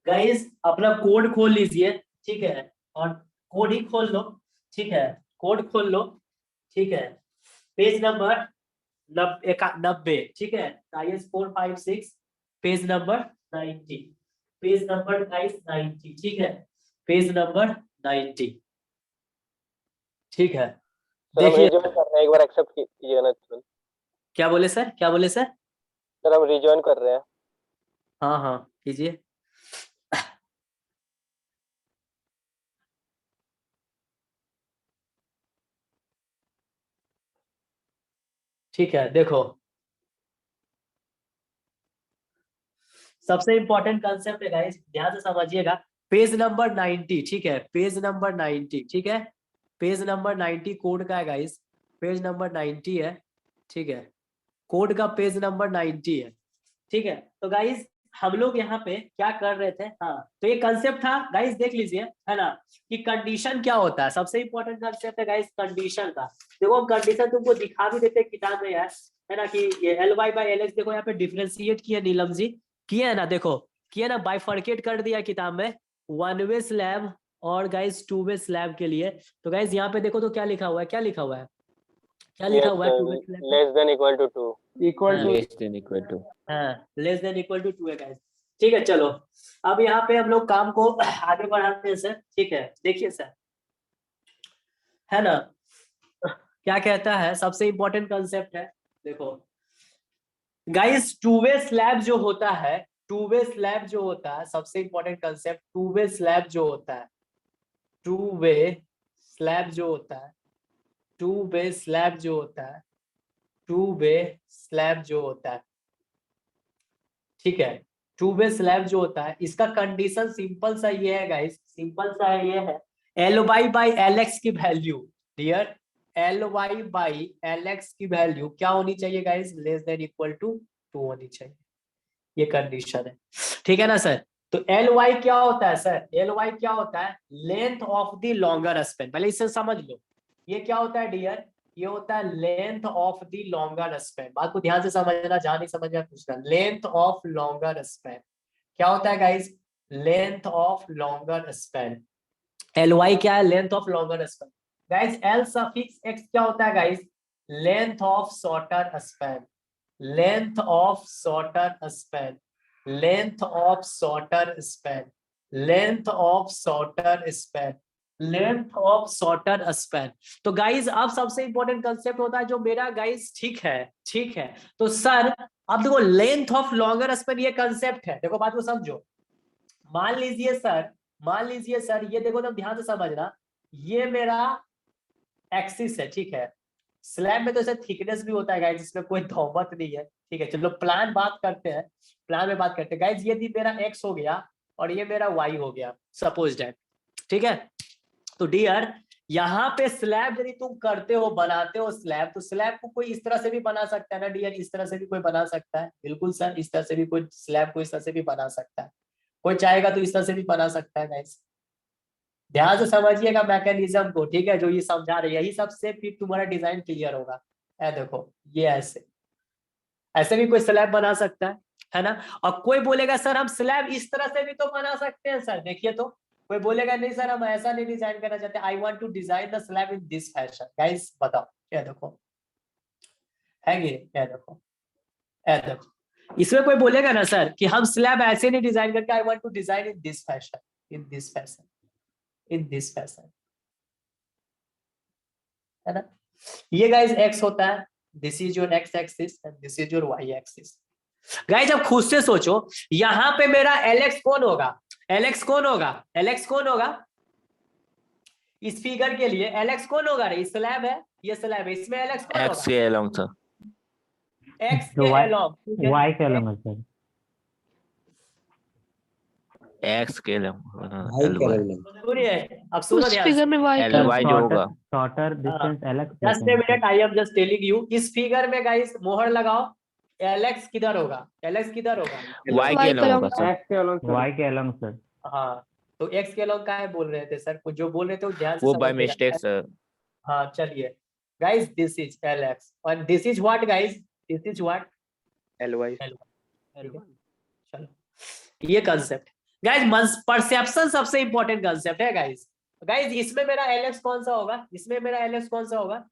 Guys अपना code खोल लीजिए, ठीक है, और कोड ही खोल लो, ठीक है, कोड खोल लो, ठीक है, पेज नंबर 90, ठीक है, IS 456 page number 90, page number guys 90, ठीक है, पेज नंबर 90, ठीक है। सर हम देखिए रिजॉइन कर रहे हैं, एक बार एक्सेप्ट कीजिएगा ना तुरंत। क्या बोले सर, क्या बोले सर? सर हम रिजॉइन कर रहे हैं। हाँ हाँ कीजिए। ठीक है, देखो सबसे इंपॉर्टेंट कंसेप्ट है गाइस, ध्यान से समझिएगा। पेज नंबर 90, ठीक है, पेज नंबर 90, ठीक है, पेज नंबर 90 कोड का है गाइस, पेज नंबर 90 है, ठीक है, कोड का पेज नंबर 90 है, ठीक है। तो गाइस हम लोग यहाँ पे क्या कर रहे थे, हाँ, तो ये कंसेप्ट था गाइस, देख लीजिए, है ना, कि कंडीशन क्या होता है। सबसे इंपॉर्टेंट कंसेप्ट है गाइस कंडीशन का। देखो हम कंडीशन तुमको दिखा भी देते हैं किताब में यार, है ना, कि ये LY/LX देखो यहाँ पे डिफ्रेंशिएट किया नीलम जी, किया है ना, देखो किया ना, बाइफर्केट कर दिया किताब में, 1 वे स्लैब और गाइस 2 वे स्लैब के लिए। तो गाइस यहाँ पे देखो तो क्या लिखा हुआ है, क्या लिखा हुआ है, क्या लिखा यस हुआ है 2 वे सर, स्लैब में? Less than equal to 2। Equal to, हाँ, लेस देन इक्वल टू 2 है गाइस, ठीक है। चलो अब यहाँ पे हम लोग काम को आगे बढ़ाते हैं सर, ठीक है, देखिए सर, है ना, क्या कहता है, सबसे इंपॉर्टेंट कंसेप्ट है, देखो गाइस 2 वे स्लैब जो होता है, 2 वे स्लैब जो होता है, सबसे इंपॉर्टेंट कंसेप्ट, 2 वे स्लैब जो होता है, 2 वे स्लैब जो होता है, 2 वे स्लैब जो होता है, 2 वे स्लैब जो होता है, ठीक है, 2 वे स्लैब जो होता है, इसका कंडीशन सिंपल सा ये है गाइस, सिंपल सा ये है, LY/LX की वैल्यू, डियर, LY/LX की वैल्यू क्या होनी चाहिए guys, less than equal to 2 होनी चाहिए, ये कंडीशन है, ठीक है ना सर। तो LY क्या होता है सर, LY क्या होता है, length of the longer span, पहले इसे समझ लो, ये क्या होता है डियर, ये होता है length of the longer span, बात को ध्यान से समझना, जहां नहीं समझ में पूछना, लेंथ ऑफ लॉन्गर स्पैन क्या होता है guys, length of longer span, LY क्या है, length of longer span, guys L suffix X क्या होता है guys, length of shorter span, length of shorter span, length of shorter span, length of shorter span, length of shorter span. तो guys अब सबसे important concept होता है जो मेरा गाइस, ठीक है, ठीक है, तो सर अब देखो लेंथ ऑफ लॉन्गर स्पैन ये कंसेप्ट है, देखो बात को समझो, मान लीजिए सर, मान लीजिए सर, ये देखो तो ध्यान से समझना, ये मेरा एक्सिस है, ठीक है, स्लैब में तो ऐसे थिकनेस भी होता है गाइस, जिसमें कोई तौबत नहीं है, ठीक है, चलो प्लान बात करते हैं, प्लान में बात करते हैं गाइस, ये भी मेरा एक्स हो गया और ये मेरा वाई हो गया, सपोज दैट, ठीक है। तो डियर यहाँ पे स्लैब यदि तुम करते हो, बनाते हो स्लैब, तो स्लैब को कोई इस तरह से भी बना सकता है ना डियर, इस तरह से भी कोई बना सकता है, बिल्कुल सर, इस तरह से भी कोई स्लैब को इस तरह से भी बना सकता है, कोई चाहेगा तो इस तरह से भी बना सकता है गाइस, ध्यान से समझिएगा मैकेनिज्म को, ठीक है, जो ये समझा रहे, यही सबसे फिर तुम्हारा डिजाइन क्लियर होगा। ऐ देखो ये ऐसे, ऐसे भी कोई स्लैब बना सकता है ना, और कोई बोलेगा सर हम स्लैब इस तरह से भी तो बना सकते हैं सर, देखिए तो कोई बोलेगा नहीं सर हम ऐसा नहीं डिजाइन करना चाहते, I want to design the slab in this fashion, guys बताओ, ये देखो है ये देखो, ये देखो, इसमें कोई बोलेगा ना सर कि हम स्लैब ऐसे नहीं डिजाइन करके, I want to design in this fashion, in this fashion, in this fashion, है ना, ये गाइस एक्स होता है, this is your X axis and this is your Y axis. Guys अब खुद से सोचो, यहां पे मेरा LX कौन होगा, LX कौन होगा, LX कौन होगा, इस फिगर के लिए LX कौन होगा रे, स्लैब है, ये स्लैब है, इसमें LX कौन एक्स होगा, के अलोंग सर, एक्स तो के वाई अलोंग, ठीक है, वाई के अलग सर, एक्स के अलोंग भाई एल क्या वाई, लगना। सुनिए, अब सुनो उस ध्यान फिगर से, में वाई एल क्या वाई जो होगा, shorter distance LX just a minute, I am just telling you, इस फिगर में गाइस मोहर लगाओ, LX किधर होगा, LX किधर होगा, वाई के वाई अलोंग होगा कलम सर, वाई के अलग सर। हाँ, तो एक्स के अलावा क्या बोल रहे थे सर, कुछ जो बोल रहे थे वो ध्यान से वो बाय समझिएगा। मिस्टेक सर, हाँ चलिए गाइस, दिस इज LX और this is what guys, this is what LY। चलो ये कंसेप्ट, गाइज परसेप्शन सबसे इंपॉर्टेंट कंसेप्ट है गाइज। गाइज इसमें मेरा एलएक्स कौन सा होगा, इसमें मेरा एलएक्स कौन सा होगा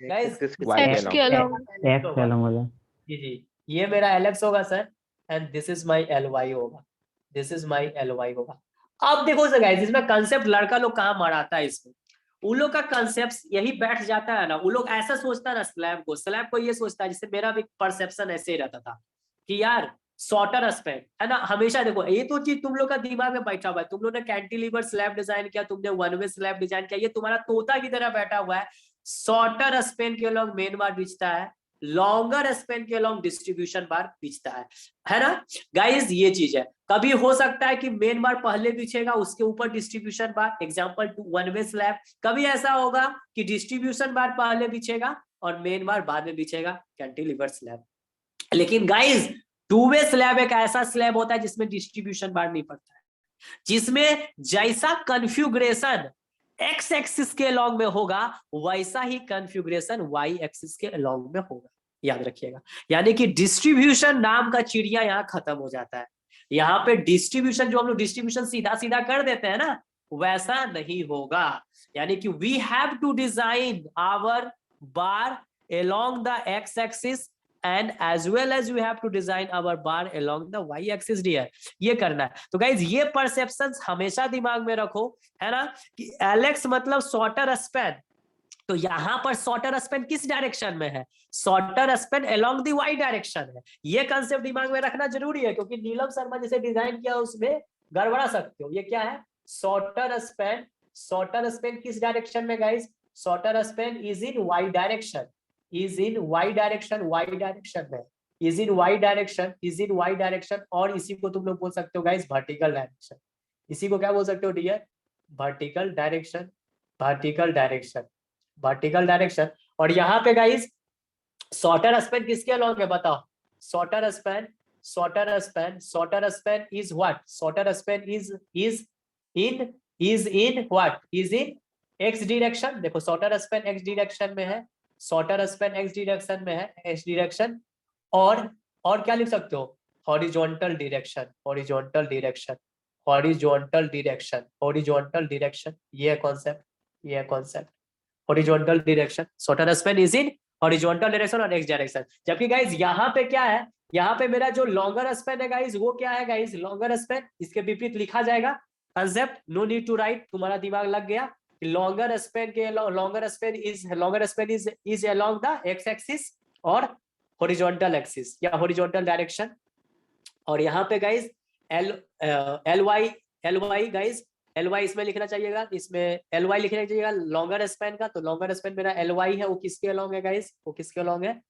गाइज? X के along। एक्स के अलॉन्ग वाला। जी जी, ये मेरा एलएक्स होगा sir, and this is my LY होगा, दिस इज माई एलवाई होगा। अब देखो सर गाइस, इसमें कंसेप्ट लड़का लोग कहाँ मराता है इसमें, उन लोग का कंसेप्ट यही बैठ जाता है ना, उन लोग ऐसा सोचता है ना, स्लैब को ये सोचता है, जिससे मेरा भी परसेप्शन ऐसे ही रहता था कि यार शॉर्टर एस्पेक्ट है ना, हमेशा देखो ये तो चीज तुम लोग का दिमाग में बैठा हुआ है, तुम लोग ने कैंटिलीवर स्लैब डिजाइन किया, तुमने वन वे स्लैब डिजाइन किया, ये तुम्हारा तोता की तरह बैठा हुआ है। शॉर्टर स्पेन के अलॉन्ग मेन बार बिछता है, लॉन्गर स्पेन के अलॉन्ग डिस्ट्रीब्यूशन बार बिछता है ना गाइस, ये चीज है। कभी हो सकता है कि मेन बार पहले बिछेगा, उसके ऊपर डिस्ट्रीब्यूशन बार, एग्जांपल वन वे स्लैब। कभी ऐसा होगा कि डिस्ट्रीब्यूशन बार पहले बिछेगा और मेन बार बाद में बिछेगा, कैंटिलीवर स्लैब। लेकिन गाइस टू वे स्लैब एक ऐसा स्लैब होता है जिसमें डिस्ट्रीब्यूशन बार नहीं पड़ता है, जिसमें जैसा कन्फ्यूग्रेशन एक्स एक्सिस के अलॉन्ग में होगा वैसा ही कन्फ्यूग्रेशन वाई एक्सिस के अलॉन्ग में होगा, याद रखिएगा। यानी कि डिस्ट्रीब्यूशन नाम का चिड़िया यहाँ खत्म हो जाता है। यहाँ पे डिस्ट्रीब्यूशन, जो हम लोग डिस्ट्रीब्यूशन सीधा सीधा कर देते हैं ना, वैसा नहीं होगा। यानी कि we have to design our bar along the x axis and as well as we have to design our bar along the y axis dear, ये करना है। तो गाइज ये परसेप्शंस हमेशा दिमाग में रखो, है ना, कि एलेक्स मतलब शॉर्टर स्पैन, तो यहाँ पर शॉर्टर स्पैन किस डायरेक्शन में है, shorter span along the y direction है। ये कंसेप्ट दिमाग में रखना जरूरी है, क्योंकि नीलम शर्मा जैसे डिजाइन किया उसमें गड़बड़ा सकते हो। ये क्या है, शॉर्टर स्पैन, शॉर्टर स्पैन किस डायरेक्शन में guys, shorter span is in y direction, is in y direction, y direction में is in y direction, is in y direction। और इसी को तुम लोग बोल सकते हो गाइस वर्टिकल डायरेक्शन, इसी को क्या बोल सकते हो dear, vertical direction, vertical direction, vertical direction. और यहाँ पे गाइस शॉर्टर स्पैन किसके अलॉन्ग है बताओ, shorter span, shorter span, shorter span is what, shorter span is in what, is in x direction. देखो शॉर्टर स्पैन x डायरेक्शन में है, shorter span x direction में है, x डायरेक्शन। और क्या लिख सकते हो, horizontal direction, horizontal direction, horizontal direction, horizontal direction, ये कॉन्सेप्ट, ये concept horizontal direction. Shorter span is in horizontal direction और x डायरेक्शन। जबकि गाइस यहाँ पे क्या है, यहाँ पे मेरा जो लॉन्गर स्पैन है गाइस, वो क्या है गाइस, लॉन्गर स्पैन, इसके विपरीत लिखा जाएगा concept, no need to write, तुम्हारा दिमाग लग गया। लॉन्गर स्पैन के longer span is along the x axis और हॉरिजॉन्टल एक्सिस या हॉरिजॉन्टल डायरेक्शन। और यहाँ पे guys L Y guys, L Y इसमें लिखना चाहिएगा, इसमें एल वाई लिखना चाहिएगा लॉन्गर स्पैन का। तो लॉन्गर स्पैन मेरा एल वाई है, वो किसके अलोंग है गाइस, वो किसके अलोंग है,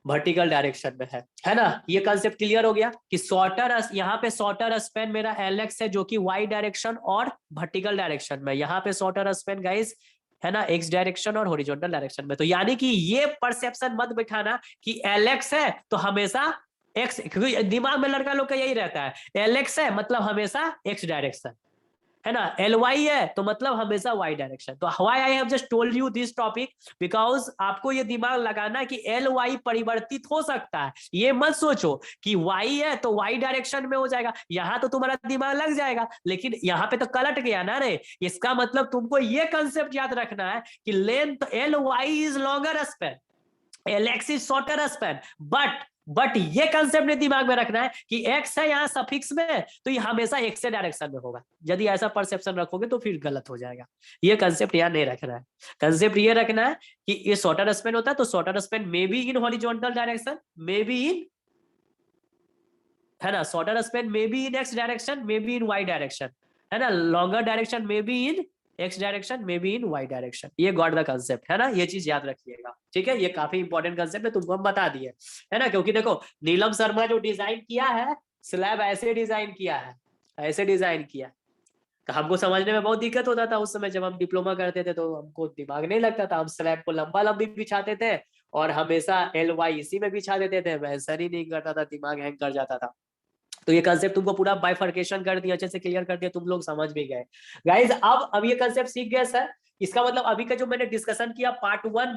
वर्टिकल डायरेक्शन में है ना। ये कंसेप्ट क्लियर हो गया कि शॉर्टर, यहाँ पे शॉर्टर स्पैन मेरा एलेक्स है जो कि वाई डायरेक्शन और वर्टिकल डायरेक्शन में, यहाँ पे शॉर्टर स्पैन गाइस है ना एक्स डायरेक्शन और हॉरिजॉन्टल डायरेक्शन में। तो यानी कि ये परसेप्शन मत बिठाना कि एलेक्स है तो हमेशा एक्स, क्योंकि दिमाग में लड़का लोग का यही रहता है, एलेक्स है मतलब हमेशा एक्स डायरेक्शन, है ना, एल वाई है तो मतलब हमेशा वाई डायरेक्शन। तो why I have just told you this topic, because आपको ये दिमाग लगाना कि एल वाई परिवर्तित हो सकता है। ये मत सोचो कि वाई है तो वाई डायरेक्शन में हो जाएगा, यहाँ तो तुम्हारा दिमाग लग जाएगा, लेकिन यहाँ पे तो कलट गया ना रे। इसका मतलब तुमको ये कंसेप्ट याद रखना है कि length L Y is longer span, L x is shorter span, but ये कंसेप्ट ने दिमाग में रखना है कि x है यहाँ सफिक्स में तो ये हमेशा x से डायरेक्शन में होगा। यदि ऐसा परसेप्शन रखोगे तो फिर गलत हो जाएगा। ये कंसेप्ट यहाँ नहीं रखना है, कंसेप्ट ये रखना है कि ये शॉर्टर स्पैन होता है तो shorter span may be in horizontal direction, may be in, है ना, shorter span may be in x direction, may be in y direction, है ना, longer direction may be in x direction, may be in y direction. ये got the concept है ना, ये चीज याद रखिएगा, ठीक है। ये काफी इंपॉर्टेंट कंसेप्ट है, तुमको हम बता दिए, है ना। क्योंकि देखो नीलम शर्मा जो डिजाइन किया है स्लैब, ऐसे डिजाइन किया है, ऐसे डिजाइन किया, तो हमको समझने में बहुत दिक्कत होता था उस समय जब हम डिप्लोमा करते थे, तो हमको दिमाग नहीं लगता था, हम स्लैब को लंबा लंबी बिछाते थे और हमेशा एल वाई इसी में बिछा देते थे, वैसा ही नहीं करता था, दिमाग हैंग कर जाता था। तो ये कंसेप्ट तुमको पूरा बाइफर्केशन कर दिया, अच्छे से क्लियर कर दिया, तुम लोग समझ भी गए गाइस। अब ये कंसेप्ट सीख गए सर इसका मतलब अभी का जो मैंने डिस्कशन किया पार्ट वन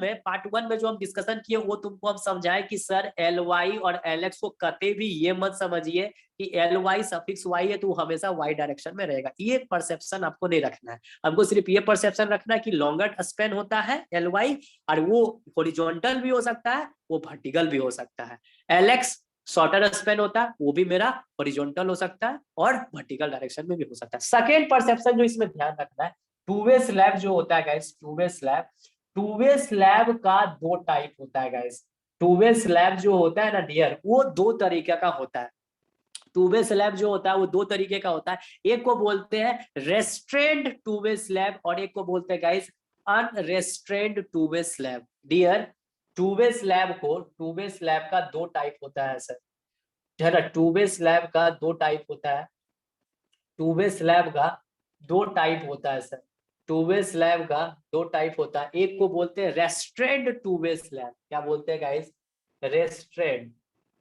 में जो हम डिस्कशन किए वो तुमको हम समझाए कि सर एल वाई और एल एक्स को कते भी ये मत समझिए कि एल वाई सफिक्स वाई है तो हमेशा वाई डायरेक्शन में रहेगा, ये परसेप्शन आपको नहीं रखना है। हमको सिर्फ ये परसेप्शन रखना है कि लॉन्गर स्पेन होता है एल वाई, और वो हॉरिजॉन्टल भी हो सकता है, वो वर्टिकल भी हो सकता है। एल एक्स शॉर्टर स्पेन होता है, वो भी मेरा हॉरिजॉन्टल हो सकता है और वर्टिकल डायरेक्शन में भी हो सकता है। सेकेंड परसेप्शन जो इसमें ध्यान रखना है, टू वे स्लैब जो होता है गाइस, टू वे स्लैब का दो टाइप होता है गाइस। टू वे स्लैब जो होता है ना डियर, वो दो तरीके का होता है। टू वे स्लैब जो होता है वो दो तरीके का होता है, एक को बोलते हैं रेस्ट्रेंड टू वे स्लैब और एक को बोलते हैं guys unrestrained two way slab. Dear two way slab का दो टाइप होता है सर, है ना। टू वे स्लैब का दो टाइप होता है, टू वे स्लैब का दो टाइप होता है सर, टू वे स्लैब का दो टाइप होता है। एक को बोलते हैं रेस्ट्रेंड टू वे स्लैब, क्या बोलते हैं guys,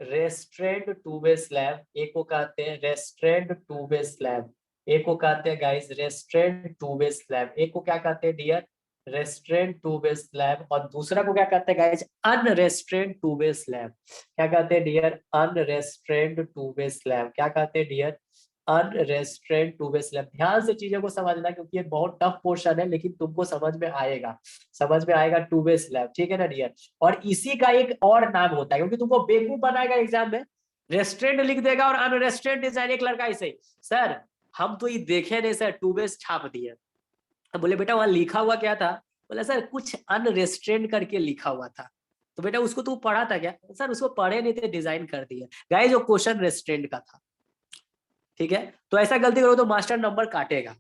restrained two way slab, एक को कहते हैं रेस्ट्रेंड टू वे स्लैब, एक को कहते हैं guys restrained two way slab, एक को क्या कहते हैं dear, restrained two way slab, और दूसरा को क्या कहते हैं guys unrestrained two way slab. क्या कहते हैं dear, unrestrained two way slab, क्या कहते हैं dear, unrestrained two way slab. ध्यान से चीजों को समझना क्योंकि ये बहुत टफ पोर्शन है, लेकिन तुमको समझ में आएगा टू वे स्लैब, ठीक है ना डियर। और इसी का एक और नाम होता है, क्योंकि तुमको बेवकूफ बनाएगा एग्जाम में, रेस्ट्रेंड लिख देगा और अनरेस्ट्रेंड डिजाइन। एक लड़का इसे, सर हम तो ये देखे नहीं सर, टू वे छाप दिए। बोले बेटा वहां लिखा हुआ क्या था, बोला सर कुछ अनरेस्ट्रेंड करके लिखा हुआ था। तो बेटा उसको तू पढ़ा था क्या, सर उसको पढ़े नहीं थे, डिजाइन कर दिया। गाइस जो क्वेश्चन रेस्ट्रेंड का था, ठीक है। तो ऐसा गलती करो तो मास्टर नंबर काटेगा,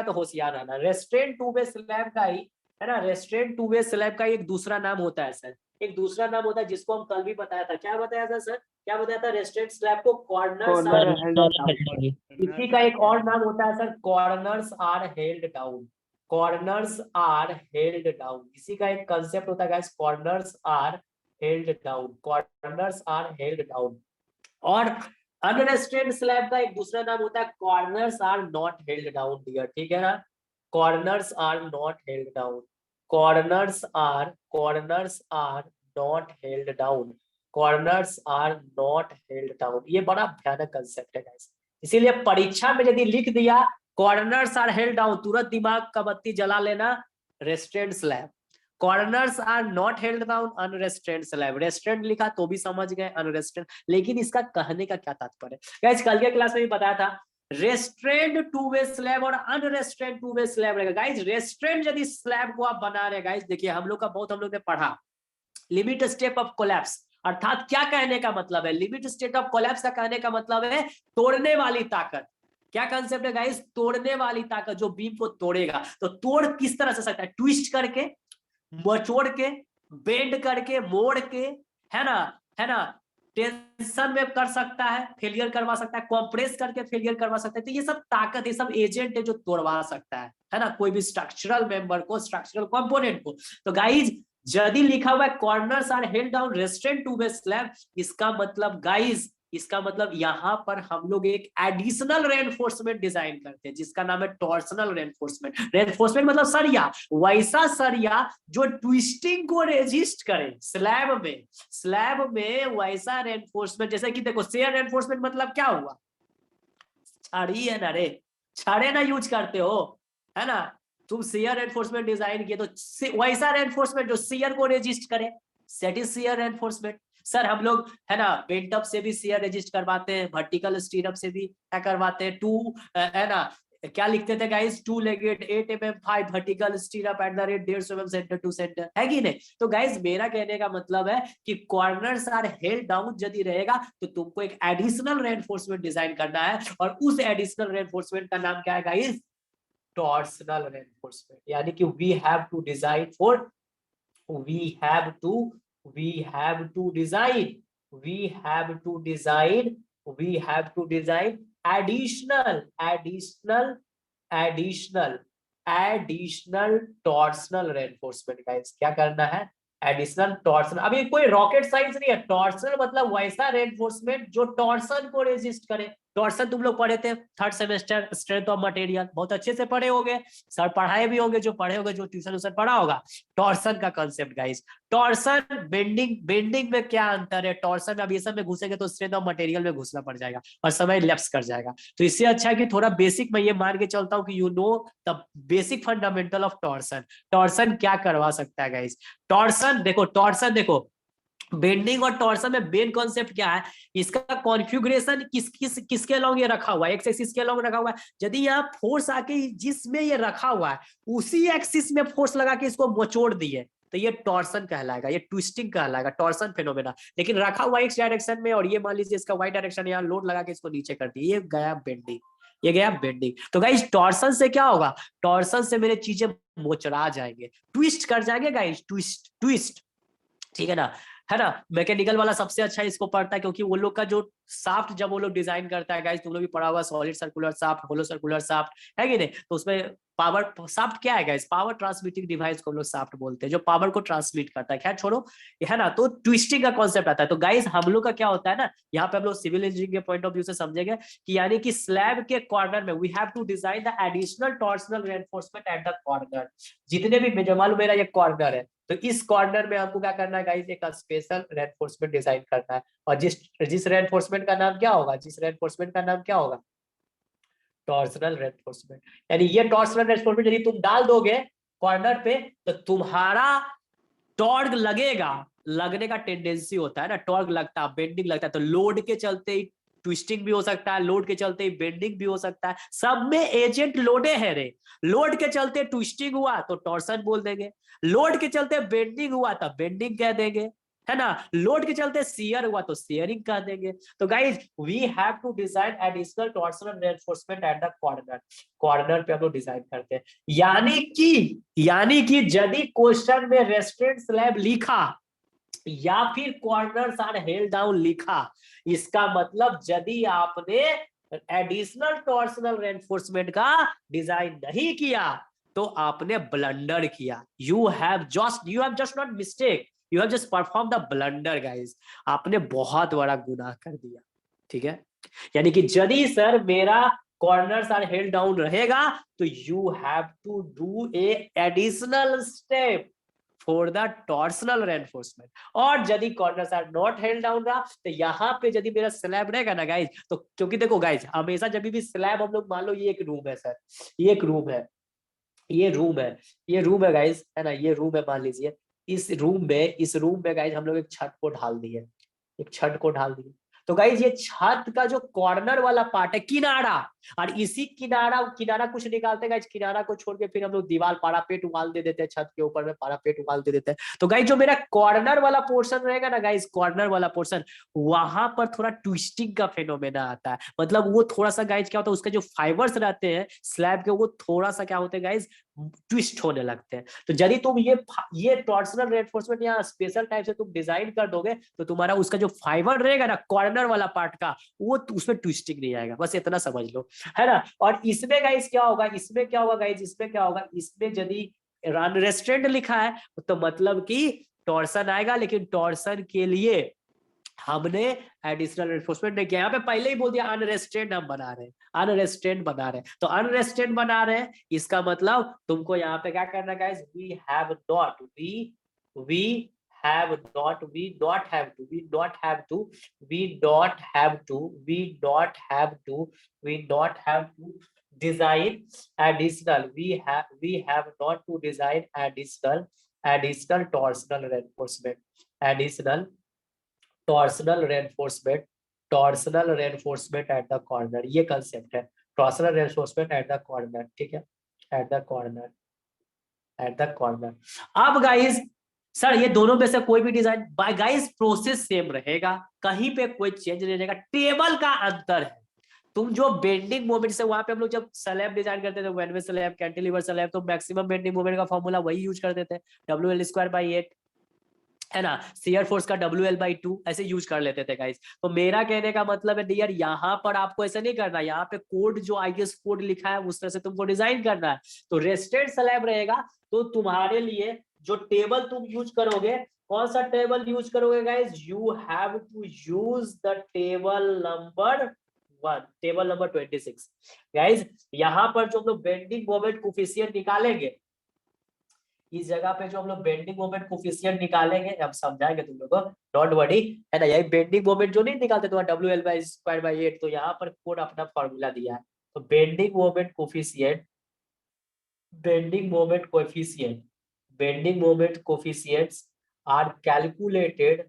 तो होशियार रहना। रेस्ट्रेंट टू वे स्लैब का ही है ना, रेस्ट्रेंट टू वे स्लैब का एक दूसरा नाम होता है सर, एक दूसरा नाम होता है जिसको हम कल भी बताया था। क्या बताया था सर, क्या बताया था, रेस्ट्रेंट स्लैब को कॉर्नर्स आर हेल्ड डाउन। इसी का एक और नाम होता है sir corners are held down, corners are held down. इसी का एक कंसेप्ट होता है guys, corners are held down, corners are held down. और अनरेस्ट्रेंड स्लैब का एक दूसरा नाम होता है corners are not held down dear, ठीक है ना, corners are not held down, corners are not held down, corners are not held down. ये बड़ा भयानक कंसेप्ट है गाइस, इसीलिए परीक्षा में यदि लिख दिया कॉर्नर्स आर हेल्ड डाउन, तुरंत दिमाग का बत्ती जला लेना, restrained slab. Corners are not held down, unrestrained slab. Restrained लिखा तो भी समझ गए, अनरेस्ट्रेंड। लेकिन इसका कहने का क्या तात्पर्य है गाइस, कल के क्लास में भी बताया था, रेस्ट्रेंड टू वे स्लैब और अनरेस्ट्रेंड टू वे स्लैब रहेगा। गाइस रेस्ट्रेंड यदि स्लैब को आप बना रहे, गाइस देखिए हम लोग ने पढ़ा लिमिट स्टेप ऑफ कोलैप्स, अर्थात क्या कहने का मतलब है, लिमिट स्टेट ऑफ कोलैप्स का कहने का मतलब है तोड़ने वाली ताकत। क्या कंसेप्ट है गाइस, तोड़ने वाली ताकत, जो बीम को तोड़ेगा। तो तोड़ किस तरह से सकता है, ट्विस्ट करके, मचोड़ के, बेंड करके, मोड़ के, है ना, टेंशन में कर सकता है, फेलियर करवा सकता है, कॉम्प्रेस करके फेलियर करवा सकता है। तो ये सब ताकत, ये सब एजेंट है जो तोड़वा सकता है ना, कोई भी स्ट्रक्चरल मेंबर को, स्ट्रक्चरल कंपोनेंट को। तो गाइज यदि लिखा हुआ है corners are held down restrained two way slab, इसका मतलब गाइज, इसका मतलब यहां पर हम लोग एक एडिशनल रेनफोर्समेंट डिजाइन करते हैं जिसका नाम है टॉर्सनल रेनफोर्समेंट। रेनफोर्समेंट मतलब सरिया, वैसा सरिया जो ट्विस्टिंग को रेजिस्ट करे स्लैब में वैसा रेनफोर्समेंट। जैसे कि देखो शेयर रेनफोर्समेंट मतलब क्या हुआ, छड़ी है ना रे, छड़े ना यूज करते हो, है ना, तुम शेयर रेनफोर्समेंट डिजाइन किए तो वैसा रेनफोर्समेंट जो शेयर को रेजिस्ट करे, set is share reinforcement. Sir हम लोग है ना बेंट अप से भी शेयर रेजिस्ट करवाते हैं, वर्टिकल स्टीरअप से भी क्या करवाते हैं, टू है ना, क्या लिखते थे guys, 2 legged 8 mm 5 vertical stirrup at the rate 150 mm centre to centre, है कि नहीं। तो गाइस मेरा कहने का मतलब है कि कॉर्नर्स आर हेल्ड डाउन यदि रहेगा तो तुमको एक एडिशनल रेनफोर्समेंट डिजाइन करना है, और उस एडिशनल रेनफोर्समेंट का नाम क्या है गाइस, टॉर्सनल रेनफोर्समेंट। यानी कि we have to design for, we have to design additional torsional reinforcement. Guys क्या करना है, एडिशनल टॉर्सनल। अभी कोई रॉकेट साइंस नहीं है, टॉर्सनल मतलब वैसा रेनफोर्समेंट जो टॉर्सन को रेजिस्ट करे। टॉर्सन तुम लोग पढ़े थे third semester, strength of material, बहुत अच्छे से पढ़े होंगे, सर पढ़ाए भी होंगे, जो पढ़े होंगे, जो ट्यूशन उसन पढ़ा होगा। टॉर्सन का concept guys, torsion bending, bending में क्या अंतर है, टॉर्सन में अब ये सब में घुसेंगे तो स्ट्रेंथ ऑफ मटेरियल में घुसना पड़ जाएगा और समय लैप्स कर जाएगा। तो इससे अच्छा है कि थोड़ा बेसिक मैं ये मान के चलता हूँ कि you know the basic fundamental of torsion. Torsion क्या करवा सकता है गाइस, टॉर्सन देखो, टॉर्सन देखो, बेंडिंग और टॉर्सन में मेन कॉन्सेप्ट क्या है, इसका कॉन्फ़िगरेशन किसके अलोंग ये रखा हुआ है, एक्स एक्सिस के अलोंग रखा हुआ है। यदि यहाँ फोर्स आके जिसमें ये रखा हुआ है उसी एक्सिस में फोर्स लगा के इसको मोचोड़ दिए तो ये टॉर्सन कहलाएगा, ये ट्विस्टिंग कहलाएगा, टॉर्सन फेनोमेना। लेकिन रखा हुआ एक्स डायरेक्शन में और ये मान लीजिए इसका वाई डायरेक्शन, यहाँ लोड लगा के इसको नीचे कर दिए, ये गया बेंडिंग, ये गया बेंडिंग। तो गाइस टॉर्सन से क्या होगा, टॉर्सन से मेरे चीजें मोचरा जाएंगे, ट्विस्ट कर जाएंगे गाइस, ट्विस्ट ट्विस्ट, ठीक है ना। मैकेनिकल वाला सबसे अच्छा इसको पढ़ता है क्योंकि वो लोग का जो शाफ्ट जब वो लोग डिजाइन करता है गाइस, तुम लोग भी पढ़ा हुआ, सॉलिड सर्कुलर शाफ्ट, होलो सर्कुलर शाफ्ट है कि नहीं, तो उसमें पावर शाफ्ट क्या है गाइस, पावर ट्रांसमिटिंग डिवाइस को हम लोग शाफ्ट बोलते हैं, जो पावर को ट्रांसमिट करता है। खैर छोड़ो, है ना। तो ट्विस्टिंग का कॉन्सेप्ट आता है। तो गाइस हम लोग का क्या होता है ना, यहाँ पे हम लोग सिविल इंजीनियरिंग के पॉइंट ऑफ व्यू से समझेंगे कि यानी कि स्लैब के कॉर्नर में we have to design the additional torsional reinforcement at the corner. जितने भी मान मेरा ये कॉर्नर है तो इस कॉर्नर में हमको क्या करना है गाइस, एक स्पेशल रेनफोर्समेंट डिजाइन करना है। और जिस रेनफोर्समेंट का नाम क्या होगा, जिस रेनफोर्समेंट का नाम क्या होगा, टॉर्सनल रेनफोर्समेंट। यानी ये टॉर्सनल रेनफोर्समेंट यदि तुम डाल दोगे कॉर्नर पे तो तुम्हारा टॉर्क लगेगा, लगने का टेंडेंसी होता है ना, टॉर्क लगता है, बेंडिंग लगता है, तो लोड के चलते ही ट्विस्टिंग भी हो सकता है, लोड के चलते ही बेंडिंग भी हो सकता है, सब में एजेंट लोडे है रे। लोड के चलते ट्विस्टिंग हुआ तो टॉर्सन बोल देंगे, लोड के चलते बेंडिंग हुआ तो बेंडिंग कह देंगे, है ना। लोड के चलते शियर हुआ तो शियरिंग कह देंगे। तो guys we have to design additional torsional reinforcement at the corner. Corner पे हम लोग डिजाइन करते हैं। यानी कि यदि क्वेश्चन में रेस्ट्रेंट स्लैब लिखा या फिर कॉर्नर्स आर हेल्ड डाउन लिखा, इसका मतलब यदि आपने एडिशनल टॉर्सनल रेनफोर्समेंट का डिजाइन नहीं किया तो आपने ब्लंडर किया। You have just not mistake, you have just perform the blunder guys. आपने बहुत बड़ा गुनाह कर दिया, ठीक है। यानी कि यदि सर मेरा कॉर्नर्स आर हेल्ड डाउन रहेगा तो you have to do a additional step for the torsional reinforcement. और यदि corners are not held down रहा तो यहाँ पे यदि मेरा स्लैब रहेगा ना गाइज, तो क्योंकि देखो गाइज हमेशा जब भी स्लैब हम लोग मान लो ये एक रूम है सर, ये एक रूम है, ये रूम है, ये रूम है गाइज, है ना, ये रूम है मान लीजिए। इस रूम में गाइज हम लोग एक छत को ढाल दिए, एक छत को ढाल दिए। तो गाइज ये छत का जो कॉर्नर वाला पार्ट है, किनारा, और इसी किनारा कुछ निकालते हैं गाइज, किनारा को छोड़ के फिर हम लोग दीवार पारापेट उगाल दे देते हैं, छत के ऊपर में पारापेट उगाल दे देते हैं। तो गाइज जो मेरा कॉर्नर वाला पोर्शन रहेगा ना गाइज, कॉर्नर वाला पोर्शन, वहां पर थोड़ा ट्विस्टिंग का फेनोमेना आता है। मतलब वो थोड़ा सा गाइज क्या होता है, उसका जो फाइबर्स रहते हैं स्लैब के, वो थोड़ा सा क्या होते हैं गाइज, ट्विस्ट होने लगते हैं। तो यदि तुम ये टॉर्सनल रेनफोर्समेंट या स्पेशल टाइप से तुम डिजाइन कर दोगे तो तुम्हारा उसका जो फाइबर रहेगा ना कॉर्नर वाला पार्ट का, वो उसमें ट्विस्टिंग नहीं आएगा, बस इतना समझ लो, है ना। और इसमें गाइस क्या होगा, इसमें क्या होगा गाइस, इसमें क्या होगा, इसमें यदि अनरेस्ट्रेंट लिखा है तो मतलब कि टॉर्सन आएगा, लेकिन टॉर्सन के लिए हमने एडिशनल रेनफोर्समेंट नहीं किया। यहाँ पे पहले ही बोल दिया अनरेस्ट्रेंट हम बना रहे हैं, अनरेस्ट्रेंट बना रहे हैं। तो अनरेस्ट्रेंट बना रहे हैं इसका मतलब तुमको यहाँ पे क्या करना guys, we not have to, we not have to design additional, we have not to design additional torsional reinforcement, additional torsional reinforcement at the corner. ये कंसेप्ट है torsional reinforcement at the corner, ठीक है, eight the corner. अब guys sir ये दोनों में से कोई भी डिजाइन, गाइस प्रोसेस सेम रहेगा, कहीं पे कोई चेंज नहीं रहेगा, टेबल का अंतर है। तुम जो बेंडिंग मोमेंट से, वहां पे हम लोग जब स्लैब डिजाइन करते थे, वेनवे स्लैब, कैंटिलीवर स्लैब, तो मैक्सिमम बेंडिंग मोमेंट का फॉर्मूला वही यूज करते थे, WL²/8, है ना, शियर फोर्स का WL/2 ऐसे यूज कर लेते थे गाइस। तो मेरा कहने का मतलब है डियर, यहाँ पर आपको ऐसा नहीं करना, यहाँ पे कोड जो IS कोड लिखा है उस तरह से तुमको डिजाइन करना है। तो रेस्टेड स्लैब रहेगा तो तुम्हारे लिए जो टेबल तुम यूज करोगे, कौन सा टेबल यूज करोगे guys, you have to use the table number 1 table number 26 guys. यहाँ पर जो हम लोग बेंडिंग मोमेंट कोफिशिएंट निकालेंगे, इस जगह पे जो हम लोग बेंडिंग मोमेंट कोफिशिएंट निकालेंगे, हम समझाएंगे तुम लोगों को, डोंट वरी, है ना। यही बेंडिंग मोमेंट जो नहीं निकालते तुम्हारा WL/²/8, तो यहाँ पर कोड अपना फॉर्मूला दिया है। तो bending moment coefficient, bending moment coefficient, bending moment coefficients are calculated,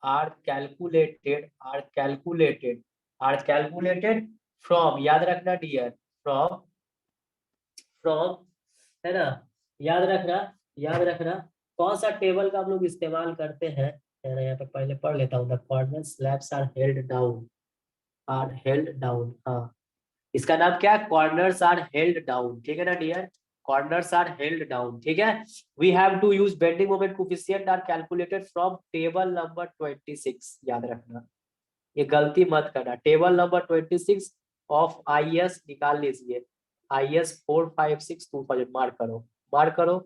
are calculated, are calculated, are calculated from, याद रखना डियर, फ्रॉम, फ्रॉम, है ना, याद रखना, याद रखना। कौन सा टेबल का हम लोग इस्तेमाल करते हैं, है ना, यहाँ पे पहले पढ़ लेता हूँ। The corner slabs are held down, are held down, हाँ, इसका नाम क्या है, कॉर्नर्स आर हेल्ड डाउन, ठीक है ना dear, corners are held down, ठीक है। We have to use bending moment coefficient are calculated from table number 26, याद रखना, ये गलती मत करना। टेबल नंबर 26 ऑफ IS निकाल लीजिए, IS 45625, मार्क करो, मार्क करो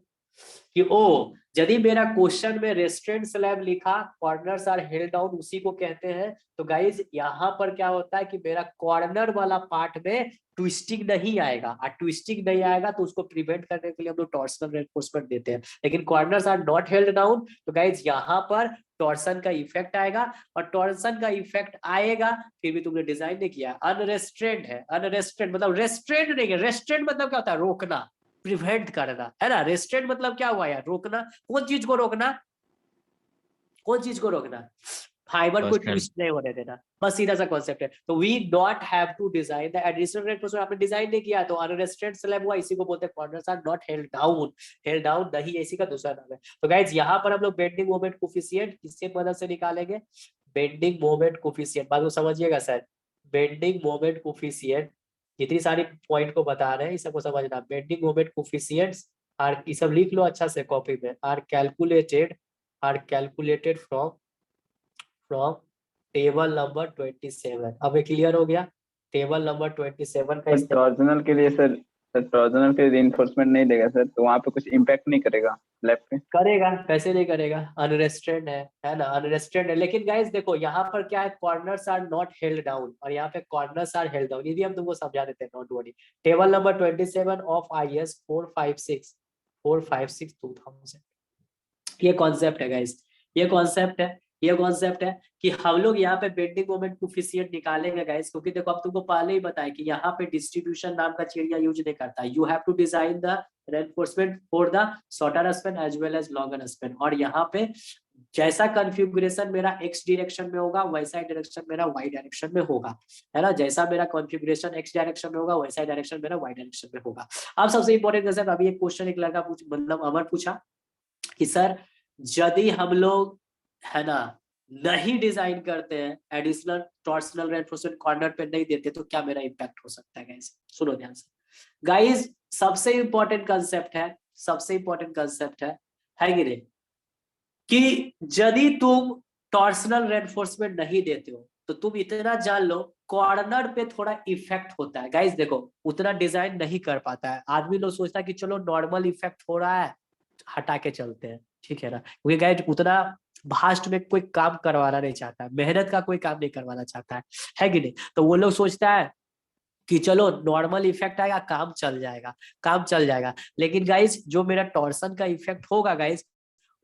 कि ओ, यदि मेरा क्वेश्चन में रेस्ट्रेंट स्लैब लिखा, कॉर्नर्स आर हेल्ड डाउन, उसी को कहते हैं। तो गाइज यहाँ पर क्या होता है कि मेरा कॉर्नर वाला पार्ट में ट्विस्टिंग नहीं आएगा, और ट्विस्टिंग नहीं आएगा तो उसको प्रिवेंट करने के लिए हम लोग टॉर्सनल रेनफोर्समेंट देते हैं। लेकिन corners are not held down, तो गाइज यहाँ पर टॉर्सन का इफेक्ट आएगा, और टॉर्सन का इफेक्ट आएगा, फिर भी तुमने डिजाइन नहीं किया, अनरेस्ट्रेंट है, अनरेस्ट्रेंट मतलब रेस्ट्रेंट नहीं है। रेस्ट्रेंट मतलब क्या होता है, रोकना, प्रिवेंट करना, है ना। रेस्ट्रेंट मतलब क्या हुआ यार, रोकना। कौन चीज को रोकना, कौन चीज को रोकना, फाइबर को ट्विस्ट नहीं होने देना, बस सीधा सा कॉन्सेप्ट है। तो we don't have to design the additional reinforcement, आपने डिजाइन नहीं किया तो अनरेस्ट्रेंट स्लैब हुआ, इसी को बोलते हैं corners are not held down, held down नहीं, इसी का दूसरा नाम है। तो गाइज यहाँ पर हम लोग बेंडिंग मोमेंट कोफिशिएंट किसके मदद से निकालेंगे, बेंडिंग मोमेंट कोफिशिएंट, बात को समझिएगा सर, बेंडिंग मोमेंट कोफिशिएंट, जितनी सारी पॉइंट को बता रहे हैं इस सबको समझना। बेंडिंग मोमेंट कोफिशिएंट्स आर, ये सब लिख लो अच्छा से कॉपी में, are calculated, are calculated from, from table number 27। अब ये क्लियर हो गया, टेबल नंबर 27 का इस्तेमाल टॉर्जनल के लिए सर, टॉर्जनल के लिए रिइंफोर्समेंट नहीं देगा सर, तो वहाँ पे कुछ इम्पैक्ट नहीं करेगा लेफ्ट पे? करेगा, कैसे नहीं करेगा, अनरेस्ट्रेंड है ना, अनरेस्ट्रेंड है। लेकिन गाइस देखो यहाँ पर क्या है, corners are not held down, और यहाँ पे कॉर्नर्स आर हेल्ड डाउन, ये भी हम तुमको समझा देते हैं, not worry. Table number 27 of IS 456/2000, ये कॉन्सेप्ट है गाइस, ये कॉन्सेप्ट है, ये कॉन्सेप्ट है कि हम लोग यहाँ पे बेंडिंग मोमेंट कोफिशिएंट निकालेंगे गाइस, क्योंकि देखो अब तुमको पहले ही बताया कि यहाँ पे डिस्ट्रीब्यूशन नाम का चिड़िया यूज नहीं करता। You have to design the reinforcement for the shorter span as well as longer span, और यहाँ पे जैसा कॉन्फ़िगरेशन मेरा x डायरेक्शन में होगा वैसा ही डायरेक्शन मेरा y डायरेक्शन में होगा, है ना। जैसा मेरा कॉन्फ़िगरेशन x डायरेक्शन में होगा वैसा ही डायरेक्शन मेरा y डायरेक्शन में होगा। अब सबसे इंपॉर्टेंट कंसेप्ट, अभी एक क्वेश्चन एक लड़का मतलब अमर पूछा कि सर यदि हम लोग, है ना, नहीं डिजाइन करते हैं, एडिशनल टॉर्सनल रेनफोर्समेंट कॉर्नर पे नहीं देते, तो क्या मेरा इंपैक्ट हो सकता है गाइस। सुनो ध्यान से गाइस, सबसे इंपॉर्टेंट कंसेप्ट है, सबसे इंपॉर्टेंट कंसेप्ट है कि नहीं, कि यदि तुम टॉर्सनल रेनफोर्समेंट नहीं देते हो तो तुम इतना जान लो कॉर्नर पे थोड़ा इफेक्ट होता है। गाइस देखो उतना डिजाइन नहीं कर पाता है आदमी, लोग सोचता है कि चलो नॉर्मल इफेक्ट हो रहा है हटा के चलते हैं, ठीक है ना, क्योंकि गाइस उतना भास्ट में कोई काम करवाना नहीं चाहता है, मेहनत का कोई काम नहीं करवाना चाहता है कि नहीं। तो वो लोग सोचता है कि चलो नॉर्मल इफेक्ट आएगा काम चल जाएगा, काम चल जाएगा। लेकिन गाइस जो मेरा टॉर्सन का इफेक्ट होगा गाइस,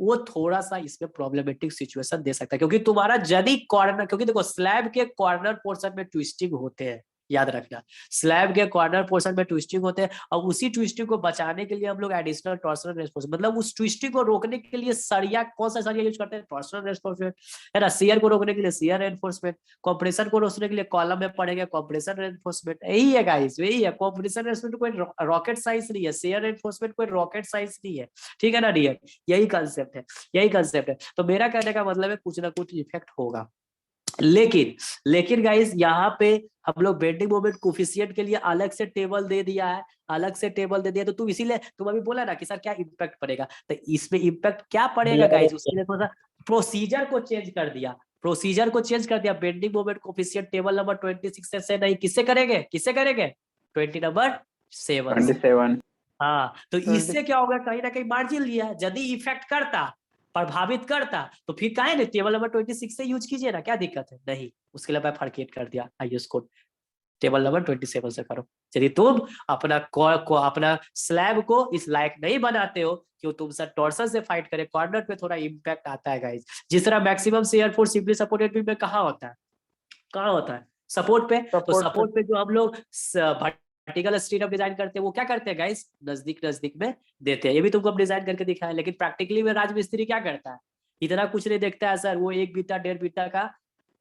वो थोड़ा सा इसमें प्रॉब्लमेटिक सिचुएशन दे सकता है, क्योंकि तुम्हारा यदि कॉर्नर, क्योंकि देखो स्लैब के कॉर्नर पोर्शन में ट्विस्टिंग होते हैं, याद रखना, स्लैब के कॉर्नर पोर्शन में ट्विस्टिंग होते हैं, और उसी ट्विस्टिंग को बचाने के लिए हम लोग एडिशनल टॉर्सनल रेनफोर्समेंट, मतलब उस ट्विस्टिंग को रोकने के लिए सरिया, कौन सा सरिया यूज करते हैं, टॉर्सनल रेनफोर्समेंट, है ना। शियर को रोकने के लिए शियर रेनफोर्समेंट, कंप्रेशन को रोकने के लिए कॉलम में पड़ेगा कंप्रेशन रेनफोर्समेंट, यही है गाइस, यही है। कंप्रेशन रेनफोर्समेंट कोई रॉकेट साइंस नहीं है, शियर रेनफोर्समेंट कोई रॉकेट साइंस नहीं है, ठीक है ना डियर, यही कंसेप्ट है, यही कंसेप्ट है। तो मेरा कहने का मतलब है कुछ ना कुछ इफेक्ट होगा। लेकिन गाइस यहाँ पे हम लोग बेंडिंग मोमेंट कोफिशिएंट के लिए अलग से टेबल दे दिया है, अलग से टेबल दे दिया, तो तुम इसीलिए तुम अभी बोला ना कि सर क्या इम्पैक्ट पड़ेगा, तो इसमें इम्पैक्ट क्या पड़ेगा गाइस, उसके लिए थोड़ा प्रोसीजर को चेंज कर दिया, प्रोसीजर को चेंज कर दिया। Bending moment coefficient table number 26 से नहीं, किससे करेंगे, किससे करेंगे, 20 नंबर 7। हाँ, तो इससे क्या होगा, कहीं ना कहीं मार्जिन लिया, यदि इफेक्ट करता, प्रभावित करता, तो फिर काहे नहीं टेबल नंबर 26 से यूज कीजिए ना, क्या दिक्कत है, नहीं, उसके लिए मैं फर्केट कर दिया IS कोड। टेबल नंबर 27 से करो। यदि तुम अपना अपना स्लैब को इस लायक नहीं बनाते हो कि तुम सर टॉर्सन से फाइट करे, कॉर्नर पे थोड़ा इम्पैक्ट आता है गाइस। जिस तरह maximum shear force simply supported beam में कहाँ होता है, कहाँ होता है, सपोर्ट पे। तो Support सपोर्ट पे जो हम लोग वर्टिकल स्टीनअप डिजाइन करते हैं वो क्या करते हैं गाइस, नजदीक नजदीक में देते हैं। ये भी तुमको डिजाइन करके दिखाया, लेकिन प्रैक्टिकली में राजमिस्त्री क्या करता है, इतना कुछ नहीं देखता है सर, वो 1 बीता 1.5 बीता का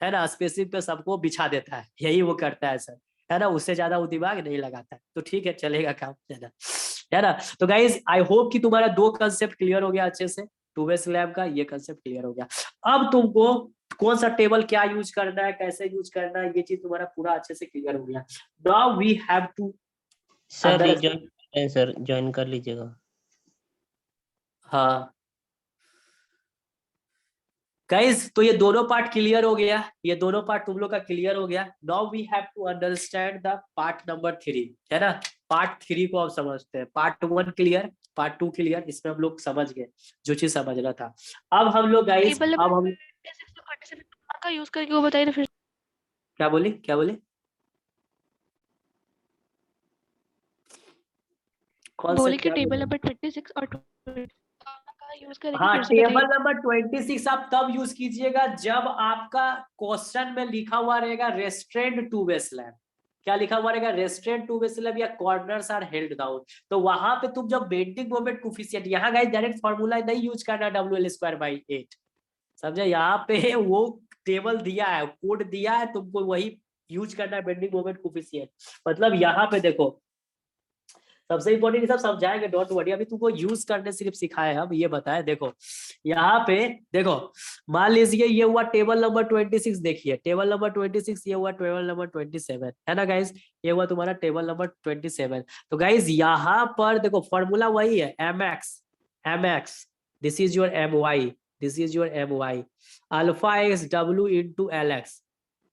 है ना स्पेसिफिक पे सबको बिछा देता है, यही वो करता है सर, है ना, उससे ज्यादा वो दिमाग नहीं लगाता है। तो ठीक है, चलेगा काम, है ना। तो गाइज आई होप कि तुम्हारा 2 कंसेप्ट क्लियर हो गया अच्छे से, 2 वे स्लैब का ये कंसेप्ट क्लियर हो गया। अब तुमको कौन सा टेबल क्या यूज करना है, कैसे यूज करना है, ये चीज तुम्हारा पूरा अच्छे से क्लियर हो गया। Now we have to sir rejoin sir join कर लीजिएगा। हाँ गाइज, तो ये दोनों पार्ट क्लियर हो गया, ये दोनों पार्ट तुम लोग का क्लियर हो गया। Now we have to understand the part number 3, है ना। पार्ट 3 को आप समझते हैं, पार्ट 1 क्लियर, पार्ट 2 क्लियर, इसमें हम लोग समझ गए जो चीज समझना था। अब हम लोग गाइज, अब हम का यूज करके वो बताइए फिर। क्या बोली, क्या बोली, बोले कि टेबल नंबर 26 और 20 का यूज करके हाँ, फिर से टेबल बताइए। नंबर 26 आप तब यूज कीजिएगा जब आपका क्वेश्चन में लिखा हुआ रहेगा रेस्ट्रेंड टू वे स्लैब। क्या लिखा हुआ रहेगा, रेस्ट्रेंड टू वे स्लैब या कॉर्नर्स आर हेल्ड डाउन। तो वहां पे तुम जब बेंडिंग मोमेंट कोफिशिएंट, यहाँ गाइस डायरेक्ट फार्मूला नहीं यूज करना WL²/8, समझे। यहाँ पे वो टेबल दिया है, कोड दिया है, तुमको वही यूज करना है, बेंडिंग मोमेंट कोफिशिएंट। मतलब यहाँ पे देखो सबसे इंपॉर्टेंट सब समझाएंगे, डोंट वरी, अभी तुमको यूज करने सिर्फ सिखाए। अब ये बताए, देखो यहाँ पे देखो, मान लीजिए ये हुआ टेबल नंबर 26, देखिए टेबल नंबर 26, ये हुआ टेबल नंबर 27, है ना गाइज, ये हुआ तुम्हारा टेबल नंबर 27। तो गाइज यहाँ पर देखो फॉर्मूला वही है, mx, this is your my, this is your my, alpha x w into lx,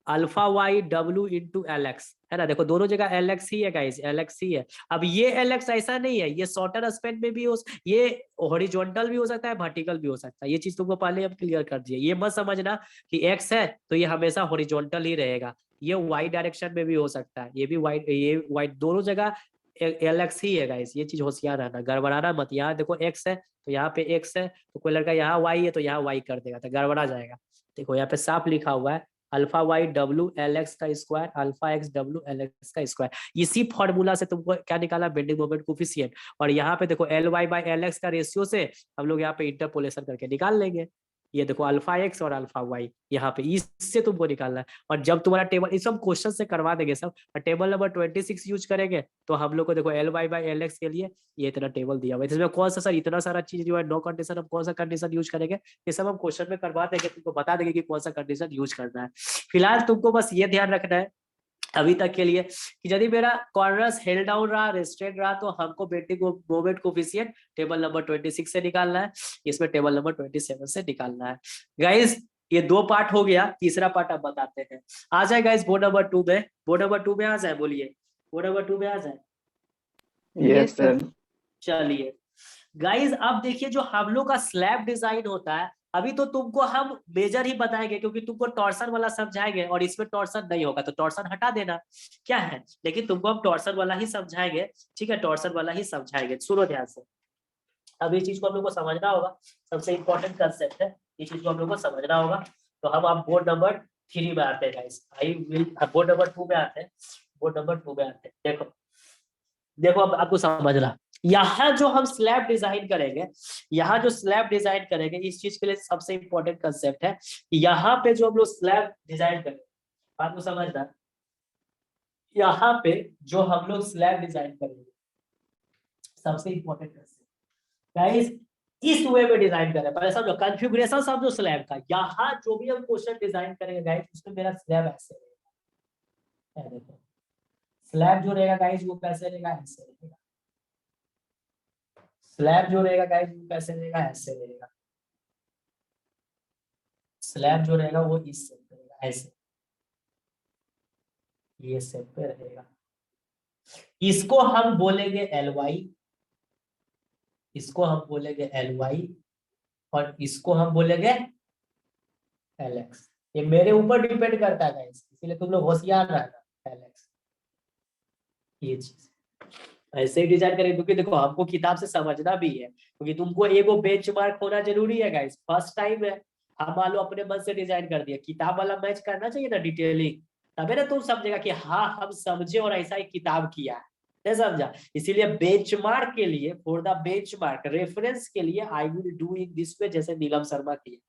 alpha y डब्ल्यू इंटू एल एक्स, है ना। देखो दोनों जगह एल एक्स ही है गाइस, एल एक्स ही है। अब ये एल एक्स ऐसा नहीं है, ये शॉर्टर स्पेन में भी हो, ये हॉरिजॉन्टल भी हो सकता है, वर्टिकल भी हो सकता है। ये चीज तुमको पहले अब क्लियर कर दिए। ये मत समझना कि एक्स है तो ये हमेशा हॉरिजॉन्टल ही रहेगा, ये वाई डायरेक्शन में भी हो सकता है, ये भी वाई, ये वाई, दोनों जगह एल एक्स ही है गाइस। ये चीज होशियार रहना, गड़बड़ाना मत। यहाँ देखो एक्स है तो यहाँ पे एक्स है, तो कोई लड़का यहाँ वाई है तो यहाँ वाई कर देगा, तो गड़बड़ा जाएगा। देखो यहाँ पे साफ लिखा हुआ है अल्फा वाई डब्ल्यू एल एक्स का स्क्वायर, अल्फा एक्स डब्ल्यू एल एक्स का स्क्वायर। इसी फॉर्मूला से तुमको क्या निकाला, बेंडिंग मोमेंट कोफिशिएंट। और यहाँ पे देखो l y by l x का रेशियो से हम लोग यहाँ पे इंटरपोलेशन करके निकाल लेंगे। ये देखो अल्फा एक्स और अल्फा वाई, यहाँ पे इससे तुमको निकालना है। और जब तुम्हारा टेबल, इस सब क्वेश्चन से करवा देंगे सब, टेबल नंबर 26 यूज करेंगे तो हम लोग को देखो l y by l x के लिए ये इतना टेबल दिया हुआ है। इसमें कौन सा सर इतना सारा चीज जो है, नो कंडीशन, हम कौन सा कंडीशन यूज करेंगे, ये सब हम क्वेश्चन में करवा देंगे, तुमको बता देंगे कि कौन सा कंडीशन यूज करना है। फिलहाल तुमको बस ये ध्यान रखना है अभी तक के लिए कि यदि मेरा कॉर्नर्स हेल्ड डाउन रहा, रेस्ट्रेंट रहा, तो हमको bending moment coefficient table number 26 से निकालना है, इसमें टेबल नंबर 27 से निकालना है। गाइस ये 2 पार्ट हो गया, तीसरा पार्ट अब बताते हैं। आ जाए गाइस बोर्ड नंबर 2 में, बोर्ड नंबर 2 में आ जाए, बोलिए बोर्ड नंबर 2 में आ जाए। Yes sir. चलिए गाइस अब देखिए जो हम लोग का स्लैब डिजाइन होता है, अभी तो तुमको हम मेजर ही बताएंगे क्योंकि तुमको टॉर्सन वाला समझाएंगे और इसमें टॉर्सन नहीं होगा, तो टॉर्सन हटा देना क्या है, लेकिन तुमको हम टॉर्सन वाला ही समझाएंगे, ठीक है, टॉर्सन वाला ही समझाएंगे। सुनो ध्यान से, अब ये चीज को हम लोग को समझना होगा, सबसे इंपॉर्टेंट कंसेप्ट है, ये चीज को हम लोग को समझना होगा। तो हम आप बोर्ड नंबर 3 में आते हैं guys, I will board number 2 में आते हैं, बोर्ड नंबर 2 में आते हैं। देखो देखो अब आपको समझना, यहाँ जो हम स्लैब डिजाइन करेंगे, यहाँ जो स्लैब डिजाइन करेंगे, इस चीज के लिए सबसे इंपॉर्टेंट कंसेप्ट है, यहाँ पे जो हम लोग स्लैब डिजाइन करेंगे, आपको समझना, यहाँ पे जो हम लोग स्लैब डिजाइन करेंगे, सबसे इंपॉर्टेंट कंसेप्ट गाइस, इस वे में डिजाइन करें। पहले समझो कॉन्फ़िगरेशन समझो स्लैब का, यहाँ जो भी हम क्वेश्चन डिजाइन करेंगे गाइस, उसमें मेरा स्लैब ऐसे रहेगा, देखो स्लैब जो रहेगा गाइस वो कैसे रहेगा, ऐसे रहेगा। स्लैब जो रहेगा गाइस वो कैसे रहेगा, ऐसे रहेगा। स्लैब जो रहेगा वो इस शेप पे रहेगा, ऐसे ये शेप पे रहेगा। इसको हम बोलेंगे LY, इसको हम बोलेंगे LY, और इसको हम बोलेंगे LX। ये मेरे ऊपर डिपेंड करता है गाइस, इसीलिए तुम लोग होशियार रहना। LX ये चीज ऐसे ही डिजाइन करेंगे, क्योंकि देखो हमको किताब से समझना भी है, क्योंकि तुमको एगो बेंचमार्क होना जरूरी है गाइस। फर्स्ट टाइम है, हम मान लो अपने मन से डिजाइन कर दिया, किताब वाला मैच करना चाहिए ना डिटेलिंग, तबे ना तुम समझेगा कि हाँ हम समझे और ऐसा ही किताब किया है, नहीं समझा। इसीलिए बेंचमार्क के लिए, फॉर द बेंचमार्क रेफरेंस के लिए I will do in this way, जैसे नीलम शर्मा किया।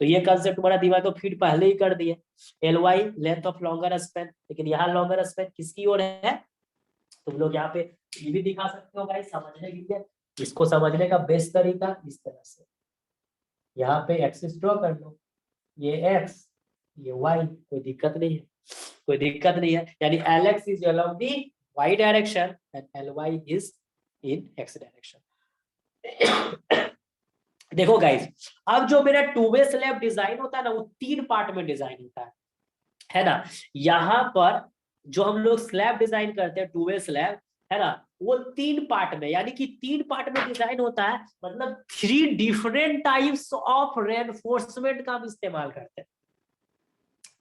तो ये कंसेप्ट तुम्हारा दिमाग तो फिर पहले ही कर दिए। L y length of longer span, लेकिन यहाँ लॉन्गर स्पैन किसकी ओर है, तुम लोग यहाँ पे ये भी दिखा सकते हो गाइस समझने के लिए। इसको समझने का बेस्ट तरीका इस तरह से, यहाँ पे एक्सिस ड्रॉ कर लो, ये एक्स ये वाई, कोई दिक्कत नहीं है, कोई दिक्कत नहीं है। यानी l x is along the y direction and l Y is in x direction. देखो गाइस, अब जो मेरा टू वे स्लैब डिजाइन होता है ना, वो 3 पार्ट में डिजाइन होता है ना। यहाँ पर जो हम लोग स्लैब डिजाइन करते हैं, टू वे स्लैब है ना, वो 3 पार्ट में, यानी कि 3 पार्ट में डिजाइन होता है, मतलब 3 डिफरेंट टाइप्स ऑफ रेनफोर्समेंट का हम इस्तेमाल करते हैं।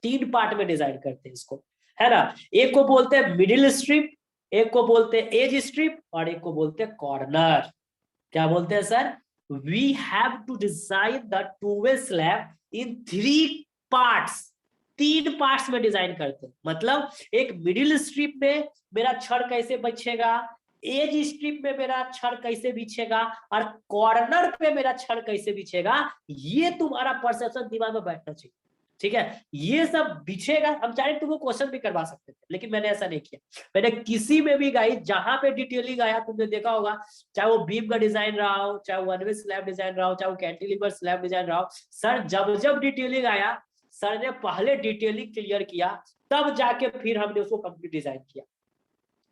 3 पार्ट में डिजाइन करते हैं इसको, है ना। एक को बोलते हैं मिडिल स्ट्रिप, एक को बोलते हैं एज स्ट्रिप, और एक को बोलते हैं कॉर्नर। क्या बोलते हैं sir, we have to design the two way slab in 3 parts. 3 parts में डिजाइन करते हैं, मतलब एक मिडिल स्ट्रिप में मेरा छड़ कैसे बिछेगा, एज स्ट्रिप में मेरा छड़ कैसे बिछेगा, और कॉर्नर पे मेरा छड़ कैसे बिछेगा, ये तुम्हारा परसेप्शन दिमाग में बैठना चाहिए। ठीक है, ये सब बिछेगा। हम चाहे तुमको क्वेश्चन भी करवा सकते थे, लेकिन मैंने ऐसा नहीं किया। मैंने किसी में भी गाइस जहां पे डिटेलिंग आया, तुमने देखा होगा, चाहे वो बीम का डिजाइन रहा हो, चाहे वन वे स्लैब डिजाइन रहा हो, चाहे वो कैंटिलीवर स्लैब डिजाइन रहा हो, सर जब जब डिटेलिंग आया, सर ने पहले डिटेलिंग क्लियर किया, तब जाके फिर हमने उसको कंप्लीट डिजाइन किया।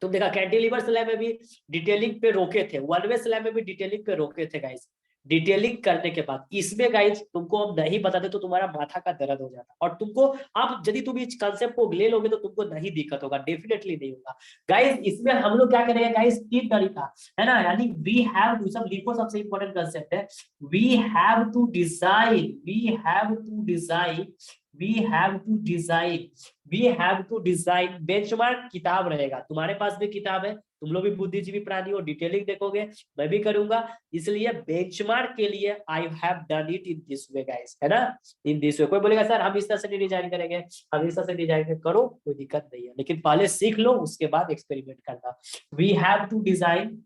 तुम देखा कैंटिलीवर स्लैब में भी डिटेलिंग पे रोके थे, वन वे स्लैब में भी डिटेलिंग पे रोके थे गाइस। डिटेलिंग करने के बाद इसमें गाइस तुमको हम नहीं बताते तो तुम्हारा माथा का दर्द हो जाता, और तुमको अब यदि तुम इस कंसेप्ट को ले लोगे तो तुमको नहीं दिक्कत होगा, डेफिनेटली नहीं होगा गाइस। इसमें हम लोग क्या करेंगे गाइस, 3 तरीका है ना, यानी वी हैव टू, सब लिखो, सबसे इंपॉर्टेंट कंसेप्ट है, we have to design, we have to design, we have to design, we have to design. Benchmark किताब रहेगा, तुम्हारे पास भी किताब है, तुम लोग भी बुद्धिजीवी प्राणी हो, डिटेलिंग देखोगे, मैं भी करूंगा। इसलिए बेंचमार्क के लिए I have done it in this way guys, है ना, इन दिस वे। कोई बोलेगा सर हम इस तरह से नहीं डिजाइन करेंगे, हम इस तरह से डिजाइन करो, कोई दिक्कत नहीं है, लेकिन पहले सीख लो, उसके बाद एक्सपेरिमेंट करना। We have to design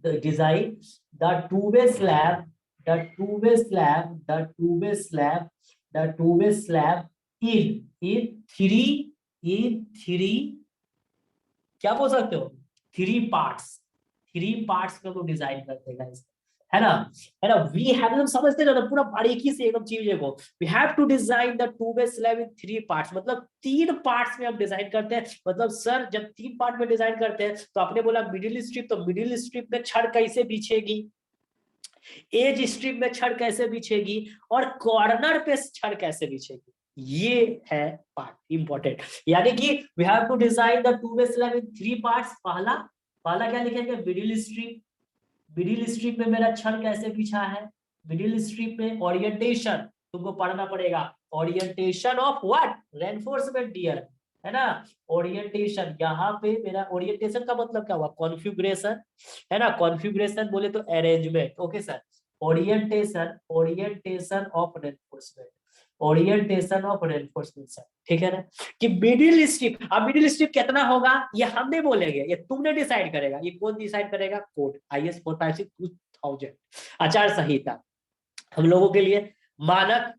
the two way slab, the two way slab, the two way slab, the two way slab in three, क्या बोल सकते हो, 3 पार्ट्स। 3 पार्ट्स में वो डिजाइन करते हैं गाइस, है ना, है ना। वी हैव, हम समझते हैं ना पूरा बारीकी से एकदम चीजें को। We have to design the two way slab in 3 parts, मतलब 3 पार्ट्स में हम डिजाइन करते हैं। मतलब सर जब 3 पार्ट में डिजाइन करते हैं तो आपने बोला मिडिल स्ट्रिप, तो मिडिल स्ट्रिप में छड़ कैसे बिछेगी, एज स्ट्रिप में छड़ कैसे बिछेगी, और कॉर्नर पे छड़ कैसे बिछेगी, ये है पार्ट इंपॉर्टेंट। यानी कि we have to design the two way slab in 3 parts. पहला क्या लिखेंगे, मिडिल स्ट्रिप, मिडिल स्ट्रिप में मेरा छड़ कैसे बिछा है, मिडिल स्ट्रिप में ओरिएंटेशन तुमको पढ़ना पड़ेगा, orientation of what, reinforcement dear, है ना। ओरिएंटेशन, यहाँ पे मेरा ओरिएंटेशन का मतलब क्या हुआ, कॉन्फ़िगरेशन, है ना, कॉन्फ़िगरेशन बोले तो arrangement, okay sir. Orientation, orientation of reinforcement, orientation of reinforcement sir, ठीक है ना। कि मिडिल स्ट्रिप, अब मिडिल स्ट्रिप कितना होगा ये हम नहीं बोलेंगे, ये तुमने डिसाइड करेगा। ये कौन डिसाइड करेगा, कोड IS 456-2000 आचार संहिता, हम लोगों के लिए मानक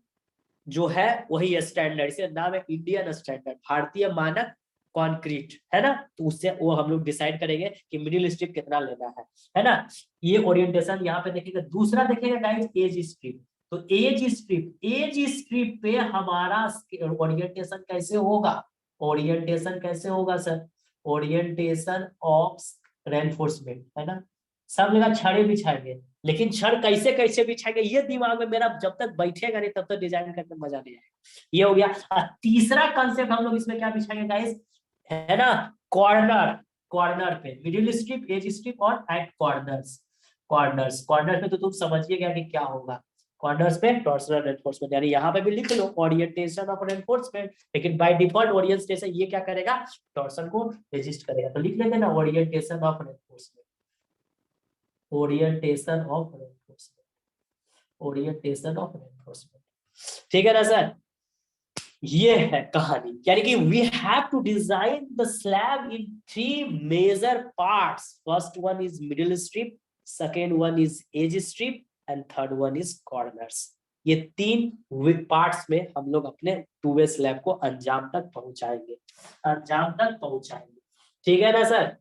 जो है वही स्टैंडर्ड, इसे नाम है इंडियन स्टैंडर्ड, भारतीय मानक कंक्रीट, है ना। तो उससे वो हम लोग डिसाइड करेंगे कि मिडिल स्ट्रिप कितना लेना है ना। ये ओरिएंटेशन यहाँ पे देखिएगा। दूसरा देखिएगा गाइस, एज स्ट्रिप। तो एज स्ट्रिप, एज स्ट्रिप पे हमारा ओरिएंटेशन कैसे होगा, ओरिएंटेशन कैसे होगा सर, ओरिएंटेशन ऑफ रेनफोर्समेंट, है ना। सब जगह छड़े बिछाएंगे, लेकिन छड़ कैसे कैसे बिछाएंगे ये दिमाग में मेरा जब तक बैठेगा नहीं तब तक डिजाइन करने में मजा नहीं आएगा। ये हो गया। तीसरा कंसेप्ट हम लोग इसमें क्या बिछाएंगे गाइस, है ना, कॉर्नर, कॉर्नर पे मिडिल स्ट्रिप, एज स्ट्रिप और एट कॉर्नर्स, कॉर्नर्स, कॉर्नर पे तो तुम समझिए क्या कि क्या होगा, कॉर्नर्स पे टॉर्सनल रेनफोर्समेंट, यानी यहाँ पे भी लिख लो ओरिएंटेशन ऑफ रेनफोर्समेंट, लेकिन बाय डिफॉल्ट ओरिएंटेशन ये क्या करेगा, टॉर्सन को रेजिस्ट करेगा। तो लिख लेंगे ना orientation of reinforcement, orientation of reinforcement, orientation of reinforcement. ठीक है ना सर, ये है कहानी, यानी कि we have to design the slab in 3 major parts. First one is middle strip, second one is edge strip and third one is corners. ये 3 parts में हम लोग अपने 2 वे स्लैब को अंजाम तक पहुंचाएंगे, अंजाम तक पहुंचाएंगे। ठीक है ना सर।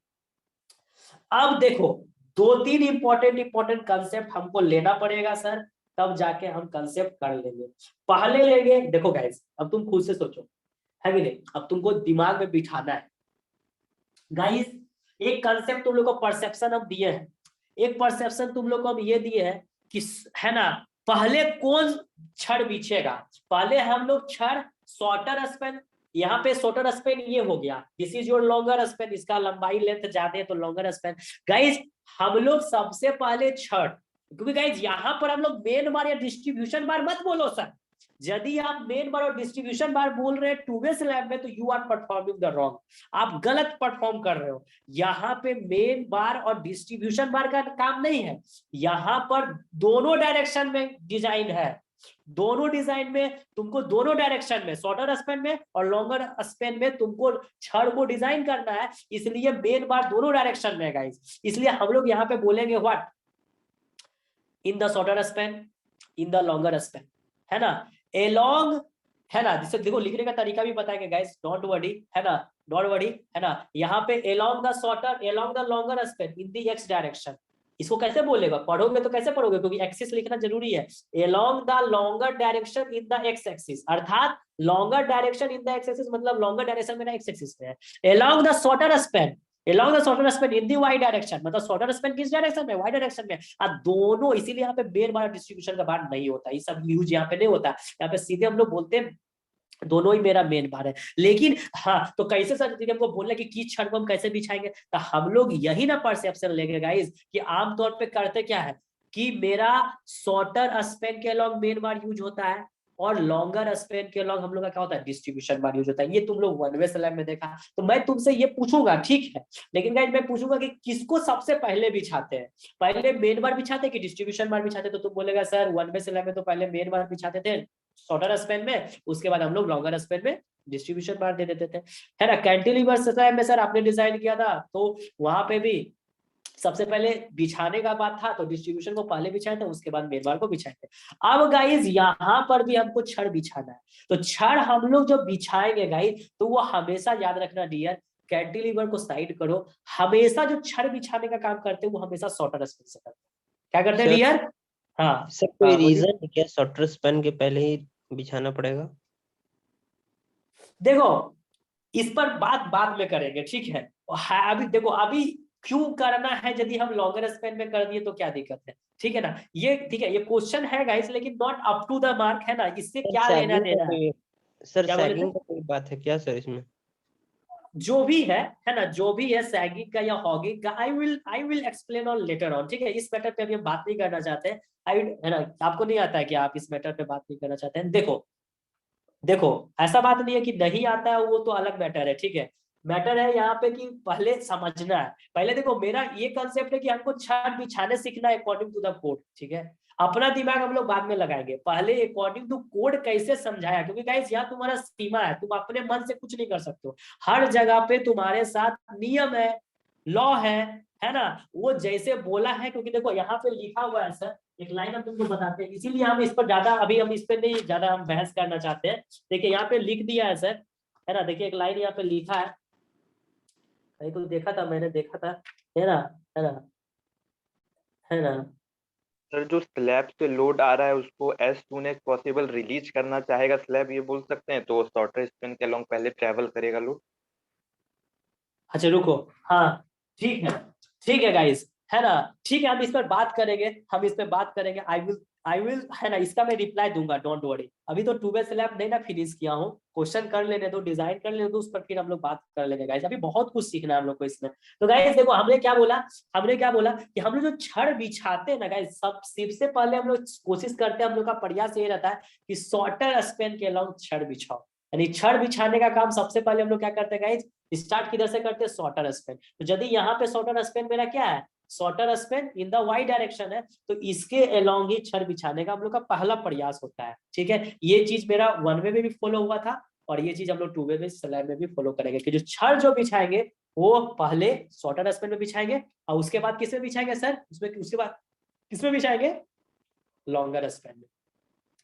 अब देखो 2-3 इंपॉर्टेंट कंसेप्ट हमको लेना पड़ेगा सर, तब जाके हम कंसेप्ट कर लेंगे। पहले लेंगे, देखो गाइस अब तुम खुद से सोचो, है कि नहीं, अब तुमको दिमाग में बिठाना है गाइस। एक कंसेप्ट तुम लोग को परसेप्शन हम दिए हैं, एक परसेप्शन तुम लोग को हम ये दिए हैं कि, है ना, पहले कौन छड़ बिछेगा। पहले हम लोग छड़ शॉर्टर स्पैन, यहाँ पे शॉर्टर स्पैन ये हो गया, this is your longer span, इसका लंबाई लेंथ ज्यादा है तो लॉन्गर स्पैन। गाइस हम लोग सबसे पहले छड़, क्योंकि गाइस यहाँ पर हम लोग मेन बार या डिस्ट्रीब्यूशन बार मत बोलो सर, यदि आप मेन बार और डिस्ट्रीब्यूशन बार बोल रहे हैं 2 वे स्लैब में तो you are performing the wrong, आप गलत परफॉर्म कर रहे हो। यहाँ पे मेन बार और डिस्ट्रीब्यूशन बार का काम नहीं है, यहाँ पर दोनों डायरेक्शन में डिजाइन है, दोनों डिजाइन में तुमको दोनों डायरेक्शन में, शॉर्टर स्पैन में और लॉन्गर स्पैन में तुमको छड़ को डिजाइन करना है, इसलिए मेन बार दोनों डायरेक्शन में है गाइस। इसलिए हम लोग यहाँ पे बोलेंगे what, in the shorter span, in the longer span, है ना, एलोंग, है ना, जिससे देखो लिखने का तरीका भी बताएंगे गाइस, डोंट वरी, है ना, डोंट वरी, है ना। यहाँ पे along the shorter, along the longer span in the x direction, इसको कैसे बोलेगा, पढ़ोगे तो कैसे पढ़ोगे, क्योंकि एक्सिस लिखना जरूरी है। Along the longer direction in the x axis, अर्थात longer direction in the x axis मतलब लॉन्गर डायरेक्शन मेरा एक्स एक्सिस में है। Along the shorter span, along the shorter span in the y direction, मतलब shorter span किस direction में, y direction में। दोनों, इसीलिए यहाँ पे मेन बार डिस्ट्रीब्यूशन का बार नहीं होता, ये सब यूज यहाँ पे नहीं होता, यहाँ पे सीधे हम लोग बोलते हैं दोनों ही मेरा मेन बार है। लेकिन हाँ, तो कैसे सर हमको बोलना कि छड़ को हम कैसे बिछाएंगे, तो हम लोग यही ना परसेप्शन लेंगे गाइस कि आमतौर पे करते क्या है कि मेरा शॉर्टर स्पैन के अलॉन्ग मेन बार यूज होता है और लॉन्गर स्पैन के अलॉन्ग हम लोग का क्या होता है, डिस्ट्रीब्यूशन बार यूज होता है। ये तुम लोग 1 वे स्लैब में देखा, तो मैं तुमसे ये पूछूंगा, ठीक है, लेकिन गाइस मैं पूछूंगा कि किसको सबसे पहले बिछाते हैं, पहले मेन बार बिछाते हैं कि डिस्ट्रीब्यूशन बार बिछाते हैं, तो तुम बोलेगा सर 1 वे स्लैब में तो पहले मेन बार बिछाते थे शॉर्टर स्पैन में, उसके बाद हम लोग लॉन्गर स्पैन में डिस्ट्रीब्यूशन बार दे देते थे, है ना। कैंटिलीवर स्लैब में सर आपने डिजाइन किया था, तो वहां पे भी सबसे पहले बिछाने का बात था तो डिस्ट्रीब्यूशन को पहले बिछाए थे, उसके बाद मेन बार को बिछाए थे। अब गाइस यहाँ पर भी हमको छड़ बिछाना है, तो छड़ हम लोग जो बिछाएंगे गाइस, तो वो हमेशा याद रखना डियर, कैंटिलीवर को साइड करो, हमेशा जो छड़ बिछाने का काम करते हैं वो हमेशा शॉर्टर स्पैन से करते हैं। क्या करते हैं डियर? हाँ सर कोई हाँ, बोलिए। रीजन है क्या शॉर्टर स्पैन के पहले ही बिछाना पड़ेगा? देखो इस पर बात बाद में करेंगे, ठीक है। अभी देखो, अभी क्यों करना है, यदि हम लॉन्गर स्पैन में कर दिए तो क्या दिक्कत है, ठीक है ना। ये ठीक है, ये क्वेश्चन है गाइस, लेकिन not up to the mark, है ना, इससे क्या लेना देना है। सर क्या बोले थे? सैगिंग का कोई बात है क्या सर इसमें? जो भी है ना, जो भी है सैगिंग का या हॉगिंग का, I will explain on later on, ठीक है। इस मैटर पे अभी हम बात नहीं करना चाहते हैं, है ना, आपको नहीं आता है कि आप इस मैटर पे बात नहीं करना चाहते हैं। देखो ऐसा बात नहीं है कि नहीं आता है, वो तो अलग मैटर है, ठीक है। मैटर है यहाँ पे कि पहले समझना है, पहले देखो मेरा ये कंसेप्ट है कि हमको छड़ बिछाने सीखना है अकॉर्डिंग टू द कोड, ठीक है। अपना दिमाग हम लोग बाद में लगाएंगे, पहले अकॉर्डिंग टू कोड कैसे समझाया, क्योंकि गाइस यहाँ तुम्हारा सीमा है, तुम अपने मन से कुछ नहीं कर सकते हो, हर जगह पे तुम्हारे साथ नियम है, लॉ है ना, वो जैसे बोला है। क्योंकि देखो यहाँ पे लिखा हुआ है सर, एक लाइन हम तुमको बताते हैं, इसीलिए हम इस पर ज्यादा अभी हम इस पर नहीं ज्यादा हम बहस करना चाहते हैं। देखिए यहाँ पे लिख दिया है सर, है ना, देखिए एक लाइन यहाँ पे लिखा है, कहीं तो देखा था, मैंने देखा था, है ना, है ना, है ना। सर जो स्लैब से लोड आ रहा है उसको as soon as possible release करना चाहेगा स्लैब, ये बोल सकते हैं, तो शॉर्टर स्पैन के अलोंग पहले ट्रेवल करेगा लोड। अच्छा रुको, हाँ ठीक है गाइस, है ना, ठीक है, हम इस पर बात करेंगे, हम इस पर बात करेंगे। आई विल आई विल, है ना, इसका मैं रिप्लाई दूंगा, डोंट वरी। अभी तो 2 वे स्लैब नहीं ना फिनिश किया हूँ, क्वेश्चन कर लेने दो, डिजाइन कर लेने दो, उस पर फिर हम लोग बात कर लेंगे गाइस। अभी बहुत कुछ सीखना है हम लोग को इसमें। तो गाइस देखो हमने क्या बोला कि हम लोग जो छड़ बिछाते हैं ना गाइस, सबसे पहले हम लोग कोशिश करते हैं, हम लोग का प्रयास ये रहता है कि शॉर्टर स्पेन के अलॉन्ग छड़ बिछाओ। यानी छड़ बिछाने का काम सबसे पहले हम लोग क्या करते हैं गाइस, स्टार्ट किधर से करते हैं, शॉर्टर स्पेन। तो यदि यहाँ पे शॉर्टर स्पेन मेरा क्या है, shorter span in the y direction है, तो इसके अलोंग ही छड़ बिछाने का हम लोग का पहला प्रयास होता है। ठीक है, ये चीज मेरा 1 वे में भी फॉलो हुआ था और ये चीज हम लोग 2 वे में स्लैब में भी फॉलो करेंगे कि जो छड़ जो बिछाएंगे वो पहले शॉर्टर स्पेन में बिछाएंगे और उसके बाद किस में बिछाएंगे सर, उसमें उसके बाद किसमें बिछाएंगे, लॉन्गर स्पेन में।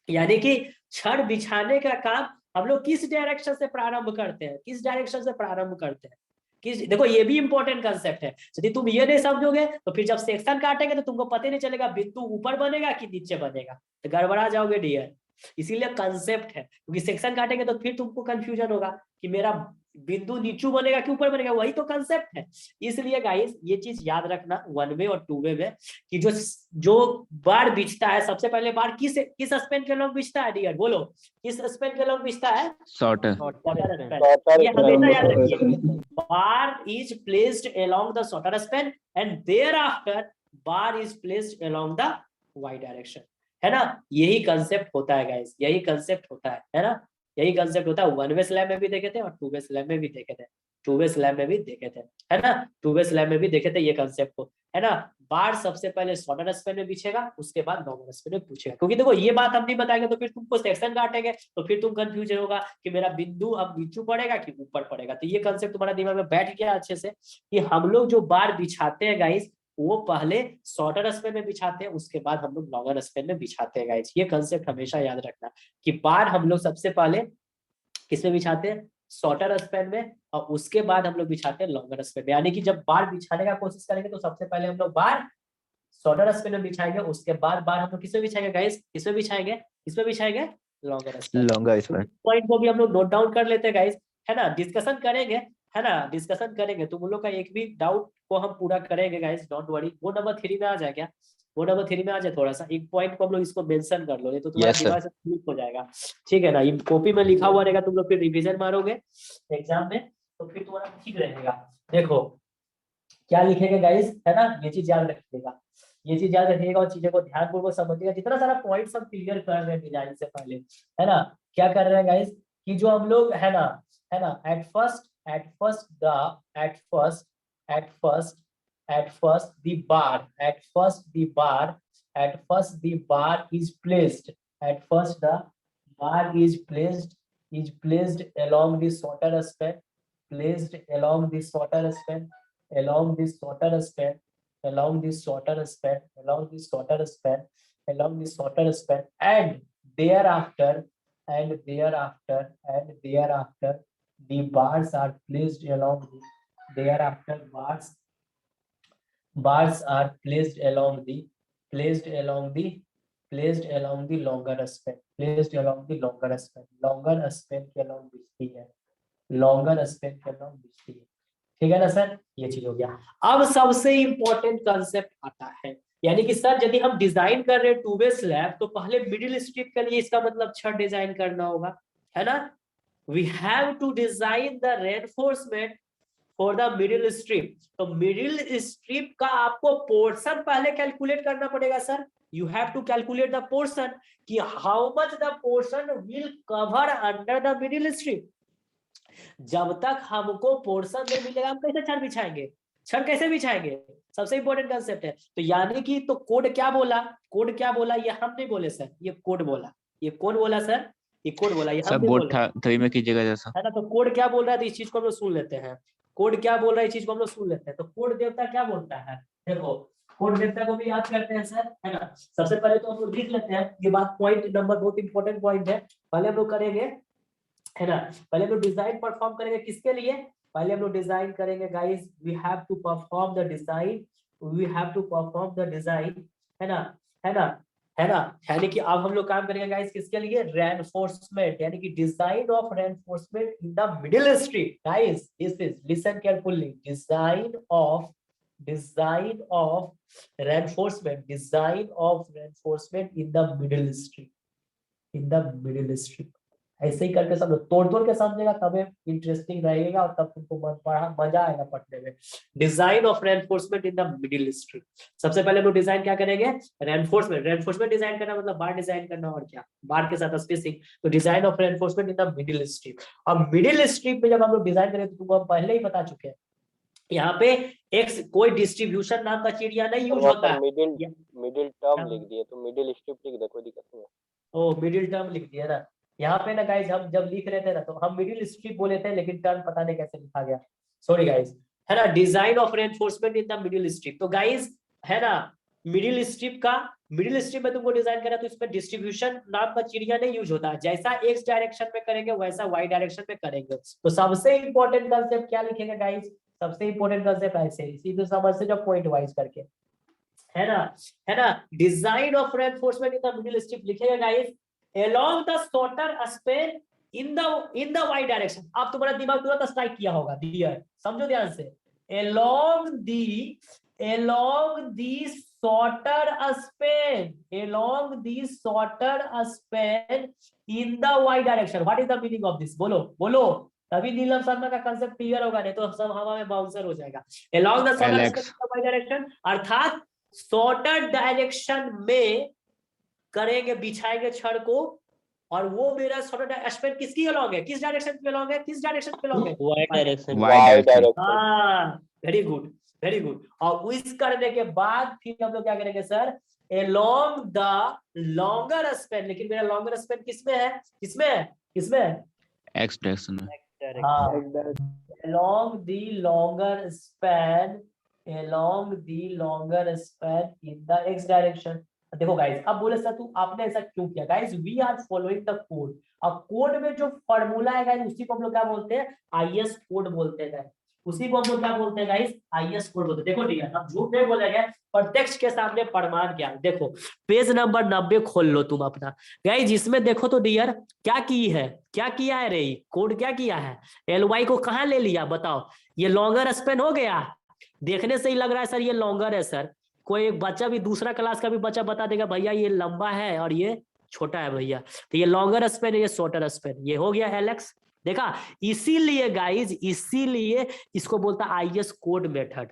यानी कि छड़ बिछाने का काम हम लोग किस डायरेक्शन से प्रारंभ करते हैं, किस डायरेक्शन से प्रारंभ करते हैं, किस, देखो ये भी इंपॉर्टेंट कंसेप्ट है। यदि तुम ये नहीं समझोगे तो फिर जब सेक्शन काटेंगे तो तुमको पता ही नहीं चलेगा बिंदु ऊपर बनेगा कि नीचे बनेगा, तो गड़बड़ा जाओगे डियर। इसीलिए कंसेप्ट है, क्योंकि सेक्शन काटेंगे तो फिर तुमको कंफ्यूजन होगा कि मेरा बिंदु नीचू बनेगा कि ऊपर बनेगा, वही तो कंसेप्ट है। इसलिए गाइस ये चीज याद रखना 1 वे और 2 वे में कि जो बार बिछता है, सबसे पहले बार किस स्पेन के लॉन्ग बिछता है डियर, बोलो किस स्पेन के लॉन्ग बिछता है, शॉर्टर। Shorter Spain. Shorter ये हमेशा याद span. रखिए, bar is placed along the shorter span and thereafter bar is placed along the y direction, है ना। यही कंसेप्ट होता है गाइस, यही कंसेप्ट होता है ना, यही कंसेप्ट होता है। 1 वे स्लैब में भी देखे थे और 2 वे स्लैब में भी देखे थे, 2 वे स्लैब में भी देखे थे, है ना, 2 वे स्लैब में भी देखे थे ये कंसेप्ट को, है ना। बार सबसे पहले शॉर्टर स्पेन में बिछेगा, उसके बाद लॉन्गर स्पेन में पूछेगा, क्योंकि देखो ये बात हम नहीं बताएंगे तो फिर तुमको सेक्शन काटेंगे तो फिर तुम कंफ्यूज होगा कि मेरा बिंदु अब नीचे पड़ेगा कि ऊपर पड़ेगा। तो ये कंसेप्ट तुम्हारा दिमाग में बैठ गया अच्छे से कि हम लोग जो बार बिछाते हैं गाइस वो पहले शॉर्टर स्पेन में बिछाते हैं, उसके बाद हम लोग लॉन्गर स्पेन में बिछाते हैं गाइस। ये कंसेप्ट हमेशा याद रखना कि बार हम लोग सबसे पहले किसमें बिछाते हैं, शॉर्टर स्पेन में, और उसके बाद हम लोग बिछाते हैं लॉन्गर स्पेन में। यानी कि जब बार बिछाने का कोशिश करेंगे तो सबसे पहले हम लोग बार शॉर्टर स्पेन में बिछाएंगे, उसके बाद बार हम लोग किसमें बिछाएंगे गाइस, किसमें बिछाएंगे, किसमें बिछाएंगे, longer span. Longer span. Point को भी हम लोग नोट डाउन कर लेते हैं गाइस, है ना, डिस्कशन करेंगे, है ना, डिस्कशन करेंगे। तो उन लोग का एक भी डाउट को हम पूरा करेंगे गाइस, डोंट वरी। वो नंबर 3 में आ जाए क्या, वो नंबर 3 में आ जाए, थोड़ा सा एक पॉइंट को हम लोग इसको मेंशन कर लो, नहीं तो तुम्हारा Yes, sir. दिमाग से स्लिप हो जाएगा। ठीक है ना, ये कॉपी में लिखा हुआ रहेगा, तुम लोग फिर रिवीजन मारोगे एग्जाम में तो फिर तुम्हारा ठीक रहेगा। देखो क्या लिखेंगे गाइस, है ना, ये चीज याद रखिएगा, ये चीज याद रखिएगा और चीजों को ध्यानपूर्वक समझिएगा। जितना सारा पॉइंट्स हम क्लियर कर रहे हैं डिजाइन से पहले, है ना, क्या कर रहे हैं गाइस कि जो हम लोग, है ना, at first the bar is placed along the shorter span, along the shorter span, and thereafter the bars are placed along the longer span, longer span के along बिछती है, longer span के along बिछती है। ठीक है ना सर, ये चीज हो गया। अब सबसे इंपॉर्टेंट कंसेप्ट आता है, यानी कि सर यदि हम डिजाइन कर रहे हैं 2 वे स्लैब तो पहले मिडिल स्ट्रिप के लिए इसका मतलब छड़ डिजाइन करना होगा, है ना। We have to design the reinforcement for the middle strip. तो मिडिल स्ट्रिप का आपको पोर्शन पहले कैलकुलेट करना पड़ेगा sir. You have to calculate the portion कि how much the portion will cover under the middle strip. जब तक हमको पोर्शन नहीं मिलेगा हम कैसे छड़ बिछाएंगे, छड़ कैसे बिछाएंगे, सबसे इंपॉर्टेंट कंसेप्ट है। तो यानी कि तो कोड क्या बोला, ये हम नहीं बोले सर, ये कोड बोला। ये कौन बोला सर, ये कोड बोला, ये हम सब नहीं बोर्ड बोले, 3 में कीजिएगा जैसा, है ना। तो कोड क्या बोल रहा है तो इस चीज को हम लोग सुन लेते हैं। कोड क्या बोल रहा है इस चीज को हम लोग सुन लेते हैं। तो कोड देवता क्या बोलता है, देखो कोड देवता को भी याद करते हैं सर, है ना। सबसे पहले तो हम लोग लिख लेते हैं, ये बात पॉइंट नंबर बहुत इंपॉर्टेंट पॉइंट है। पहले हम लोग करेंगे, है ना, पहले हम लोग डिजाइन परफॉर्म करेंगे किसके लिए, पहले हम लोग डिजाइन करेंगे guys, we have to perform the design, है ना, यानी कि अब हम लोग काम करेंगे गाइस किसके लिए, रेनफोर्समेंट, यानी कि design of reinforcement in the middle strip. Guys this is listen carefully, design of design of reinforcement in the middle strip, ऐसे ही करके सब लोग तोड़ के समझेगा तब इंटरेस्टिंग रहेगा और तब तुमको मजा आएगा पढ़ने में। Design of reinforcement in the middle strip, सबसे पहले हम लोग डिजाइन क्या करेंगे, रेनफोर्समेंट डिजाइन करना मतलब बार डिजाइन करना और क्या, बार के साथ स्पेसिंग। तो design of reinforcement in the middle strip, और मिडिल स्ट्रिप में जब हम लोग डिजाइन करें तो तुमको हम पहले ही बता चुके हैं यहाँ पे एक्स कोई डिस्ट्रीब्यूशन नाम का चिड़िया नहीं यूज होता है। मिडिल टर्म लिख दिए तो मिडिल स्ट्रिप लिख दे, कोई दिक्कत नहीं है। ओ मिडिल टर्म लिख दिया ना यहाँ पे ना गाइज, हम जब लिख रहे थे ना तो हम मिडिल स्ट्रिप बोले थे, लेकिन टर्म पता नहीं कैसे लिखा गया, सॉरी गाइज, है ना। Design of reinforcement in the middle strip, तो गाइज है ना मिडिल स्ट्रिप में तुमको डिजाइन करना, तो इसमें डिस्ट्रीब्यूशन नाम का चिड़िया नहीं यूज होता है। जैसा एक्स डायरेक्शन में करेंगे वैसा वाई डायरेक्शन में करेंगे। तो सबसे इंपॉर्टेंट कंसेप्ट क्या लिखेंगे गाइज, सबसे इंपॉर्टेंट कंसेप्ट ऐसे इसी तो समझ से जो पॉइंट वाइज करके, है ना। Design of reinforcement in the middle strip लिखेगा guys along the shorter span in the y direction। आप तुम्हारा दिमाग तुरंत स्ट्राइक किया होगा, डियर समझो ध्यान से, along the shorter span in the y direction। what is the meaning of this, बोलो तभी नीलम शर्मा का कंसेप्ट क्लियर होगा, नहीं तो सब हवा में बाउंसर हो जाएगा। along the shorter span in the y direction अर्थात शॉर्टर डायरेक्शन में करेंगे, बिछाएंगे छड़ को, और वो मेरा शॉर्टर स्पैन किसकी अलॉन्ग है, किस डायरेक्शन पे अलॉन्ग है, वाई डायरेक्शन। हाँ वेरी गुड। और इस करने के बाद फिर हम लोग क्या करेंगे sir, along the longer span, लेकिन मेरा लॉन्गर स्पैन किसमें है, एक्स डायरेक्शन में। along the longer span in the x direction। देखो गाइस, अब बोले सर तू आपने ऐसा क्यों किया, guys we are following the code. अब कोड में जो फॉर्मूला है गाइस उसी को हम लोग क्या बोलते हैं, आईएस कोड बोलते हैं गाइस, उसी को हम लोग क्या बोलते हैं गाइस, आईएस कोड बोलते हैं। देखो डियर, अब झूठ नहीं बोलेंगे, प्रत्यक्ष के सामने प्रमाण क्या। देखो पेज नंबर 90 खोल लो तुम अपना गाइस, इसमें देखो तो डियर क्या किया है रे, कोड क्या किया है, एलवाई को कहाँ ले लिया बताओ, ये लॉन्गर स्पेन हो गया, देखने से ही लग रहा है सर ये लॉन्गर है सर। कोई एक बच्चा भी दूसरा क्लास का भी बच्चा बता देगा भैया ये लंबा है और ये छोटा है भैया, तो ये लॉन्गर स्पेन ये शॉर्टर स्पेन, ये हो गया एलेक्स। देखा, इसीलिए गाइज इसको बोलता है आईएस कोड मेथड।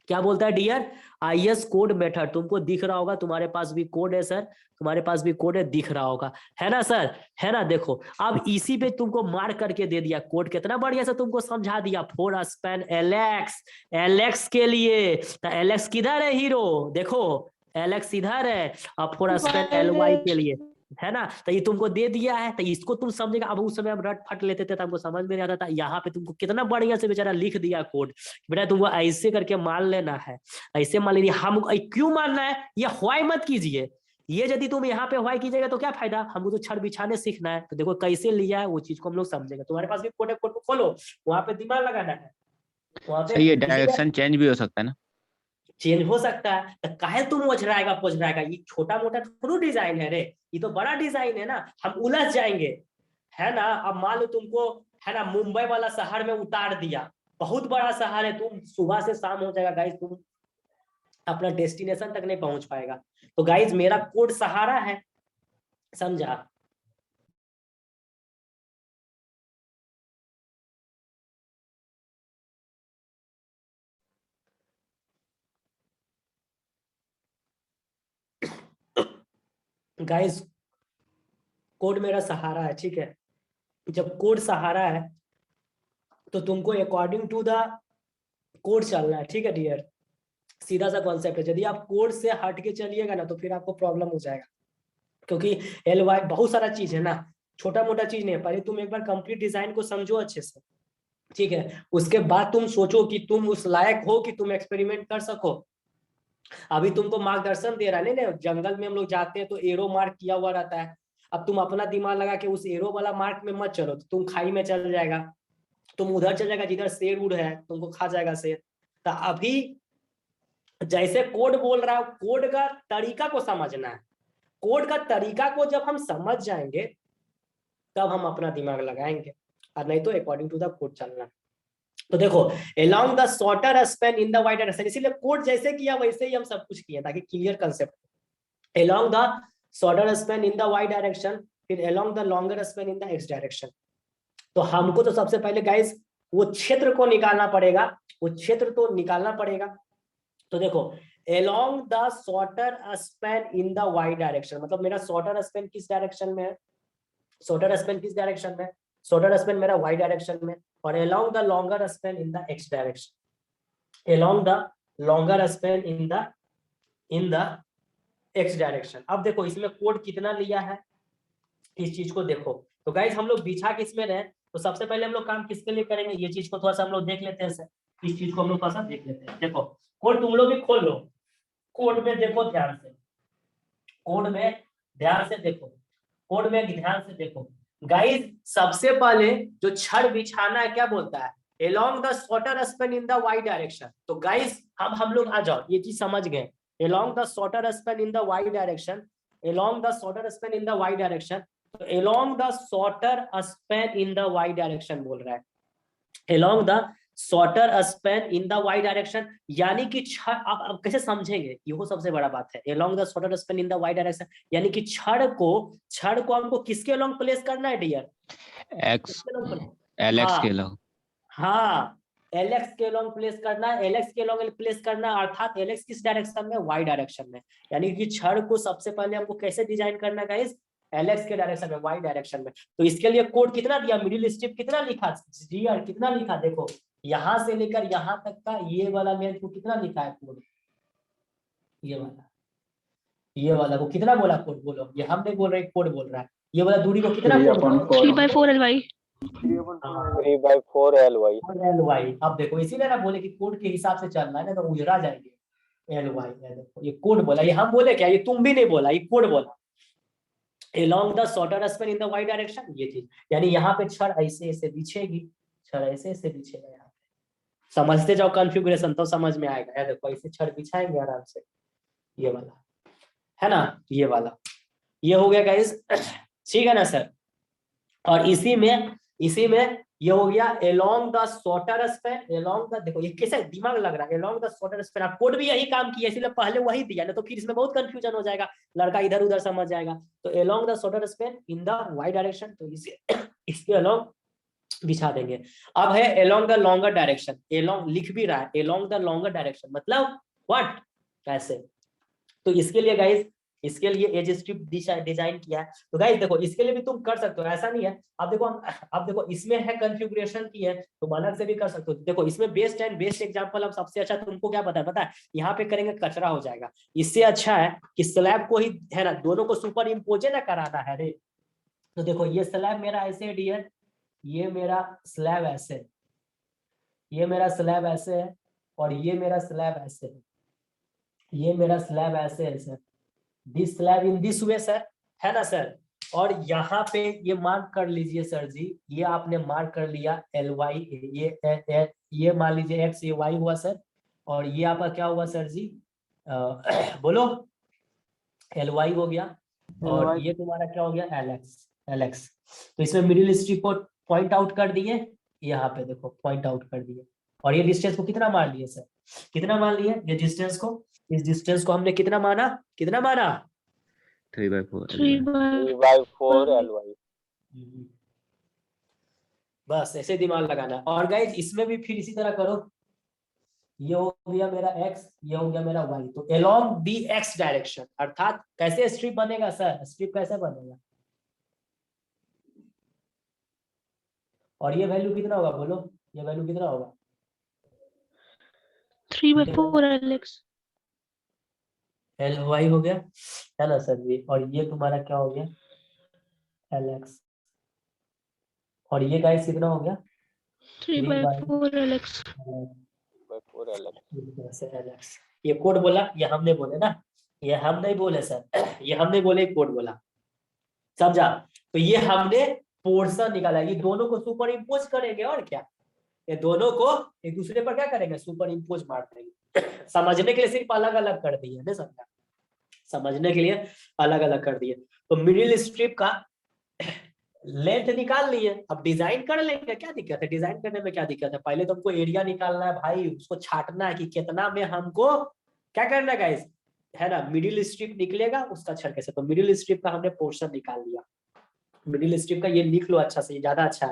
क्या बोलता है डियर, आईएस कोड मेथड। तुमको दिख रहा होगा, तुम्हारे पास भी कोड है सर, तुम्हारे पास भी कोड है, दिख रहा होगा, है ना सर, है ना। देखो अब इसी पे तुमको मार्क करके दे दिया कोड, कितना बढ़िया से तुमको समझा दिया। फोर स्पैन एलेक्स के लिए, तो एलेक्स किधर है हीरो, देखो एलेक्स इधर है, और फोर स्पैन एलवाई के लिए, है ना। तो ये तुमको दे दिया है, तो इसको तुम समझेगा। अब उस समय हम रट फट लेते थे तो हमको समझ में नहीं आता था, यहाँ पे तुमको कितना बढ़िया से बेचारा लिख दिया कोड, बेटा तुमको ऐसे करके मान लेना है, ऐसे मान लीजिए। हम क्यों मानना है, ये हवाई मत कीजिए, ये यदि तुम यहाँ पे हवाई कीजिएगा तो क्या फायदा, हमको तो छड़ बिछाने सीखना है। तो देखो कैसे लिया है वो चीज को हम लोग समझेंगे। तुम्हारे पास भी कोड है, कोड को खोलो, वहां पे दिमाग लगाना है, वहां पे ये डायरेक्शन चेंज भी हो सकता है ना, चेंज हो सकता है। तो काहे तुम पोझराएगा, ये छोटा मोटा थोड़ा डिजाइन है रे, ये तो बड़ा डिजाइन है ना, हम उलझ जाएंगे, है ना। अब मान लो तुमको, है ना, मुंबई वाला शहर में उतार दिया, बहुत बड़ा शहर है, तुम सुबह से शाम हो जाएगा गाइस, तुम अपना डेस्टिनेशन तक नहीं पहुंच पाएगा। तो गाइस मेरा कोड सहारा है, समझा। गाइस कोड मेरा सहारा है, ठीक है। जब कोड सहारा है तो तुमको अकॉर्डिंग टू द कोड चलना है, ठीक है डियर, सीधा सा कॉन्सेप्ट है। यदि आप कोड से हट के चलिएगा ना तो फिर आपको प्रॉब्लम हो जाएगा, क्योंकि एलवाई बहुत सारा चीज है ना, छोटा मोटा चीज नहीं है। पहले तुम एक बार कंप्लीट डिजाइन को समझो अच्छे से, ठीक है, उसके बाद तुम सोचो कि तुम उस लायक हो कि तुम एक्सपेरिमेंट कर सको। अभी तुमको मार्गदर्शन दे रहा है, नहीं जंगल में हम लोग जाते हैं तो एरो मार्क किया हुआ रहता है। अब तुम अपना दिमाग लगा के उस एरो वाला मार्क में मत चलो, तो तुम खाई में चल जाएगा, तुम उधर चल जाएगा जिधर शेर उड़ है, तुमको खा जाएगा शेर। तो अभी जैसे कोड बोल रहा है, कोड का तरीका को समझना है। कोड का तरीका को जब हम समझ जाएंगे तब हम अपना दिमाग लगाएंगे, और नहीं तो अकॉर्डिंग टू द कोड चलना। तो देखो along the shorter span in the y direction, इसीलिए कोड जैसे किया वैसे ही हम सब कुछ किए ताकि clear concept. along the shorter span in the y direction, फिर along the longer span in the x direction। तो हमको तो सबसे पहले गाइस वो क्षेत्र को निकालना पड़ेगा, वो क्षेत्र तो निकालना पड़ेगा। तो देखो along the shorter span in the y direction, मतलब मेरा shorter span किस डायरेक्शन में है, shorter span किस डायरेक्शन में, shorter span मेरा y डायरेक्शन में, और along the longer span in the x direction, along the longer span in the x direction। अब देखो इसमें कोड कितना लिया है, इस चीज को देखो। तो गाइस हम लोग बिछा किसमें रहे, तो सबसे पहले हम लोग काम किसके लिए करेंगे, ये चीज को थोड़ा सा हम लोग देख लेते हैं सर, इस चीज को हम लोग थोड़ा सा देख लेते हैं। देखो कोड तुम लोग भी खोल लो, कोड में देखो ध्यान से, कोड में ध्यान से देखो, कोड में ध्यान से देखो गाइस। सबसे पहले जो छड़ बिछाना है क्या बोलता है, along the shorter span in the y direction। तो गाइस हम लोग आ जाओ, ये चीज समझ गए, along the shorter span in the y direction, along the shorter span in the y direction। तो along the shorter span in the y direction बोल रहा है, along the shorter span in the y direction, यानी कि छड़ आप कैसे समझेंगे, ये सबसे बड़ा बात है। along the shorter span in the y direction यानी कि छड़ को हमको किसके along प्लेस करना है डियर, एक्स LX के लॉन्ग, हाँ LX के along प्लेस करना है, LX के along प्लेस करना है, अर्थात LX किस डायरेक्शन में, y डायरेक्शन में। यानी कि छड़ को सबसे पहले हमको कैसे डिजाइन करना है गाइस, LX के डायरेक्शन में, y डायरेक्शन में। तो इसके लिए कोड कितना दिया, मिडिल स्ट्रिप कितना लिखा डियर, कितना लिखा, देखो यहां से लेकर यहां तक का ये वाला लेंथ को कितना लिखा है कोड, ये वाला को कितना बोला कोड, बोलो, ये हम नहीं बोल रहे, कोड बोल रहा है। ये वाला दूरी को कितना, 3/4 LY। 3/4 LY। अब देखो इसीलिए ना बोले कि कोड के हिसाब से चलना है ना, तो उजरा जाएंगे। LY देखो ये कोड बोला, ये हम बोले क्या, ये तुम भी नहीं बोला, ये कोड बोला। along the shorter span in the y direction, ये चीज यानी यहाँ पे छड़ ऐसे ऐसे बिछेगी, छड़ ऐसे ऐसे बिछेगा यहाँ पे। समझते जाओ कॉन्फ़िगरेशन तो समझ में आएगा। ये देखो ऐसे छड़ बिछाएंगे आराम से, ये वाला है ना, ये वाला, ये हो गया गाइस, ठीक है ना सर। और इसी में ये हो गया along the shorter span, along the, देखो ये कैसे दिमाग लग रहा है, along the shorter span। आप कोड भी यही काम किया, इसलिए पहले वही दिया ना, तो फिर इसमें बहुत कंफ्यूजन हो जाएगा, लड़का इधर उधर समझ जाएगा। तो along the shorter span in the y direction, तो इसके along बिछा देंगे। अब है along the longer direction, along लिख भी रहा है, along the longer direction मतलब व्हाट, कैसे। तो इसके लिए गाइस, इसके लिए एज स्ट्रिप डिजाइन किया है। तो गाइस देखो इसके लिए भी तुम कर सकते हो, ऐसा नहीं है। अब देखो इसमें है कॉन्फ़िगरेशन की है, तुम अलग से भी कर सकते हो। देखो इसमें बेस्ट एग्जांपल हम सबसे अच्छा तुमको क्या पता है, यहाँ पे करेंगे कचरा हो जाएगा। इससे अच्छा है कि स्लैब को ही है ना, दोनों को सुपर इम्पोज ना कराना है रे। तो देखो ये स्लैब मेरा ऐसे है डियर, ये मेरा स्लैब ऐसे, ये मेरा स्लैब ऐसे है, और ये मेरा स्लैब ऐसे है, ये मेरा स्लैब ऐसे है sir, this slab in this way sir, है ना सर। और यहाँ पे ये मार्क कर लीजिए सर जी, ये आपने मार्क कर लिया LY, ये मान लीजिए X, ये Y हुआ सर, और ये आपका क्या हुआ सर जी, बोलो, LY हो गया, और ये तुम्हारा क्या हो गया, LX। तो इसमें मिडिल स्ट्रिप को पॉइंट आउट कर दिए, यहाँ पे देखो पॉइंट आउट कर दिए, और ये डिस्टेंस को कितना मान लिए सर, कितना मान लिए ये डिस्टेंस को, इस डिस्टेंस को हमने कितना माना, 3/4 LY। बस ऐसे दिमाग लगाना। और गाइज इसमें भी फिर इसी तरह करो, ये हो गया मेरा x, ये हो गया मेरा y। तो along the x डायरेक्शन, अर्थात कैसे स्ट्रिप बनेगा सर, स्ट्रिप कैसे बनेगा, और ये वैल्यू कितना होगा, बोलो ये वैल्यू कितना होगा, 3/4 LX। LY हो गया, है ना सर जी। और ये तुम्हारा क्या हो गया, LX। और ये गाइस कितना हो गया, 3/4 LX। 3/4 LX। ये कोड बोला, ये हम नहीं बोले ना, ये हम नहीं बोले सर, ये हम नहीं बोले, कोड बोला, समझा। तो ये हमने पोर्शन निकाला, ये दोनों को सुपर इम्पोज करेंगे, और क्या, ये दोनों को एक दूसरे पर क्या करेंगे, सुपर इम्पोज मार देंगे। समझने के लिए सिर्फ अलग अलग कर दिए, नहीं समझा, समझने के लिए अलग अलग कर दिए। तो मिडिल स्ट्रिप का लेंथ निकाल लिए, अब डिजाइन कर लेंगे, क्या दिक्कत है? डिजाइन करने में क्या दिक्कत है? पहले तो हमको एरिया निकालना है भाई, उसको छाटना है कि कितना में हमको क्या करना है गाइस, है ना, मिडिल स्ट्रिप निकलेगा उसका छड़ कैसे। तो मिडिल स्ट्रिप का हमने पोर्शन निकाल लिया, मिडिल स्ट्रिप का ये लिख लो अच्छा से, ये ज्यादा अच्छा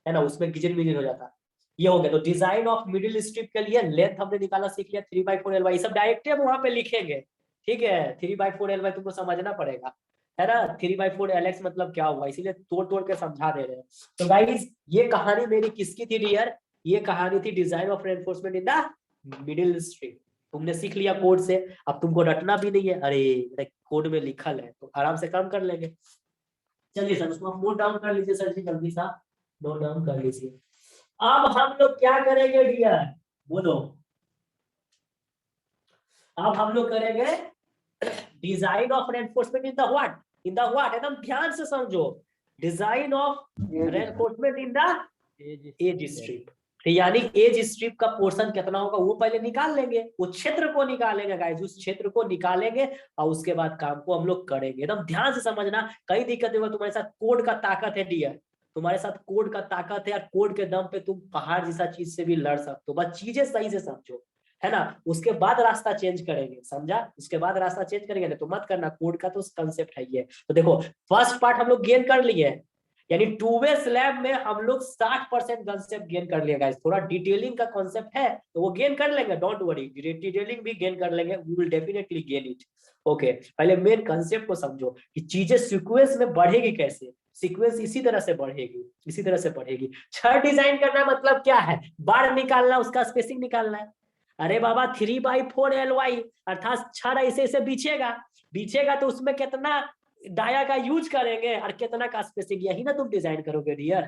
है ना, उसमें गिजन मिजन हो जाता है। ये हो गया। तो डिजाइन ऑफ मिडिल स्ट्रिप के लिए लेंथ हमने निकालना सीख लिया, 3/4 LY, सब डायरेक्ट हम वहां पे लिखेंगे, ठीक है। 3/4 LY तुमको समझना पड़ेगा, है ना। 3/4 LX मतलब क्या हुआ, इसीलिए तोड़ तोड़ के समझा दे रहे हैं। तो गाइस ये कहानी मेरी किसकी थी डियर, ये कहानी थी design of reinforcement in the middle strip. तुमने सीख लिया कोड से, अब तुमको रटना भी नहीं है, अरे कोड में लिखल है तो आराम से काम कर लेंगे। चलिए सर उसको नोट डाउन कर लीजिए सर जी, जल्दी सा नोट डाउन कर लीजिए। अब हम लोग क्या करेंगे डियर, बोलो। अब हम लोग करेंगे design of reinforcement in the what, in the what, एकदम ध्यान से समझो, design of reinforcement in the edge strip. यानी एज स्ट्रिप का पोर्शन कितना होगा वो पहले निकाल लेंगे, वो क्षेत्र को निकालेंगे गाइस, उस क्षेत्र को निकालेंगे और उसके बाद काम को हम लोग करेंगे। एकदम ध्यान से समझना, कई दिक्कत होगा, तुम्हारे साथ कोड का ताकत है डियर, तुम्हारे साथ कोड का ताकत है, और कोड के दम पे तुम पहाड़ जैसा चीज से भी लड़ सकते हो, बस चीजें सही से समझो, है ना। उसके बाद रास्ता चेंज करेंगे, समझा, उसके बाद रास्ता चेंज करेंगे, नहीं तो मत करना, कोड का तो कंसेप्ट है ये। तो देखो फर्स्ट पार्ट हम लोग गेन कर लिए, यानी 2 वे स्लैब में हम लोग 60% कंसेप्ट गेन कर लिया गाइस। थोड़ा डिटेलिंग का कंसेप्ट है तो वो गेन कर लेंगे, डोंट वरी, डिटेलिंग भी गेन कर लेंगे, we will definitely gain it. Okay, पहले मेन कंसेप्ट को समझो कि चीजें सीक्वेंस में बढ़ेगी कैसे, सीक्वेंस इसी तरह से बढ़ेगी, इसी तरह से बढ़ेगी। छड़ डिजाइन करना मतलब क्या है, बार निकालना, उसका स्पेसिंग निकालना है। अरे बाबा 3/4 LY अर्थात छड़ ऐसे ऐसे बिछेगा तो उसमें कितना डाया का यूज करेंगे और कितना का स्पेसिंग, यही ना तुम डिजाइन करोगे डियर।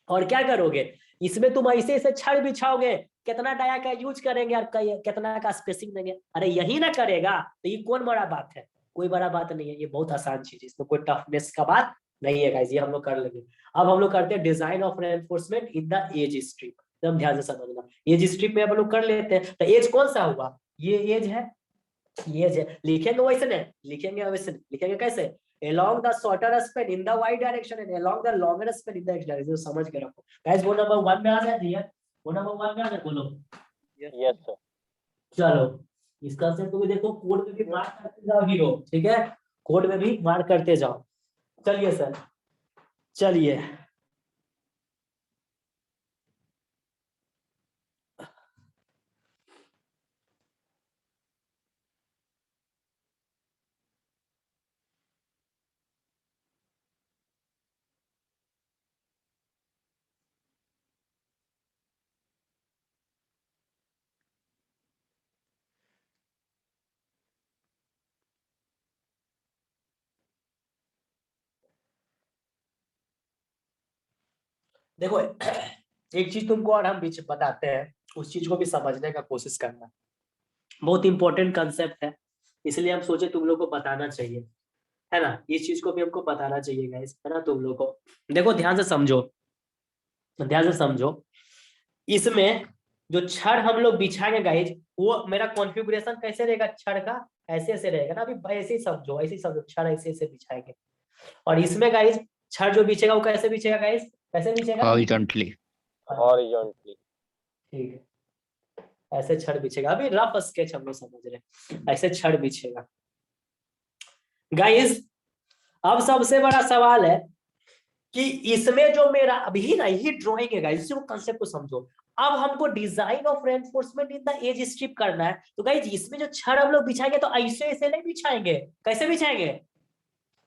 और क्या करोगे, इसमें तुम ऐसे ऐसे छड़ बिछाओगे, कितना डाया का यूज करेंगे और कितना का स्पेसिंग देंगे, अरे यही ना करेगा, तो ये कौन बड़ा बात है, कोई बड़ा बात नहीं है, ये बहुत आसान चीज है, इसमें कोई टफनेस का बात नहीं है गाइस, ये हम लोग कर लेंगे। अब हम लोग करते हैं design of reinforcement in the edge strip, एकदम ध्यान से समझना, एज स्ट्रिप में हम लोग कर लेते हैं। तो एज कौन सा हुआ, ये एज है, ये लिखेंगे वैसे नहीं, लिखेंगे वैसे, लिखेंगे कैसे, along the shorter span in the y direction and along the longer span in the x direction, समझ के रखो गाइस। वो नंबर 1 में आ जाए दिया, वो नंबर 1 में आ जाए, बोलो यस सर। चलो इसका से तो देखो कोड में भी मार्क करते जाओ हीरो, ठीक है, कोड में भी मार्क करते जाओ। चलिए सर, चलिए देखो एक चीज तुमको और हम बीच बताते हैं, उस चीज को भी समझने का कोशिश करना, बहुत इंपॉर्टेंट कंसेप्ट है, इसलिए हम सोचे तुम लोग को बताना चाहिए, है ना, इस चीज को भी हमको बताना चाहिए गाइस, है ना, तुम लोग को। देखो ध्यान से समझो, ध्यान से समझो, इसमें जो छड़ हम लोग बिछाएंगे गाइस, वो मेरा कॉन्फ़िगरेशन कैसे रहेगा छड़ का, ऐसे ऐसे रहेगा ना, अभी ऐसे ही समझो, ऐसे ही समझो, छड़ ऐसे ऐसे बिछाएंगे। और इसमें गाइस छड़ जो बिछेगा वो कैसे बिछेगा गाइस, कैसे बिछेगा, हॉरिजॉन्टली। हॉरिजॉन्टली। ठीक है, ऐसे छड़ बिछेगा, अभी रफ स्केच हम लोग समझ रहे हैं, ऐसे छड़ बिछेगा गाइस। अब सबसे बड़ा सवाल है कि इसमें जो मेरा अभी ना ये ड्राइंग है गाइस, इसी कंसेप्ट को समझो। अब हमको design of reinforcement in the edge strip करना है, तो गाइस इसमें जो छड़ हम लोग बिछाएंगे तो ऐसे ऐसे नहीं बिछाएंगे, कैसे बिछाएंगे,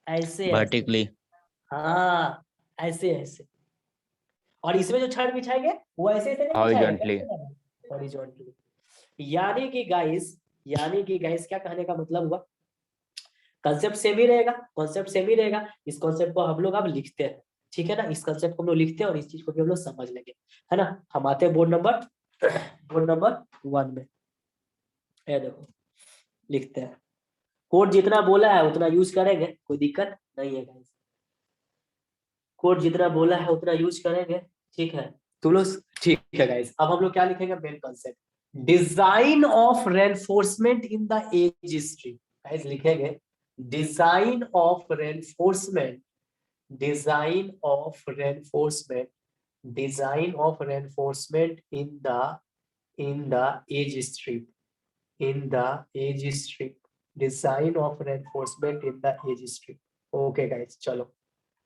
ऐसे वर्टिकली। हाँ ऐसे ऐसे। और इसमें जो छड़ बिछाएंगे वो ऐसे ऐसे नहीं हॉरिजॉन्टली। हॉरिजॉन्टली। यानी कि गाइस क्या कहने का मतलब हुआ, कंसेप्ट सेम ही रहेगा, कॉन्सेप्ट सेम ही रहेगा। इस कॉन्सेप्ट को हम लोग अब लिखते हैं, ठीक है ना, इस कॉन्सेप्ट को हम लोग लिखते हैं और इस चीज को भी हम लोग समझ लेंगे, है ना। हम आते हैं बोर्ड नंबर 1 में, ये देखो लिखते हैं, कोड जितना बोला है उतना यूज करेंगे, कोई दिक्कत नहीं है गाइस, कोड जितना बोला है उतना यूज करेंगे, ठीक है तुम लोग, ठीक है गाइस। अब हम लोग क्या लिखेंगे, main concept design of reinforcement in the edge strip, guys लिखेंगे design of reinforcement design of reinforcement in the edge strip, design of reinforcement in the edge strip. Okay guys, चलो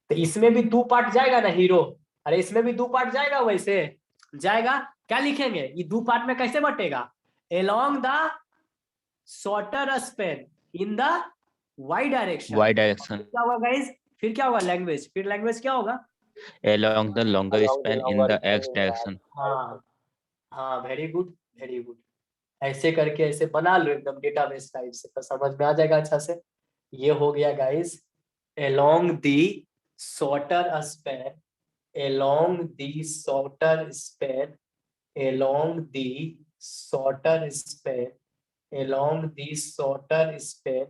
तो इसमें भी 2 पार्ट जाएगा ना हीरो, अरे इसमें भी 2 पार्ट जाएगा, वैसे जाएगा। क्या लिखेंगे, ये 2 पार्ट में कैसे बटेगा, along the shorter span in the y direction। y direction क्या होगा गाइस, फिर क्या होगा लैंग्वेज, फिर लैंग्वेज क्या होगा, along the longer Along the span in longer the span x in the direction। हाँ हाँ, वेरी गुड वेरी गुड। ऐसे करके ऐसे बना लो एकदम डेटाबेस टाइप से, तो समझ में आ जाएगा अच्छा से। ये हो गया guys along the shorter span, along the shorter span, along the shorter span, along the shorter span,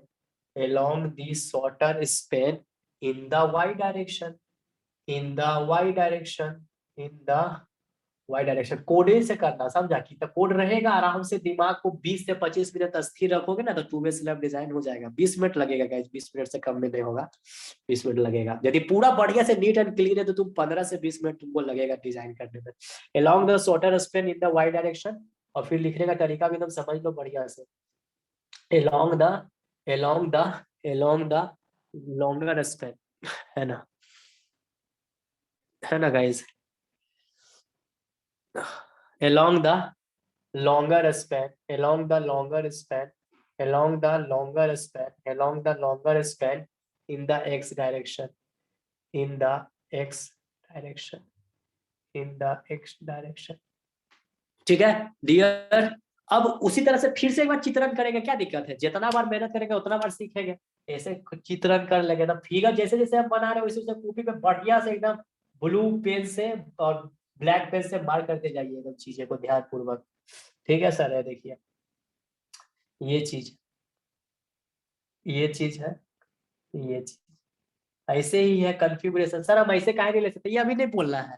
along the shorter span in the y direction, in the y direction, in the y direction. Coding से करना, समझा कि तो code रहेगा आराम से, दिमाग को 20 से 25 मिनट स्थिर रखोगे ना तो 2 स्लैब डिजाइन हो जाएगा। 20 मिनट लगेगा गाइस, 20 मिनट से कम में नहीं होगा, 20 मिनट लगेगा। यदि पूरा बढ़िया से नीट एंड क्लियर है तो तुम 15 से 20 मिनट तुमको लगेगा डिजाइन करने में, along the shorter span in the y direction। और फिर लिखने का तरीका भी एकदम समझ लो बढ़िया से, along the longer span, है ना guys, along the longer span, along the longer span, along the longer span, along the longer span in the x direction, in the x direction, in the x direction। ठीक है dear, अब उसी तरह से फिर से एक बार चित्रण करेंगे, क्या दिक्कत है, जितना बार मेहनत करेंगे उतना बार सीखेंगे। ऐसे चित्रण कर लेंगे ना, फिगर जैसे जैसे हम बना रहे हैं वैसे वैसे कॉपी पे बढ़िया से एकदम ब्लू पेन से और ब्लैक पेन से मार्क करते जाइए एकदम चीजें को ध्यान पूर्वक। ठीक है सर, है देखिए ये चीज है, ये चीज ऐसे ही है कॉन्फ़िगरेशन। सर हम ऐसे काहे नहीं ले सकते, ये अभी नहीं बोलना है।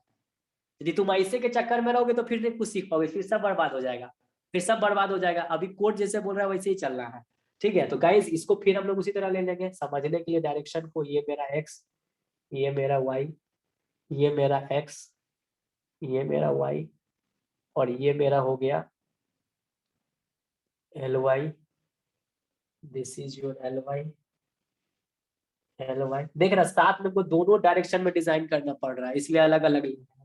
यदि तुम ऐसे के चक्कर में रहोगे तो फिर नहीं कुछ सीख पाओगे, फिर सब बर्बाद हो जाएगा, फिर सब बर्बाद हो जाएगा। अभी कोड जैसे बोल रहा है वैसे ही चलना है। ठीक है, तो गाइस इसको फिर हम लोग उसी तरह ले लेंगे समझने के लिए डायरेक्शन को। ये मेरा x, ये मेरा y, ये मेरा x, ये मेरा y, और ये मेरा हो गया ly, this is your ly। देख रहा, साथ में को दोनों डायरेक्शन में डिजाइन करना पड़ रहा है, इसलिए अलग अलग लिखना है।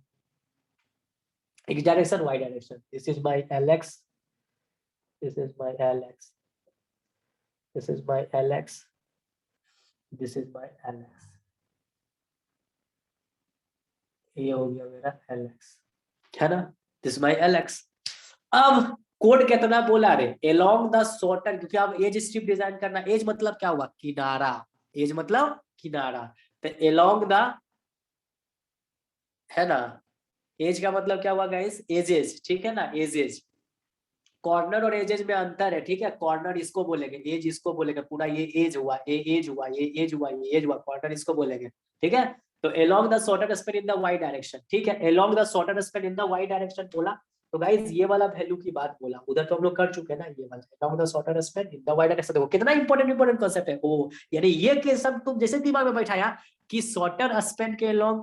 एक direction y direction, this is my lx, this is my lx, this is my lx, this is my lx, ये हो गया मेरा lx, है ना, this is my lx। अब कोड कितना बोला रे, along the shorter, क्योंकि अब एज स्ट्रिप डिजाइन करना, एज मतलब क्या हुआ, किनारा, एज मतलब किनारा, तो along the, है ना, एज का मतलब क्या हुआ गाइस, एजेज, ठीक है ना, एजेज। कॉर्नर और एजेज में अंतर है, ठीक है, कॉर्नर इसको बोलेंगे, एज इसको बोलेंगे, पूरा ये एज हुआ, ये एज हुआ, ये एज हुआ, ये एज हुआ, कॉर्नर इसको बोलेंगे। ठीक है, तो along the shorter span in the y direction, ठीक है, along the shorter span in the y direction बोला, तो गाइस ये वाला वैल्यू की बात बोला, उधर तो हम लोग कर चुके हैं ना, ये वाला along the shorter span in the y direction। देखो कितना इंपॉर्टेंट कांसेप्ट है। ओ यानी ये के सब तुम जैसे दिमाग में बैठाया कि शॉर्टर स्पैन के along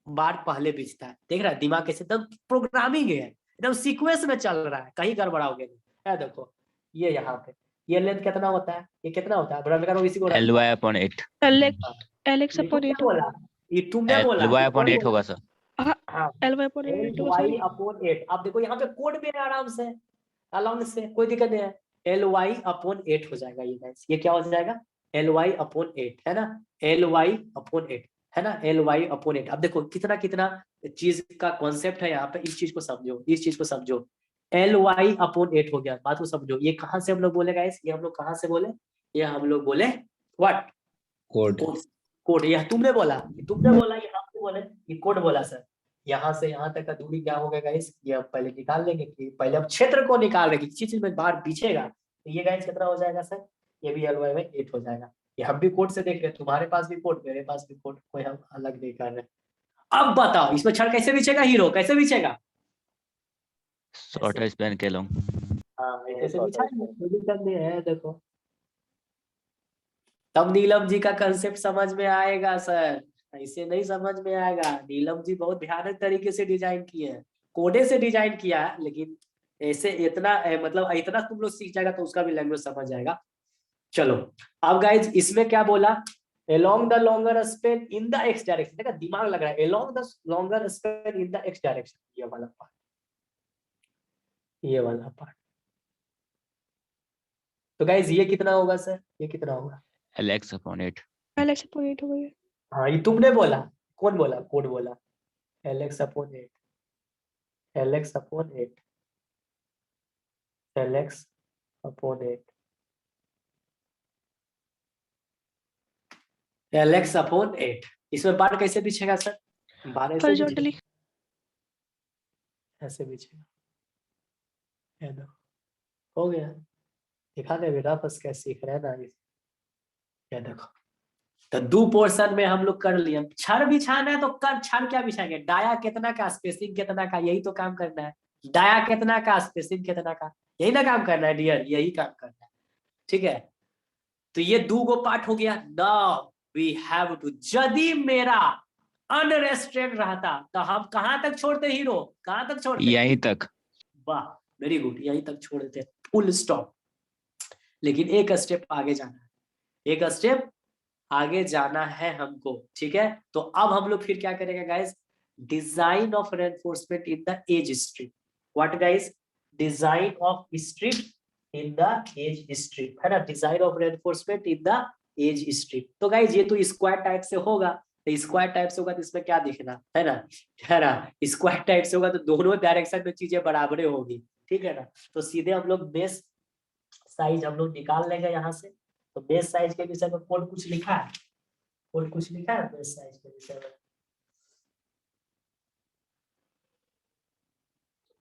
बार पहले बीचता है, देख रहा है दिमाग कैसे एकदम प्रोग्रामिंग है, एकदम सीक्वेंस में चल रहा है, कहीं गड़बड़ाओगे नहीं। देखो ये यहाँ पे ये लेंथ कितना होता है, ये कितना होता है, बराबर करो इसी को, ly/8 LX अपॉन 8 बोला, ये तुमने बोला ly/8 होगा sir. LY upon 8 ly upon 8। अब देखो यहाँ पे कोड भी है आराम से, अलॉन्ग से कोई दिक्कत नहीं है, ly अपॉन 8 हो जाएगा ये गाइस, ये क्या हो जाएगा, ly अपॉन 8, है ना, ly अपॉन 8, है ना, ly अपॉन 8। अब देखो कितना कितना चीज का कॉन्सेप्ट है यहाँ पे, इस चीज को समझो, इस चीज को समझो, ly अपॉन 8 हो गया, बात को समझो। ये कहाँ से हम लोग बोले गाइस, ये हम लोग कहाँ से बोले, ये हम लोग बोले व्हाट, कोड कोड। यह तुमने बोला, ये हमने बोले, ये कोड बोला सर। यहाँ से यहाँ तक का दूरी क्या होगा गाइस, ये हम पहले निकाल लेंगे, कि पहले हम क्षेत्र को निकाल रहे किसी चीज में बाहर पीछेगा, तो ये गाइस कितना हो जाएगा सर, ये भी ly में 8 हो जाएगा। ये हम भी कोड से देख रहे हैं, तुम्हारे पास भी कोड, मेरे पास भी कोड, कोई हम अलग नहीं कर रहे। अब बताओ इसमें क्षण कैसे बिछेगा, हीरो कैसे बिछेगा, शॉर्टर स्पैन के along। हाँ ऐसे बिछाएंगे, कोई दिक्कत नहीं है। देखो तब नीलम जी का कंसेप्ट समझ में आएगा सर, ऐसे नहीं समझ में आएगा। नीलम जी बहुत भयानक तरीके से डिजाइन किए हैं, कोडे से डिजाइन किया है, लेकिन ऐसे इतना मतलब इतना तुम लोग सीख जाएगा तो उसका भी लैंग्वेज समझ जाएगा। चलो अब गाइज इसमें क्या बोला, along the longer span in the x direction, देखा दिमाग लग रहा है, along the longer span in the x direction, ये वाला पार्ट, ये वाला पार्ट। तो गाइज ये कितना होगा सर, ये कितना होगा? LX upon 8 LX upon 8 हो गया। हाँ ये तुमने बोला, कौन बोला? कोड बोला LX upon 8, LX upon 8, LX upon 8, LX upon 8। इसमें पार्ट कैसे पीछेगा सर? 12 से हॉरिजॉन्टली। ऐसे पीछेगा, है ना? हो गया, दिखा दे बेटा, बस कैसे सीख रहे हैं ना। ये देखो, तो दो पोर्शन में हम लोग कर लिए। छड़ बिछाना है तो कर, छड़ क्या बिछाएंगे? डाया कितना का, स्पेसिंग कितना का, यही तो काम करना है। डाया कितना का, स्पेसिंग कितना का, यही ना काम करना है डियर, यही काम करना है। ठीक है, तो ये दो गो पार्ट हो गया। नाउ वी हैव टू, यदि मेरा अनरेस्ट्रेंड रहता तो हम कहां तक छोड़ते हीरो, कहां तक छोड़ते? यहीं तक। वाह वेरी गुड, यहीं तक छोड़ देते, फुल स्टॉप। लेकिन एक स्टेप आगे जाना है, एक स्टेप आगे जाना है हमको। ठीक है, तो अब हम लोग फिर क्या करेंगे guys? Design of reinforcement in the edge strip. What guys? Design of strip in the edge strip, है ना? Design of reinforcement in the edge strip. तो गाइस ये तो स्क्वायर टाइप से होगा, तो स्क्वायर टाइप से होगा तो इसमें क्या दिखना है ना, है ना? स्क्वायर टाइप से होगा तो दोनों डायरेक्शन में चीजें बराबर होगी। ठीक है ना? तो सीधे हम लोग बेस साइज हम लोग निकाल लेंगे यहाँ से। तो बेस साइज के विषय में कोड कुछ लिखा है, कोड कुछ लिखा है बेस साइज के विषय में?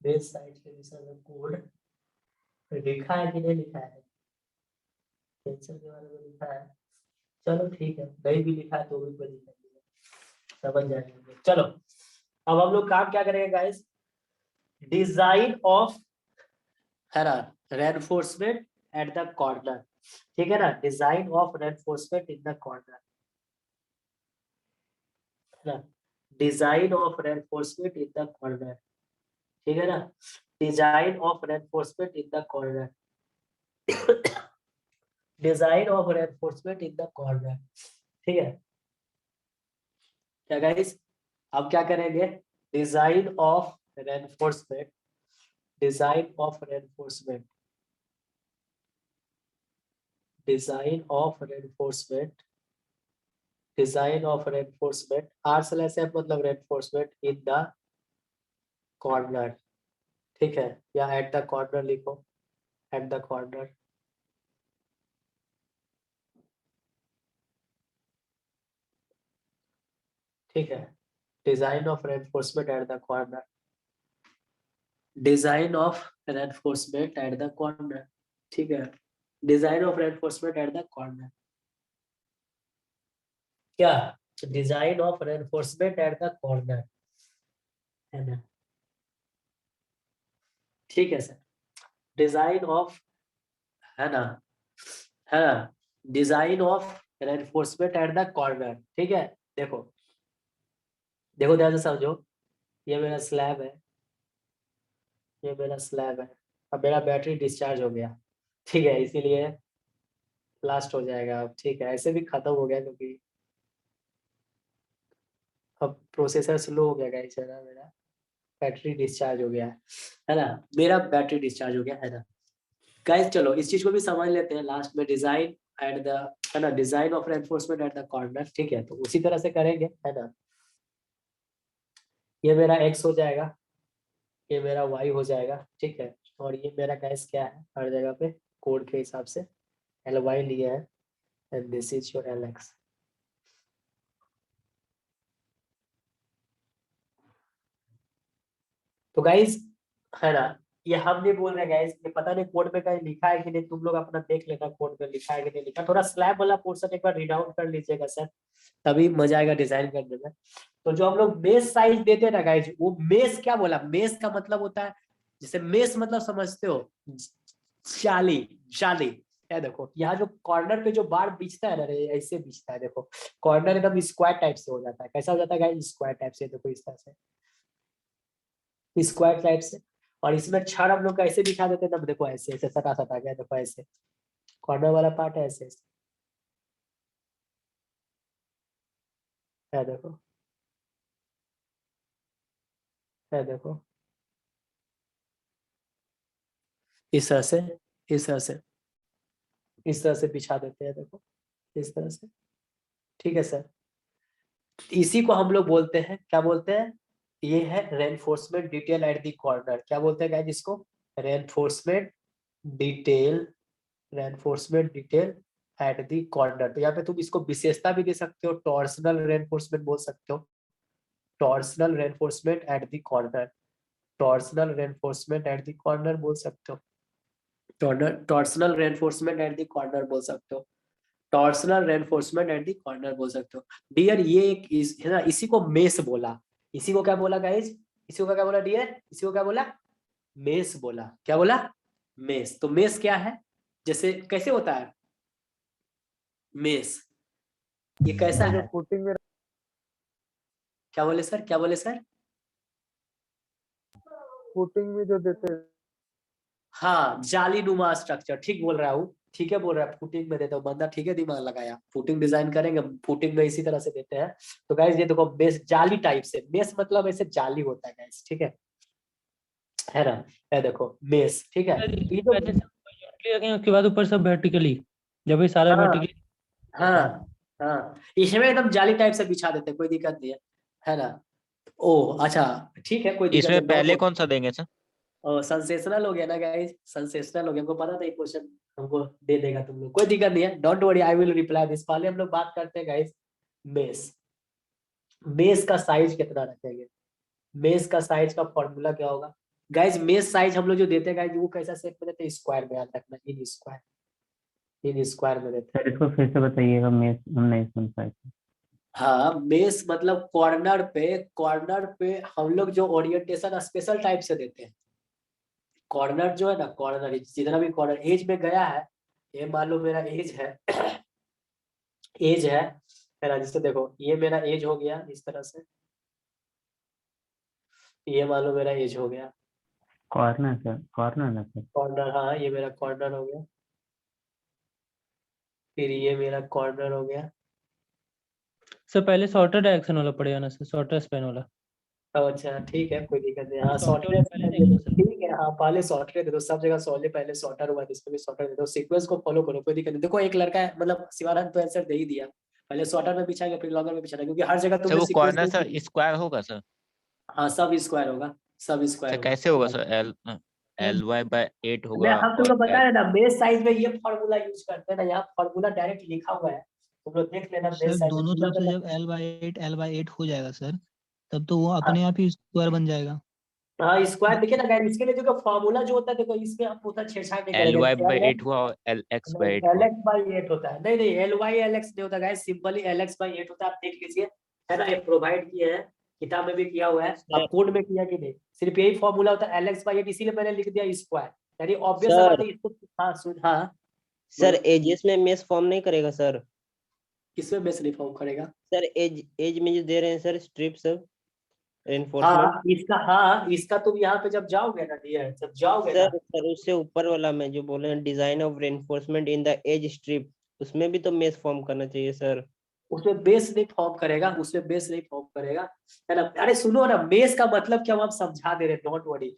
बेस साइज के विषय में कोड लिखा है कि नहीं लिखा है? टेंशन के बारे में लिखा है? चलो ठीक है, नहीं भी लिखा है तो भी कोई दिक्कत नहीं है, समझ जाएंगे। चलो अब हम लोग काम क्या करेंगे गाइस? डिजाइन ऑफ, है ना, रेनफोर्समेंट एट द कॉर्नर। ठीक है ना? Design of reinforcement in the corner, है ना? Design of reinforcement in the corner, ठीक है ना? Design of reinforcement in the corner, design of reinforcement in the corner. ठीक है क्या गाइस? अब क्या करेंगे? Design of reinforcement, design of reinforcement, design of reinforcement, design of reinforcement, R/F मतलब रेनफोर्समेंट इन द कॉर्नर। ठीक है, या एट द कॉर्नर लिखो, एट द कॉर्नर। ठीक है, design of reinforcement at the corner, design of reinforcement at the corner. ठीक है, design of reinforcement at the corner, क्या? Design of reinforcement at the corner, है ना? ठीक है सर, डिजाइन ऑफ, है ना, है ना, design of reinforcement at the corner. ठीक है, देखो देखो ध्यान से समझो, ये मेरा स्लैब है, ये मेरा स्लैब है। अब मेरा बैटरी डिस्चार्ज हो गया, ठीक है, इसीलिए लास्ट हो जाएगा अब। ठीक है, ऐसे भी खत्म हो गया क्योंकि अब प्रोसेसर स्लो हो गया गाइस, है ना? मेरा बैटरी डिस्चार्ज हो गया है ना? मेरा बैटरी डिस्चार्ज हो गया है ना गाइस। चलो इस चीज को भी समझ लेते हैं लास्ट में, डिजाइन एट द, है ना, design of reinforcement at the corner. ठीक है, तो उसी तरह से करेंगे, है ना? ये मेरा x हो जाएगा, ये मेरा y हो जाएगा। ठीक है, और ये मेरा गैस क्या है, हर जगह पे कोड के हिसाब से ly लिया है, and this is your lx। तो गाइस, है ना, ये हम नहीं बोल रहे गाइस, ये पता नहीं कोड में कहीं लिखा है कि नहीं, तुम लोग अपना देख लेना कोड में लिखा है कि नहीं लिखा। थोड़ा स्लैब वाला पोर्शन एक बार रीड आउट कर लीजिएगा सर, तभी मजा आएगा डिजाइन करने में। तो जो हम लोग मेश साइज देते हैं ना गाइस, वो मेश क्या बोला? मेश का मतलब होता है, जैसे मेश मतलब समझते हो, जाली, जाली, ये देखो यहाँ जो कॉर्नर पे जो बार बिछता है ना रे, ऐसे बिछता है, देखो कॉर्नर एकदम स्क्वायर टाइप से हो जाता है। कैसा हो जाता है गाइस? स्क्वायर टाइप से, देखो इस तरह से स्क्वायर टाइप से। और इसमें छड़ हम लोग कैसे दिखा देते हैं, तब देखो ऐसे ऐसे सटा सटा गया, देखो ऐसे कॉर्नर वाला पार्ट है ऐसे ऐसे। है देखो, है देखो इस तरह से, इस तरह से, इस तरह से बिछा देते हैं, देखो इस तरह से। ठीक है सर, इसी को हम लोग बोलते हैं, क्या बोलते हैं? ये है reinforcement detail eight the corner. क्या बोलते हैं गाइस इसको? Reinforcement detail, reinforcement detail eight the corner. तो यहाँ पे तुम इसको विशेषता भी दे सकते हो, टॉर्सनल रेनफोर्समेंट बोल सकते हो, torsional reinforcement at the corner, torsional reinforcement at the corner बोल सकते हो, torsional reinforcement at the corner बोल सकते हो, torsional reinforcement at the corner बोल सकते हो। डियर ये एक है ना, इसी को मेस बोला। इसी को क्या बोला गाइज? इसी को क्या बोला डियर? इसी को क्या बोला? मेस बोला। क्या बोला? मेस। तो मेस क्या है? जैसे कैसे होता है मेस? ये कैसा है? फुटिंग में क्या बोले सर? क्या बोले सर? फुटिंग में जो देते हैं हाँ, जाली नुमा स्ट्रक्चर, ठीक बोल रहा हूँ, ठीक है बोल रहा है, फुटिंग में देता हूँ बंदा, ठीक है दिमाग लगाया। फुटिंग डिजाइन करेंगे, फुटिंग में इसी तरह से देते हैं। तो गाइस ये देखो मेस जाली टाइप से, मेस मतलब ऐसे जाली होता है गाइस, ठीक है ना? ये देखो मेस, ठीक है। तो ये जो उसके बाद ऊपर सब वर्टिकली, जब ये सारा हाँ वर्टिकली। हाँ हाँ, इसमें एकदम जाली टाइप से बिछा देते हैं, कोई दिक्कत नहीं है ना? ओ अच्छा, ठीक है, कोई दिक्कत इसमें नहीं। पहले कौन सा देंगे सर? और सेंसेशनल हो गया ना गाइस, सेंसेशनल हो गया। हमको पता था ये क्वेश्चन हमको दे देगा तुम लोग, कोई दिक्कत नहीं है, don't worry, I will reply this. पहले हम लोग बात करते हैं गाइस मेस। मेस का साइज कितना रखेंगे? मेस का साइज का फॉर्मूला क्या होगा गाइस? मेस साइज हम लोग जो देते हैं गाइस, वो कैसा शेप में देते हैं? स्क्वायर में, याद रखना, इन स्क्वायर, इन स्क्वायर में देते हैं। सर इसको फिर से बताइएगा, मैं हम नहीं सुन पाए थे। हाँ, मेस मतलब कॉर्नर पे, कॉर्नर पे हम लोग जो ओरिएंटेशन स्पेशल टाइप से देते हैं। कॉर्नर जो है ना, कॉर्नर जितना भी कॉर्नर एज में गया है, ये मान लो मेरा एज है, एज है ना? जिससे देखो ये मेरा एज हो गया इस तरह से, ये मान लो मेरा एज हो गया, कॉर्नर सर, कॉर्नर ना सर। कॉर्नर, हाँ ये मेरा कॉर्नर हो गया, फिर ये मेरा कॉर्नर हो गया। सर पहले शॉर्टर डायरेक्शन वाला पड़ेगा ना सर, शॉर्टर स्पैन वाला। अच्छा ठीक है, कोई दिक्कत नहीं। हाँ शॉर्टर सॉफ्टवेयर पहले देंगे सर। ठीक है, हाँ पहले सॉफ्टवेयर दे दो, सब जगह सॉल्व पहले सॉर्टर हुआ, इस पे भी सॉर्टर दे दो, सीक्वेंस को फॉलो करो, कोई दिक्कत नहीं। देखो एक लड़का है, मतलब शिवानंद तो आंसर दे ही दिया, पहले सॉर्टर में बिछाएंगे फिर लॉगर में बिछाना, क्योंकि हर जगह सर तुमने वो सीक्वेंस कॉर्नर सर स्क्वायर होगा सर? हाँ सब स्क्वायर होगा, सब स्क्वायर सर होगा। कैसे होगा सर? LY/8 मैं होगा हम तुमको और बता रहे ना, बेस साइज में ये फॉर्मूला यूज करते हैं ना, यहाँ फॉर्मूला डायरेक्ट लिखा हुआ है, तुम लोग देख लेना। सर बेस साइज दोनों तरफ से जब L/8 हो जाएगा सर, तब तो वो अपने आप ही स्क्वायर बन जाएगा। हाँ स्क्वायर देखिए ना गाइस, इसके लिए जो फॉर्मूला जो होता है, देखो इसमें हम उतना छेड़छाड़ नहीं करेंगे। LY/8 हुआ और LX/8 हुआ। LX/8 होता है, नहीं नहीं LY/LX नहीं होता गाइस, सिंपली LX/8 होता है। आप देख लीजिए, है ना, ये प्रोवाइड किए हैं, किताब में भी किया हुआ है, आप कोड में किया कि नहीं, सिर्फ यही फॉर्मूला होता है LX/8, इसीलिए मैंने लिख दिया स्क्वायर, यानी ऑब्वियस सर। बात है इसको। हाँ सुन, हाँ सर बोलो। एजेस में मेस फॉर्म नहीं करेगा सर? किसमें बेस नहीं फॉर्म करेगा? सर एज में जो दे रहे हैं सर स्ट्रिप सब हाँ रेनफोर्समेंट। इसका तुम यहाँ पे जब जाओगे ना डियर, जब जाओगे ना, सर उससे ऊपर वाला में जो बोले हैं design of reinforcement in the edge strip, उसमें भी तो मेस फॉर्म करना चाहिए सर। उसमें बेस नहीं फॉर्म करेगा, उसमें बेस नहीं फॉर्म करेगा, है ना? अरे सुनो ना, बेस का मतलब क्या हम समझा दे रहे, डोंट वरी।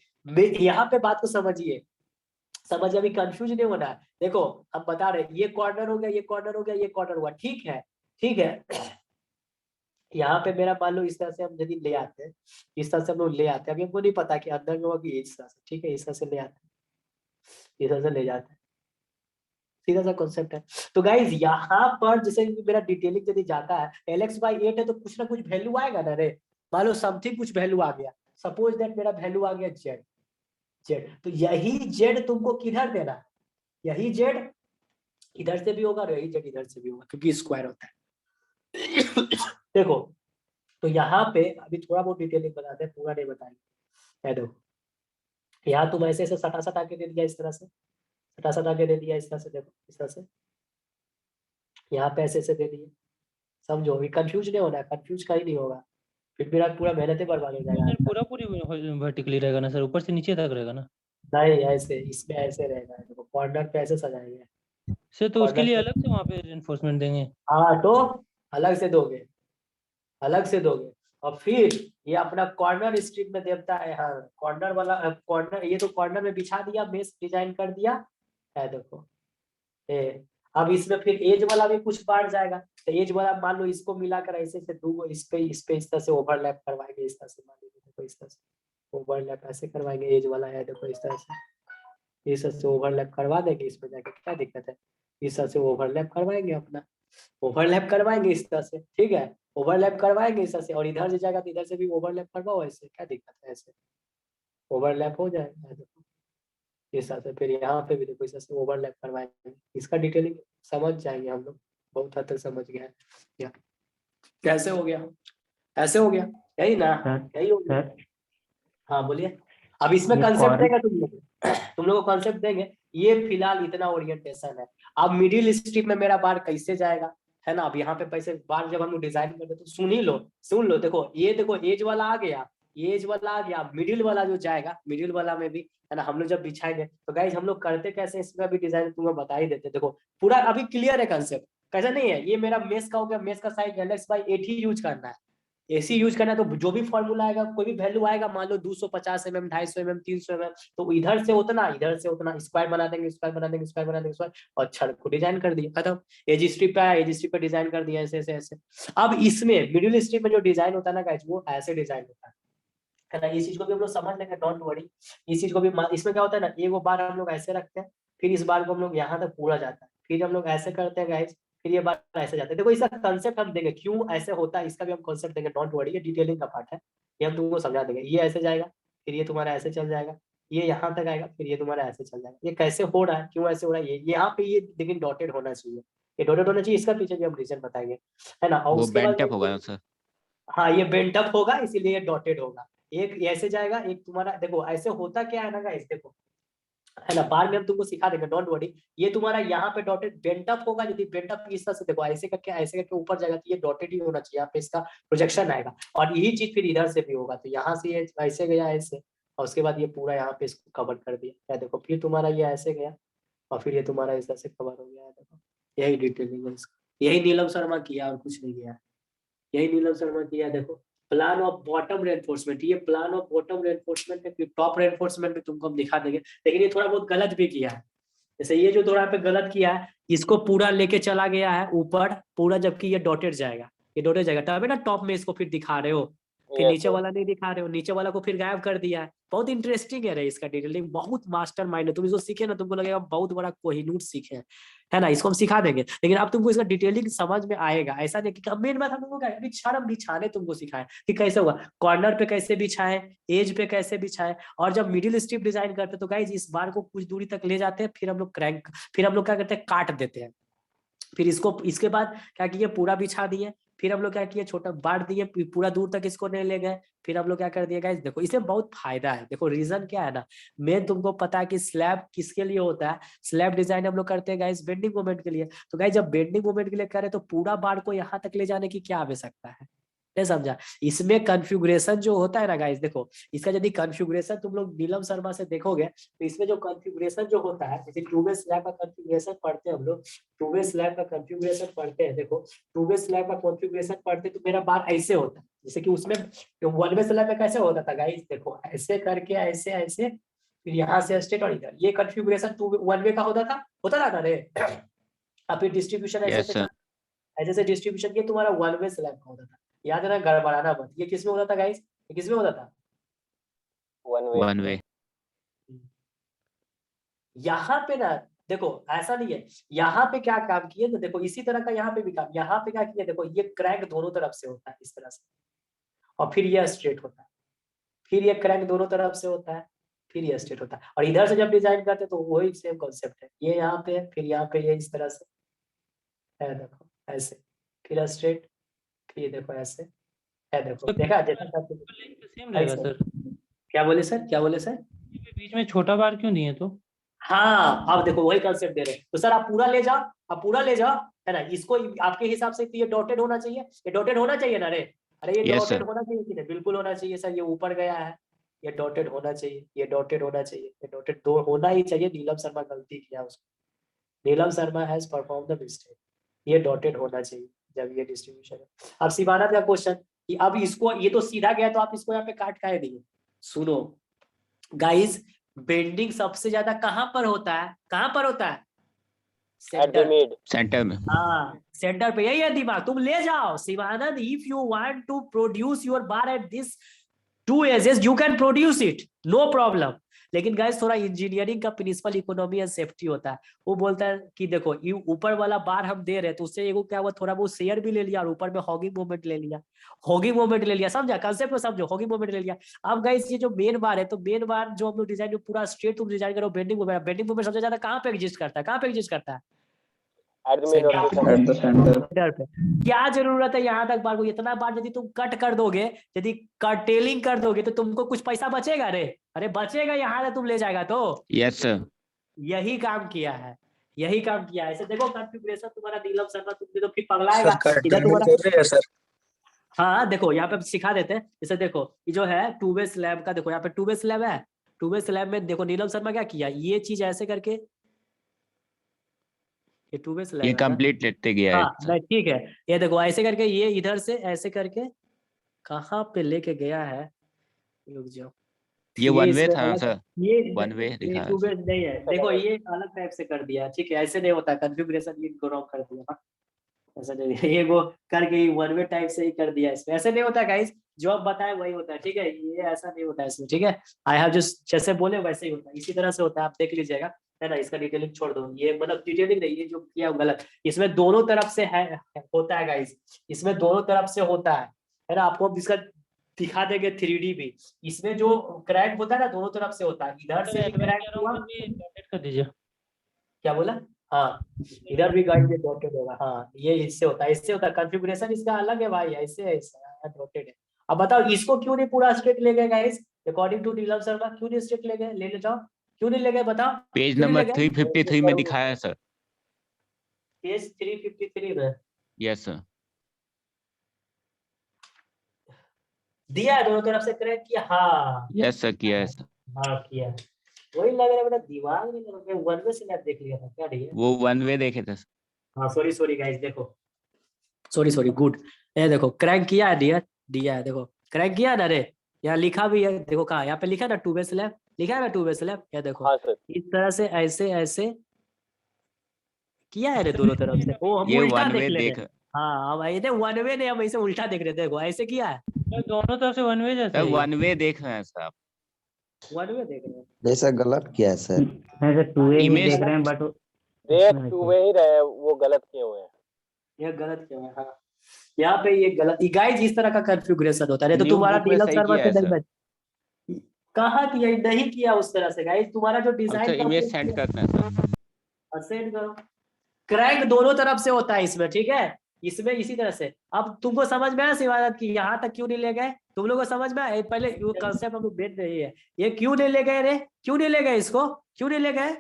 यहाँ पे बात को समझिए, समझिए, अभी कंफ्यूज नहीं होना है। देखो हम बता रहे, ये कॉर्नर हो गया, ये कॉर्नर हो गया, ये कॉर्नर हुआ, ठीक है, ठीक है। यहाँ पे मेरा मान लो इस तरह से हम यदि ले आते हैं, इस तरह से हम लोग ले आते हैं, अभी हमको नहीं पता कि अंदर में होगा कि इस तरह से, ठीक है, इस तरह से ले आते हैं, इस तरह से ले जाते हैं, सीधा सा कॉन्सेप्ट है। तो गाइज यहाँ पर जैसे मेरा डिटेलिंग यदि जाता है LX/8 है, तो कुछ ना कुछ वैल्यू आएगा ना रे, मान लो समथिंग कुछ वैल्यू आ गया, सपोज दैट मेरा वैल्यू आ गया जेड, जेड, तो यही जेड तुमको किधर देना है? यही जेड इधर से भी होगा और यही जेड इधर से भी होगा, क्योंकि स्क्वायर होता है। देखो तो यहाँ पे अभी थोड़ा बहुत डिटेलिंग बताते हैं, पूरा नहीं बताएंगे। देखो यहाँ तुम ऐसे ऐसे सटा सटा के दे दिया इस तरह से, सटा सटा के दे दिया इस तरह से, देखो इस तरह से, यहाँ पे ऐसे दे दिए, समझो। अभी कंफ्यूज नहीं होना है, कंफ्यूज कहीं नहीं होगा, फिर मेरा पूरा मेहनत बर्बाद हो जाएगा सर आपका। पूरा पूरी वर्टिकली रहेगा ना सर, ऊपर से नीचे तक रहेगा ना? नहीं ऐसे, इसमें ऐसे रहेगा, देखो कॉर्नर पे ऐसे सजाएंगे। सर तो उसके कॉर्नर लिए पे, अलग से वहाँ पे रेनफोर्समेंट देंगे? हाँ तो अलग से दोगे, अलग से दोगे। और फिर ये अपना कॉर्नर स्ट्रिप में देता है, हाँ कॉर्नर वाला, कॉर्नर, ये तो कॉर्नर में बिछा दिया, मेस डिजाइन कर दिया है, देखो ये। अब इसमें फिर एज वाला भी कुछ बांट जाएगा, तो एज वाला मान लो इसको मिलाकर ऐसे से दो, इस पे इस तरह से ओवरलैप करवाएंगे, इस तरह से मान लीजिए, देखो इस तरह से ओवरलैप ऐसे करवाएंगे, एज वाला है देखो इस तरह से, इस तरह से ओवरलैप करवा देंगे, इसमें जाके क्या दिक्कत है, इस तरह से ओवरलैप करवाएंगे, अपना ओवरलैप करवाएंगे इस तरह से, ठीक है, ओवरलैप करवाएंगे इस तरह से, और इधर से जाएगा तो इधर से भी ओवरलैप करवाओ, ऐसे क्या दिक्कत है, ऐसे ओवरलैप हो जाएगा, देखो इस तरह से। फिर यहाँ पे भी देखो इस तरह से ओवरलैप करवाएंगे, इसका डिटेलिंग समझ जाएंगे हम लोग, बहुत हद तक समझ गया है क्या, कैसे हो गया, ऐसे हो गया, यही ना, सर यही हो गया। सर हाँ बोलिए। अब इसमें ये कंसेप्ट कॉर्न देगा तुम लोग को कंसेप्ट देंगे, ये फिलहाल इतना ओरिएंटेशन है। अब मिडिल स्ट्रिप में मेरा बार कैसे जाएगा, है ना। अब यहाँ पे पैसे बार जब हम लोग डिजाइन करते तो सुन ही लो, सुन लो, देखो ये देखो एज वाला आ गया, ये एज वाला आ गया, मिडिल वाला जो जाएगा, मिडिल वाला में भी है ना, हम लोग जब बिछाएंगे तो गाइज हम लोग करते कैसे, इसका भी डिजाइन तुम्हें बता ही देते, देखो पूरा अभी क्लियर है कंसेप्ट, कैसा नहीं है। ये मेरा मेस का हो गया, मेस का साइज LX/8 ही यूज करना है, एसी यूज करना है, तो जो भी फॉर्मूला आएगा, कोई भी वैल्यू आएगा, मान लो 250 mm, 250 mm, 300 mm, तो इधर से उतना, इधर से उतना, स्क्वायर बना देंगे, स्क्वायर बना देंगे, स्क्वायर बना देंगे, स्क्वायर, और छड़ को डिजाइन कर दिया, खत्म। एज स्ट्रिप पे आया, एज स्ट्रिप पे डिजाइन कर दिया, ऐसे ऐसे ऐसे। अब इसमें मिडिल स्ट्रिप में जो डिजाइन होता है ना गाइस, वो ऐसे डिजाइन होता है ना। इस चीज को भी हम लोग समझ लेंगे, डोंट वरी। इस चीज को भी, इसमें क्या होता है ना, एक बार हम लोग ऐसे रखते हैं, फिर इस बार को हम लोग यहाँ तक पूरा जाता है, फिर हम लोग ऐसे करते हैं गाइस, फिर ये बार ऐसे जाते हैं। देखो इसका कंसेप्ट हम देंगे, क्यों ऐसे होता है इसका भी हम कंसेप्ट देंगे, डोंट वरी, ये डिटेलिंग का पार्ट है, ये हम तुमको समझा देंगे। ये ऐसे जाएगा, फिर ये तुम्हारा ऐसे चल जाएगा, ये यहाँ तक आएगा, फिर ये तुम्हारा ऐसे चल जाएगा। ये कैसे हो रहा है, क्यों ऐसे हो रहा है, ये यहाँ पे ये लेकिन डॉटेड होना चाहिए, ये डॉटेड होना चाहिए, इसका पीछे भी हम रीजन बताएंगे, है ना। और वो उसके बाद बेंटअप होगा ना सर? हाँ ये बेंट अप होगा, इसीलिए डॉटेड होगा। एक ऐसे जाएगा, एक तुम्हारा, देखो ऐसे होता क्या है ना गाइस, देखो है ना, बाद में हम तुमको सिखा देंगे, डोंट वरी। ये तुम्हारा यहाँ पे डॉटेड बेंट अप होगा, यदि बेंट अप इस तरह से देखो, ऐसे करके ऊपर जाएगा, तो ये डॉटेड ही होना चाहिए, यहाँ पे इसका प्रोजेक्शन आएगा। और यही चीज फिर इधर से भी होगा, तो यहाँ से ये ऐसे गया ऐसे, और उसके बाद ये पूरा यहाँ पे इसको कवर कर दिया, देखो फिर तुम्हारा ये ऐसे गया, और फिर ये तुम्हारा इस तरह से कवर हो गया है, देखो यही डिटेलिंग है इसका, यही नीलम शर्मा किया और कुछ नहीं किया, यही नीलम शर्मा किया। देखो प्लान ऑफ बॉटम रेनफोर्समेंट, ये प्लान ऑफ बॉटम रेनफोर्समेंट है, टॉप रेनफोर्समेंट में तुमको हम दिखा देंगे, लेकिन ये थोड़ा बहुत गलत भी किया है। जैसे ये जो थोड़ा पे गलत किया है, इसको पूरा लेके चला गया है ऊपर पूरा, जबकि ये डॉटेड जाएगा, ये डॉटेड जाएगा, तब है ना टॉप में इसको फिर दिखा रहे हो, फिर नीचे वाला नहीं दिखा रहे हो, नीचे वाला को फिर गायब कर दिया है। बहुत इंटरेस्टिंग है रे इसका डिटेलिंग, बहुत मास्टर माइंड है, तुम इसको सीखे ना तुमको लगेगा बहुत बड़ा कोहिनूर सीखे है ना। इसको हम सिखा देंगे, लेकिन अब तुमको इसका डिटेलिंग समझ में आएगा, ऐसा नहीं कि मेन बात हम लोगों का बिछाना बिछाने तुमको सिखाए कि कैसे होगा, कॉर्नर पे कैसे बिछाए, एज पे कैसे बिछाए। और जब मिडिल स्ट्रिप डिजाइन करते तो गाइज इस बार को कुछ दूरी तक ले जाते हैं, फिर हम लोग क्रैंक, फिर हम लोग क्या करते हैं, काट देते हैं, फिर इसको इसके बाद क्या किए, पूरा बिछा दिए, फिर हम लोग क्या किए, छोटा बांट दिए, पूरा दूर तक इसको नहीं ले गए, फिर हम लोग क्या कर दिए गाइस, देखो इसमें बहुत फायदा है। देखो रीजन क्या है ना, मेन तुमको पता है कि स्लैब किसके लिए होता है, स्लैब डिजाइन हम लोग करते हैं गाइस बेंडिंग मोमेंट के लिए। तो गाइस जब बेंडिंग मोमेंट के लिए करें तो पूरा बार को यहाँ तक ले जाने की क्या आवश्यकता है, नहीं समझा। इसमें कॉन्फ़िगरेशन जो होता है ना गाइस, देखो इसका यदि कॉन्फ़िगरेशन तुम लोग नीलम शर्मा से देखोगे, तो इसमें जो कॉन्फ़िगरेशन जो होता है, जैसे टू वे स्लैब का कॉन्फ़िगरेशन पढ़ते हैं हम लोग, टू वे स्लैब का कॉन्फ़िगरेशन पढ़ते हैं, देखो टू वे स्लैब का कॉन्फ़िगरेशन पढ़ते तो मेरा बार ऐसे होता है, जैसे कि उसमें वन वे स्लैब में कैसे होता था गाइस, देखो ऐसे करके ऐसे ऐसे, फिर यहाँ से स्ट्रेट और इधर, ये कॉन्फ़िगरेशन टू वन वे का होता था ना रे। अब फिर डिस्ट्रीब्यूशन ऐसे यस सर। ऐसे से डिस्ट्रीब्यूशन, ये तुम्हारा वन वे स्लैब का होता था, याद रखना, गड़बड़ाना मत। ये किस में होता था गाइस, ये किस में होता था, वन वे। यहाँ पे ना देखो ऐसा नहीं है, यहाँ पे क्या काम किए तो देखो इसी तरह का यहाँ पे भी काम, यहाँ पे क्या किया, देखो ये क्रैक दोनों तरफ से होता है इस तरह से, और फिर ये स्ट्रेट होता है, फिर ये क्रैक दोनों तरफ से होता है, फिर ये स्ट्रेट होता है। और इधर से जब डिजाइन करते हैं तो वही सेम कॉन्सेप्ट है, ये यहाँ पे फिर यहाँ पे ये इस तरह से है, देखो ऐसे, फिर स्ट्रेट, फिर ये देखो ऐसे है, देखो देखा जैसा सेम रहेगा सर। क्या बोले सर, क्या बोले सर, बीच में छोटा बार क्यों दिए तो? हाँ अब देखो वही कंसेप्ट दे रहे हैं, तो सर आप पूरा ले जाओ, आप पूरा ले जाओ, है ना। इसको आपके हिसाब से ये डॉटेड होना चाहिए, ये डॉटेड होना चाहिए ना रे, अरे ये Yes, sir. डॉटेड होना चाहिए कि नहीं, बिल्कुल होना चाहिए सर, ये ऊपर गया है, ये डॉटेड होना चाहिए, ये डॉटेड होना चाहिए, ये डॉटेड दो होना ही चाहिए। नीलम शर्मा गलती किया उसको, Neelam Sharma has perform the mistake, ये डॉटेड होना चाहिए जब ये डिस्ट्रीब्यूशन है। अब शिवानंद का क्वेश्चन कि अब इसको, ये तो सीधा गया तो आप इसको यहाँ पे काट काहे दिए। सुनो गाइस, बेंडिंग सबसे ज्यादा कहां पर होता है, कहां पर होता है, एट द मिड। सेंटर में। हाँ सेंटर पे, यही है दिमाग, तुम ले जाओ Shivanand. If you want to produce your bar at this 2 edges you can produce it, no problem. लेकिन गाइस थोड़ा इंजीनियरिंग का प्रिंसिपल इकोनॉमी एंड सेफ्टी होता है, वो बोलता है कि देखो ये ऊपर वाला बार हम दे रहे हैं तो उससे एगो क्या हुआ, थोड़ा बहुत शेयर भी ले लिया और ऊपर में हॉगिंग मोमेंट ले लिया, हॉगिंग मोमेंट ले लिया, समझा कंसेप्ट को, समझो हॉगिंग मोमेंट ले लिया। अब गाइस ये जो मेन बार है, तो मेन बार जो हम लोग डिजाइन जो पूरा स्ट्रेट तुम डिजाइन करो, बेंडिंग मोमेंट सबसे ज्यादा कहाँ पे एग्जिस्ट करता है, कहाँ पे एग्जिस्ट करता है, एट द मिड और एट द सेंटर। सेंटर पे। क्या जरूरत है यहाँ तक बार को, इतना बार यदि तुम कट कर दोगे, यदि कर्टेलिंग कर दोगे तो तुमको कुछ पैसा बचेगा रे, अरे बचेगा, यहाँ तक तुम ले जाएगा तो। Yes sir. यही काम किया है, यही काम किया है। ऐसे देखो कॉन्फ़िगरेशन तुम्हारा नीलम शर्मा, तुम तो फिर पगलाएगा इधर तुम्हारा। हाँ देखो यहाँ पे सिखा देते हैं, जैसे देखो ये जो है 2 वे स्लैब का, देखो यहाँ पे 2 वे स्लैब है, 2 वे स्लैब में देखो नीलम शर्मा क्या किया, ये चीज ऐसे करके, ये 2 वे स्लैब ये है ना? कंप्लीट लेते गया है हाँ नहीं ठीक है, ये देखो ऐसे करके, ये इधर से ऐसे करके कहाँ पे लेके गया है, रुक जाओ, ये वन वे इसमें था ना अलग- सर, ये वन वे ये दिखा 2 वे नहीं है, देखो ये अलग टाइप से कर दिया, ठीक है, ऐसे नहीं होता कॉन्फ़िगरेशन, ये रॉन्ग कर दिया, ऐसा नहीं ये वो करके 1 वे टाइप से ही कर दिया, इसमें ऐसे नहीं होता गाइस, जो आप बताए वही होता है, ठीक है, ये ऐसा नहीं होता है इसमें, ठीक है। आई हैव जस्ट जैसे बोले वैसे ही होता है, इसी तरह से होता है, आप देख लीजिएगा, है ना। इसका डिटेलिंग छोड़ दो, ये मतलब डिटेलिंग नहीं, ये जो किया वो गलत, इसमें दोनों तरफ से है होता है गाइस, इसमें दोनों तरफ से होता है ना। आपको इसका दिखा देंगे 3D भी, इसमें जो क्रैक होता है ना दोनों तरफ से होता है, इधर से भी क्रैक हुआ, डॉटेड कर दीजिए। क्या बोला, हाँ इधर भी गाइस ये डॉटेड होगा, हाँ ये इससे होता है, इससे होता है, कॉन्फ़िगरेशन इसका अलग है भाई, ऐसे ऐसा डॉटेड है। अब बताओ इसको क्यों नहीं पूरा स्ट्रेट ले गए guys, according to Neelam Sharma, क्यों नहीं स्ट्रेट ले गए, ले जाओ, क्यों नहीं ले गए बताओ, पेज क्यों नहीं नंबर ले गए? 353 में दिखाया है सर। पेज 353 में यस सर। दिया है, दोनों तरफ से क्रैक किया, हाँ यस सर, किया है सर। हाँ किया है। वही लग रहा है मेरा दिमाग नहीं लग रहा, 1 वे स्लैब देख लिया था क्या, नहीं है? वो वन वे देखे थे सर। हाँ सॉरी सॉरी गाइस, देखो सॉरी गुड, ये देखो क्रैंक किया है, दिया है, देखो क्रैंक किया ना रे, यहाँ लिखा भी है, देखो कहाँ, यहाँ पे लिखा है ना 2 वे स्लैब, लिखा है ना 2 वे स्लैब, ये देखो हाँ सर। इस तरह से ऐसे ऐसे किया है रे दोनों तरफ से, ओ हम ये उल्टा वन देख वे ले रहे देख, हैं। हाँ अब ये 1 वे नहीं, हम इसे उल्टा देख रहे थे, देखो ऐसे किया है, दोनों तरफ से वन वे जैसा ही है। वन वे देख रहे हैं सर आप। 1 वे देख रहे हैं, जैसा गलत किया है सर। नहीं सर 2 वे ही Image- देख रहे हैं, बट देख 2 वे ही रहे हैं, वो गलत किए हुए हैं। ये गलत क्यों है, हाँ यहाँ पे ये गलत, गाइस इस तरह का कॉन्फ़िगरेशन होता है, तो New तुम्हारा book में नीलम सही शर्मा किया से है नहीं सर। बच, कहाँ किया, नहीं किया उस तरह से गाइस, तुम्हारा जो अब डिजाइन सर इमेज सेंड करते हैं सर। सेंड करो, क्रैंक दोनों तरफ से होता है इसमें, ठीक है, इसमें इसी तरह से। अब तुमको समझ में आया शिवानंद की यहाँ तक क्यों नहीं ले गए, तुम लोगों को समझ में आया, पहले वो कंसेप्ट हम लोग बैठ रही है, ये क्यों नहीं ले गए रे, क्यों नहीं ले गए इसको, क्यों नहीं ले गए,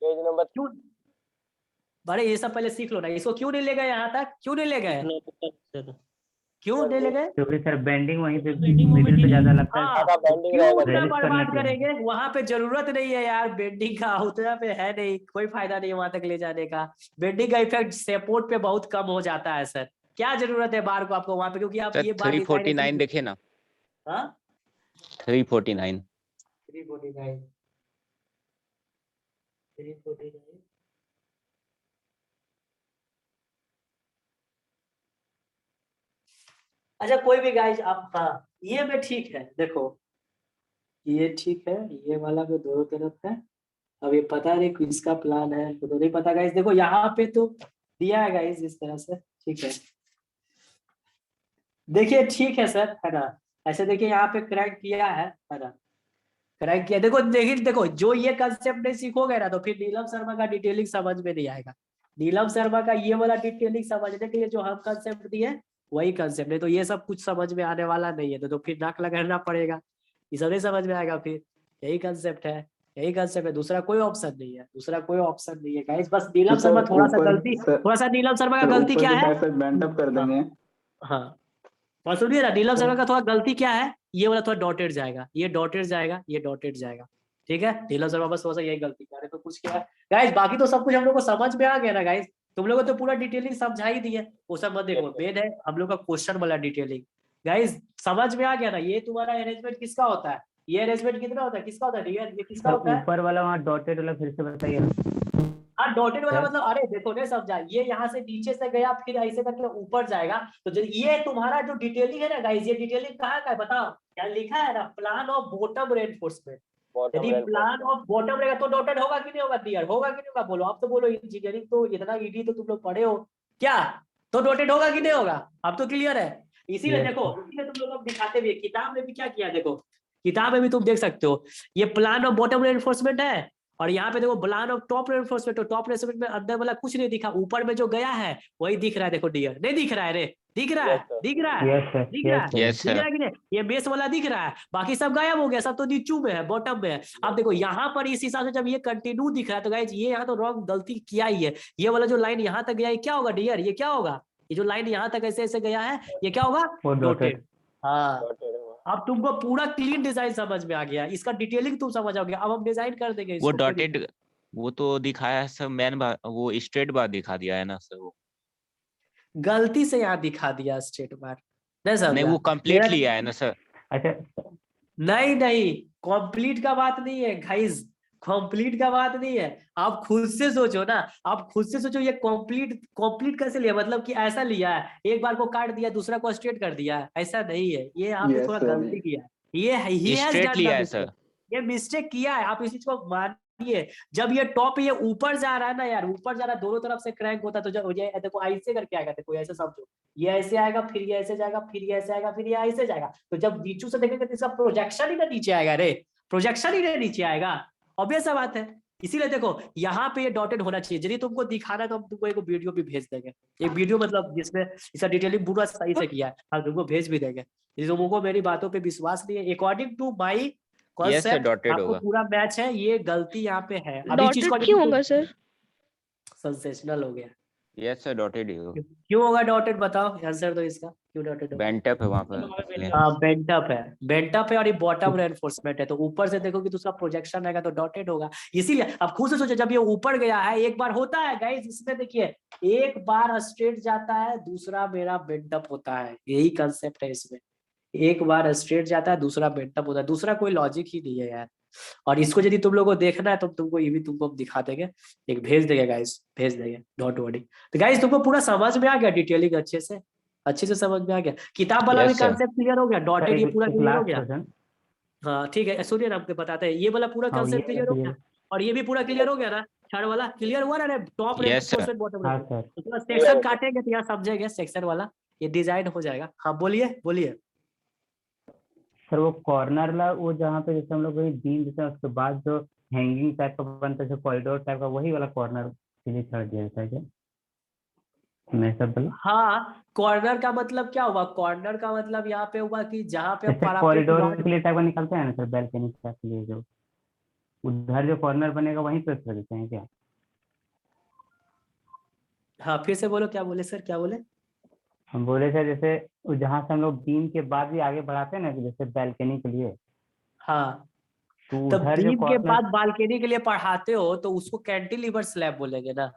पेज नंबर क्यों, अरे ये सब पहले सीख लो ना, इसको क्यों नहीं ले गए यहाँ तक, क्यों नहीं ले गए, सर क्यों नहीं ले गए, क्योंकि सर बेंडिंग वहीं पे मिडिल पे ज्यादा लगता है। हाँ ज्यादा बेंडिंग क्यों रहेगा। उतना Resist करने बर्बाद के लिए। करेंगे, वहां पे जरूरत नहीं है यार बेंडिंग का, उतना पे है नहीं, कोई फायदा नहीं वहां तक ले जाने का, बेंडिंग का इफेक्ट सपोर्ट पे बहुत कम हो जाता है सर, क्या जरूरत है बार को आपको वहां पे, क्योंकि आप सर ये बार 349 देखे ना, हाँ 349। 349 349 अच्छा कोई भी गाइस आप, हाँ ये में ठीक है, देखो ये ठीक है, ये वाला भी दोनों तरफ है। अब ये पता नहीं किसका प्लान है तो नहीं पता गाइस, देखो यहाँ पे तो दिया है गाइस इस तरह से, ठीक है, देखिए ठीक है सर, है ना, ऐसे देखिए यहाँ पे क्रैक किया है ना, क्रैक किया, देखो देखिए, देखो जो ये कंसेप्ट नहीं सीखोगे ना तो फिर नीलम शर्मा का डिटेलिंग समझ में नहीं आएगा, नीलम शर्मा का ये वाला डिटेलिंग समझने के लिए जो हम कंसेप्ट दिए वही कंसेप्ट, नहीं तो ये सब कुछ समझ में आने वाला नहीं है, तो फिर नाक लगाना पड़ेगा, ये सब नहीं समझ में आएगा, फिर यही कंसेप्ट है, यही कंसेप्ट है, दूसरा कोई ऑप्शन नहीं है, दूसरा कोई ऑप्शन नहीं है गाइस। बस नीलम शर्मा थोड़ा सा गलती, थोड़ा सा नीलम शर्मा का गलती क्या है, बैंड अप कर देंगे। हाँ और सुनिए ना, नीलम शर्मा का थोड़ा गलती क्या है, ये वाला थोड़ा डॉटेड जाएगा, ये डॉटेड जाएगा, ये डॉटेड जाएगा, ठीक है। नीलम शर्मा बस थोड़ा सा यही गलती कर रहे, तो कुछ क्या है गाइस, बाकी तो सब कुछ हम लोग को समझ में आ गया ना गाइस। तुम लोगों को तो पूरा डिटेलिंग समझा ही दी है, वो सब मत देखो, मेन है हम लोग का क्वेश्चन वाला डिटेलिंग। गाइस समझ में आ गया ना, ये तुम्हारा अरेंजमेंट किसका होता है, ये अरेंजमेंट कितना होता है, किसका होता है, ये किसका होता है। ऊपर वाला वहाँ डॉटेड वाला फिर से बताइए। हाँ डॉटेड वाला क्या? मतलब, अरे देखो नहीं समझा, ये यहाँ से नीचे से गया फिर ऐसे करके ऊपर जाएगा, तो ये तुम्हारा जो डिटेलिंग है ना गाइस, ये डिटेलिंग कहाँ का है बताओ, क्या लिखा है ना, प्लान ऑफ बॉटम रेनफोर्समेंट। यदि प्लान ऑफ बॉटम रहेगा तो डॉटेड होगा कि नहीं होगा, डियर होगा कि नहीं होगा, बोलो अब तो बोलो, इंजीनियरिंग तो इतना ईडी तो तुम लोग पढ़े हो क्या, तो डॉटेड होगा कि नहीं होगा, अब तो क्लियर है। इसीलिए देखो, इसीलिए तुम लोग दिखाते भी, किताब में भी क्या किया देखो, किताब में भी तुम देख सकते हो, ये प्लान ऑफ बॉटम रेनफोर्समेंट है, और यहाँ पे देखो प्लान ऑफ टॉप रेनफोर्समेंट, तो टॉप रेनफोर्समेंट में अंदर वाला कुछ नहीं दिखा, ऊपर में जो गया है वही दिख रहा है, देखो डियर, नहीं दिख रहा है रे, दिख रहा है, दिख रहा है, दिख रहा है, यस दिख रहा सर। है कि नहीं, ये बेस वाला दिख रहा है, बाकी सब गायब हो गया, सब तो नीचू में है, बॉटम में है। अब देखो यहाँ पर इस हिसाब से जब ये कंटिन्यू दिख रहा है तो गाइस ये यहाँ तो रॉन्ग गलती किया ही है, ये वाला जो लाइन यहाँ तक गया है क्या होगा डियर, ये क्या होगा, ये जो लाइन यहाँ तक ऐसे ऐसे गया है ये क्या होगा, डॉटेड। हाँ अब तुमको पूरा क्लीन डिजाइन समझ में आ गया, इसका डिटेलिंग तुम समझ आओगे, अब हम डिजाइन कर देंगे वो इसको। डॉटेड वो तो दिखाया है सर, मैन वो स्ट्रेट बार दिखा दिया है ना सर, वो गलती से यहाँ दिखा दिया स्ट्रेट बार, नहीं समझा, नहीं वो कंप्लीट लिया है ना सर। अच्छा नहीं नहीं कंप्लीट का बात नहीं है गाइस, कंप्लीट का बात नहीं है, आप खुद से सोचो ना, आप खुद से सोचो, ये कंप्लीट कंप्लीट कैसे लिया, मतलब कि ऐसा लिया है, एक बार को काट दिया दूसरा को स्ट्रेट कर दिया है, ऐसा नहीं है, ये यहाँ पे Yes, थोड़ा sir, गलती किया है, ये स्ट्रेट लिया है सर। ये मिस्टेक किया है, आप इस चीज को मानिए। जब ये टॉप ये ऊपर जा रहा है ना यार, ऊपर जा रहा है, दोनों तरफ से क्रैंक होता है, तो जब ये देखो ऐसे करके आएगा, देखो ऐसे समझो, ये ऐसे आएगा, फिर ये ऐसे जाएगा, फिर ये ऐसे आएगा, फिर ये ऐसे जाएगा, तो जब नीचे से देखेंगे तो इसका प्रोजेक्शन ही ना नीचे आएगा रे, प्रोजेक्शन ही ना नीचे आएगा, ऑब्वियस सा बात है। इसीलिए देखो यहाँ पे ये डॉटेड होना चाहिए, यदि तुमको दिखाना है तो हम तुमको एक वीडियो भी भेज देंगे, एक वीडियो मतलब जिसमें इसका डिटेलिंग पूरा सही से किया है, हम तुमको भेज भी देंगे। यदि तुमको मेरी बातों पे विश्वास नहीं है, according to my yes sir, dotted आपको होगा। पूरा मैच है, ये गलती यहाँ पे है। अभी चीज डॉटेड क्यों होगा सर? सेंसेशनल हो गया, यस सर, डॉटेड ही होगा। क्यों होगा डॉटेड, बताओ आंसर दो इसका, क्यों डॉटेड होगा। बेंट अप है वहां पर। हाँ बेंटअप है, बेंटअप है, और ये बॉटम रेनफोर्समेंट है, तो ऊपर से देखोगे तो उसका प्रोजेक्शन आएगा तो डॉटेड होगा। इसीलिए अब खुद से सोचो, जब ये ऊपर गया है, एक बार होता है गाइस, इसमें देखिए एक बार स्ट्रेट जाता है, दूसरा मेरा बेंटअप होता है, यही कंसेप्ट है इसमें, एक बार स्ट्रेट जाता है, दूसरा बेंटअप होता है, दूसरा कोई लॉजिक ही नहीं है यार। और इसको यदि तुम लोगों को देखना है तो तुमको ये भी तुमको दिखा देंगे, एक भेज देंगे गाइस, भेज देंगे, डोंट वरी। तो गाइस तुमको पूरा समझ में आ गया, डिटेलिंग अच्छे से समझ में आ गया, किताब वाला भी Yes, sir. कंसेप्ट क्लियर हो गया, डॉटेड ये पूरा क्लियर हो गया। क्वेश्चन। हाँ ठीक है, सुनिए ना आपको बताते हैं, ये वाला पूरा हाँ, कंसेप्ट ये क्लियर हो clear गया, और ये भी पूरा क्लियर हो गया ना, थर्ड वाला क्लियर हुआ ना, टॉप Yes, sir. बॉटम हाँ सर। तो सेक्शन काटेंगे तो यहाँ समझेंगे, सेक्शन वाला ये डिजाइन हो जाएगा। हाँ बोलिए बोलिए। सर वो कॉर्नर ला, वो जहाँ पे जैसे हम लोग वही बीम देते हैं उसके बाद जो हैंगिंग टाइप का बनता है, कॉरिडोर टाइप का, वही वाला कॉर्नर के लिए छोड़ दिया जाता है क्या, मैं सब बोला। हाँ कॉर्नर का मतलब क्या हुआ, कॉर्नर का मतलब यहाँ पे हुआ कि जहाँ पे जैसे कॉरिडोर के लिए टाइप का निकलते हैं ना सर, बैल्कनी टाइप के लिए, जो उधर जो कॉर्नर बनेगा वहीं पे कर देते हैं क्या। हाँ फिर से बोलो, क्या बोले सर, क्या बोले। हम बोले थे जैसे जहाँ से हम लोग बीम के बाद भी आगे बढ़ाते हैं ना, कि जैसे बैल्कनी के लिए, हाँ तो तो उधर जो बीम के कॉर्नर बाद बालकनी के लिए पढ़ाते हो तो उसको कैंटिलीवर स्लैब बोलेंगे ना।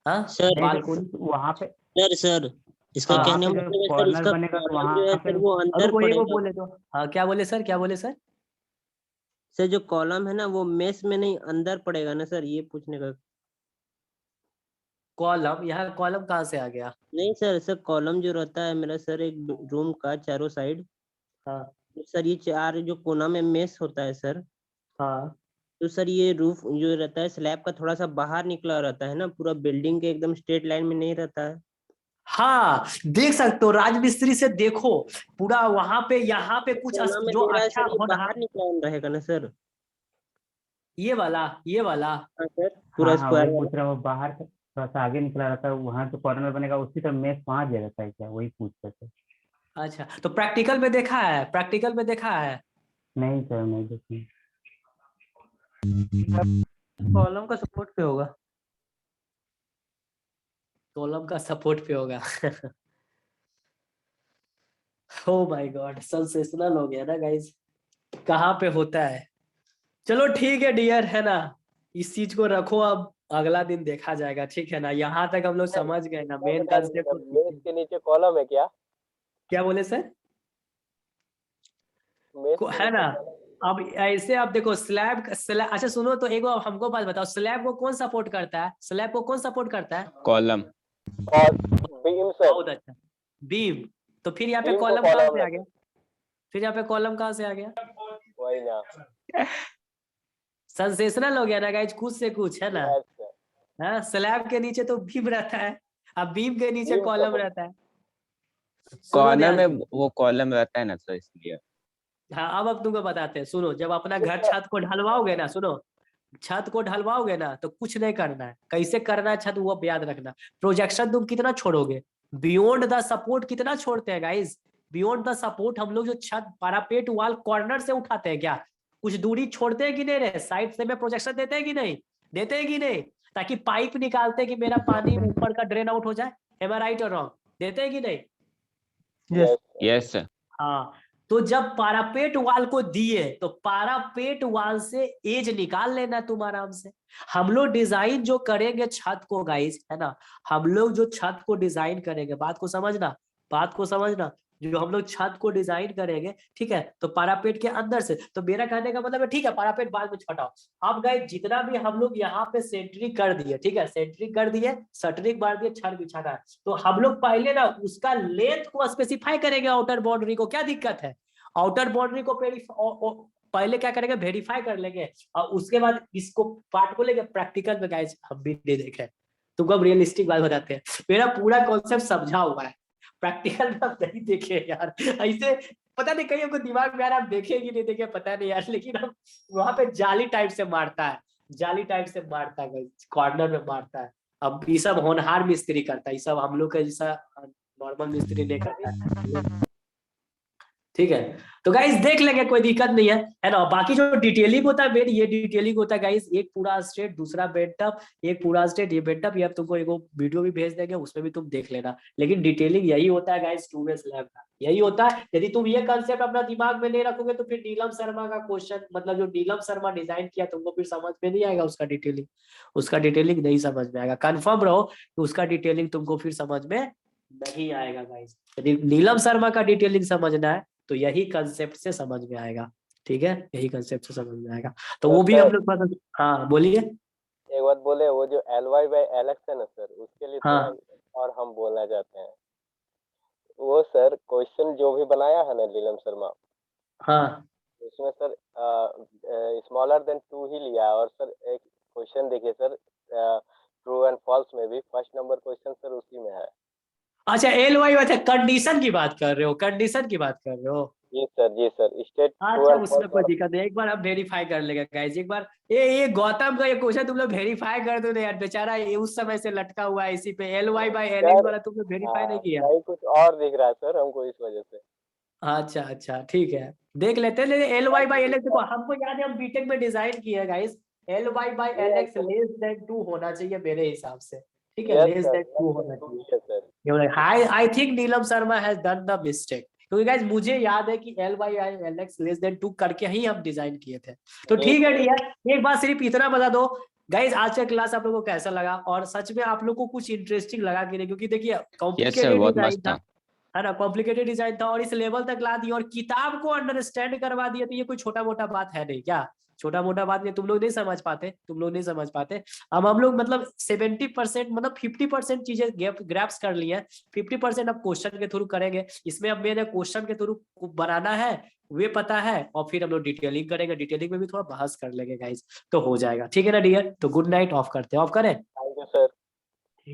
हाँ सर बालकनी वहाँ पे सर इसका हाँ, कहने वहाँ का पे मतलब है सर, कॉर्नर इसका बनेगा तो कॉलम वहाँ जो है पे सर वो अंदर वो पड़ेगा। बोले दो। हाँ क्या बोले सर, क्या बोले सर। सर जो कॉलम है ना वो मेस में नहीं अंदर पड़ेगा ना सर, ये पूछने का। कॉलम, यहाँ कॉलम कहाँ से आ गया। नहीं सर कॉलम जो रहता है मेरा सर एक रूम का चारों साइड, हाँ तो सर ये चार जो कोना में मेस होता है सर, हाँ तो सर ये रूफ जो रहता है स्लैब का थोड़ा सा बाहर निकला रहता है ना, पूरा बिल्डिंग के एकदम स्ट्रेट लाइन में नहीं रहता है। हाँ देख सकते हो, राजमिस्त्री से देखो पूरा वहां पे, यहाँ पे कुछ कोना में जो दे रहा है अच्छा सर, ये हो रहा, बाहर निकला रहेगा ना सर। ये वाला हाँ सर पूरा हाँ स्क्वायर वही वाला। पूछ रहा हूँ, वो बाहर से थोड़ा सा आगे निकला रहता है, वहाँ जो कॉर्नर बनेगा उसी तरह मेस वहाँ दिया रहता है क्या, वही पूछ रहे थे। अच्छा तो प्रैक्टिकल में देखा है, प्रैक्टिकल में देखा है। नहीं सर नहीं देखी। कॉलम का सपोर्ट पे होगा। कॉलम का सपोर्ट पे होगा। ओ माय गॉड, सेंसेशनल हो गया ना गाइस, कहाँ पे होता है। चलो ठीक है डियर, है ना, इस चीज को रखो, अब अगला दिन देखा जाएगा, ठीक है ना। यहाँ तक हम लोग समझ गए ना क्या मेन बता रहे हैं सर, मेज कंसेप्ट। के नीचे कॉलम है क्या? क्या बोले सर? मेज के है नीचे ना, column? अब ऐसे आप देखो स्लैब, अच्छा सुनो तो एक बार हमको बात बताओ, स्लैब को कौन सपोर्ट करता है? स्लैब को कौन सपोर्ट करता है? कॉलम। और बीम सर, बहुत अच्छा, बीम। तो फिर यहाँ पे बीम को कॉलम कहाँ कॉलम से आ लगता गया? फिर यहाँ पे कॉलम कहाँ से आ गया? है, वही ना। सेंसेशनल हो गया ना गाइज, कुछ से कुछ, है ना। यस सर, हाँ, स्लैब के नीचे तो बीम रहता है, अब बीम के नीचे बीम कॉलम सपोर्ट। रहता है। सुनो कॉर्नर ध्यान में से। वो कॉलम रहता है ना सर, इसलिए। हाँ अब तुमको बताते हैं, सुनो, जब अपना घर छत को ढलवाओगे ना, सुनो, छत को ढलवाओगे ना तो कुछ नहीं करना है, कैसे करना है छत वो याद रखना। प्रोजेक्शन तुम कितना छोड़ोगे? बियॉन्ड द सपोर्ट कितना छोड़ते हैं गाइस? बियॉन्ड द सपोर्ट हम लोग जो छत पैरापेट वाल कॉर्नर से उठाते हैं क्या, कुछ दूरी छोड़ते हैं कि नहीं रे? साइड से में प्रोजेक्शन देते हैं कि नहीं? देते हैं कि नहीं? ताकि पाइप निकालते हैं कि मेरा पानी ऊपर का ड्रेन आउट हो जाए। एम आई राइट और रॉन्ग? देते हैं कि नहीं? यस। Yes sir. हाँ, तो जब पारापेट वाल को दिए तो पारापेट वाल से एज निकाल लेना तुम आराम से। हम लोग डिजाइन जो करेंगे छत को गाइस, है ना, हम लोग जो छत को डिजाइन करेंगे, बात को समझना, बात को समझना, जो हम लोग छत को डिजाइन करेंगे, ठीक है, तो पारापेट के अंदर से, तो मेरा कहने का मतलब है, ठीक है, पारापेट बाद में छटाओ। अब गाइस जितना भी हम लोग यहाँ पे सेंट्रिंग कर दिए, ठीक है, सेंट्रिंग कर दिए, शटरिंग मार दिए, छड़ बिछाना है, तो हम लोग पहले ना उसका लेंथ को स्पेसिफाई करेंगे, आउटर बाउंड्री को। क्या दिक्कत है? आउटर बाउंड्री को पहले क्या करेंगे, वेरीफाई कर लेंगे, और उसके बाद इसको पार्ट को लेके प्रैक्टिकल में गाइस हम भी नहीं देख रहे हैं, तुमको अब रियलिस्टिक बात बताते हैं, मेरा पूरा कॉन्सेप्ट समझा हुआ है, प्रैक्टिकल में आप नहीं देखे यार, ऐसे पता नहीं कहीं हमको दिमाग में यार आप देखे कि नहीं देखे पता नहीं यार, लेकिन हम वहां पे जाली टाइप से मारता है, जाली टाइप से मारता है, कॉर्नर में मारता है। अब ये सब होनहार मिस्त्री करता है, ये सब हम लोग का जैसा नॉर्मल मिस्त्री नहीं करता है, ठीक है। तो गाइस देख लेंगे, कोई दिक्कत नहीं है ना। बाकी जो डिटेलिंग होता है मेन, ये डिटेलिंग होता है गाइस, एक पूरा स्ट्रेट, दूसरा बेंटअप, एक पूरा स्ट्रेट, ये बेंटअप, ये अब तुमको एक वीडियो भी भेज देंगे, उसमें भी तुम देख लेना। लेकिन डिटेलिंग यही होता है गाइस, 2 वे स्लैब का यही होता है। यदि तुम ये कंसेप्ट अपना दिमाग में नहीं रखोगे तो फिर नीलम शर्मा का क्वेश्चन, मतलब जो नीलम शर्मा डिजाइन किया, तुमको फिर समझ में नहीं आएगा उसका डिटेलिंग, उसका डिटेलिंग नहीं समझ में आएगा। कंफर्म रहो कि उसका डिटेलिंग तुमको फिर समझ में नहीं आएगा गाइस। यदि नीलम शर्मा का डिटेलिंग समझना है तो यही कंसेप्ट से समझ में आएगा, ठीक है, यही कंसेप्ट से समझ में आएगा। तो वो भी हम लोग पता, हाँ बोलिए। एक बात बोले, वो जो Ly/Lx है ना सर, उसके लिए हाँ। थोड़ा और हम बोलना चाहते हैं। वो सर क्वेश्चन जो भी बनाया है ना नीलम शर्मा, हाँ उसमें सर स्मॉलर देन 2 ही लिया है। और सर एक क्वेश्चन देखिए सर, ट्रू एंड फॉल्स में भी फर्स्ट नंबर क्वेश्चन सर उसी में है। अच्छा Ly, अच्छा कंडीशन की बात कर रहे हो, कंडीशन की बात कर रहे हो? जी सर, जी सर, स्टेट ट्रू अच्छा एंड उसमें कोई फॉल्स। दिक्कत नहीं, एक बार हम वेरीफाई कर लेंगे गाइस, एक बार ये गौतम का ये क्वेश्चन तुम लोग वेरीफाई कर दो ना यार, बेचारा ये उस समय से लटका हुआ है इसी पे, Ly/Lx वाला तुम लोग वेरीफाई नहीं किया। नहीं, कुछ और दिख रहा है सर हमको इस वजह से। अच्छा अच्छा ठीक है, देख लेते हैं। लेकिन Ly/Lx देखो, हमको याद है हम बीटेक में डिजाइन किए गाइस, Ly/Lx लेस देन 2 होना चाहिए मेरे हिसाब से, ठीक है, यस लेस सर, देन 2 होना चाहिए। Yes sir. I think Neelam Sharma has done the mistake, क्योंकि गाइस मुझे याद है कि Ly/Lx लेस देन 2 करके ही हम डिजाइन किए थे। तो ठीक है डियर, एक बात सिर्फ इतना बता दो गाइस, आज का क्लास आप लोगों को कैसा लगा, और सच में आप लोगों को कुछ इंटरेस्टिंग लगा कि नहीं? क्योंकि देखिए यस सर, कॉम्प्लिकेटेड बहुत डिजाइन मस्त था, था। है ना, कॉम्प्लिकेटेड डिजाइन था, और इस लेवल तक ला दिया और किताब को अंडरस्टैंड करवा दिया, तो ये कोई छोटा मोटा बात है नहीं क्या? छोटा मोटा बात नहीं, तुम लोग नहीं समझ पाते, तुम लोग नहीं समझ पाते। अब हम लोग मतलब 70% मतलब 50% चीजें ग्रैप्स कर ली है, 50% अब क्वेश्चन के थ्रू करेंगे। इसमें अब मेरे क्वेश्चन के थ्रू बनाना है, वे पता है, और फिर हम लोग डिटेलिंग करेंगे, डिटेलिंग में भी थोड़ा बहस कर लेंगे गाइस, तो हो जाएगा, ठीक है ना डियर? तो गुड नाइट, ऑफ करते हैं, ऑफ करें।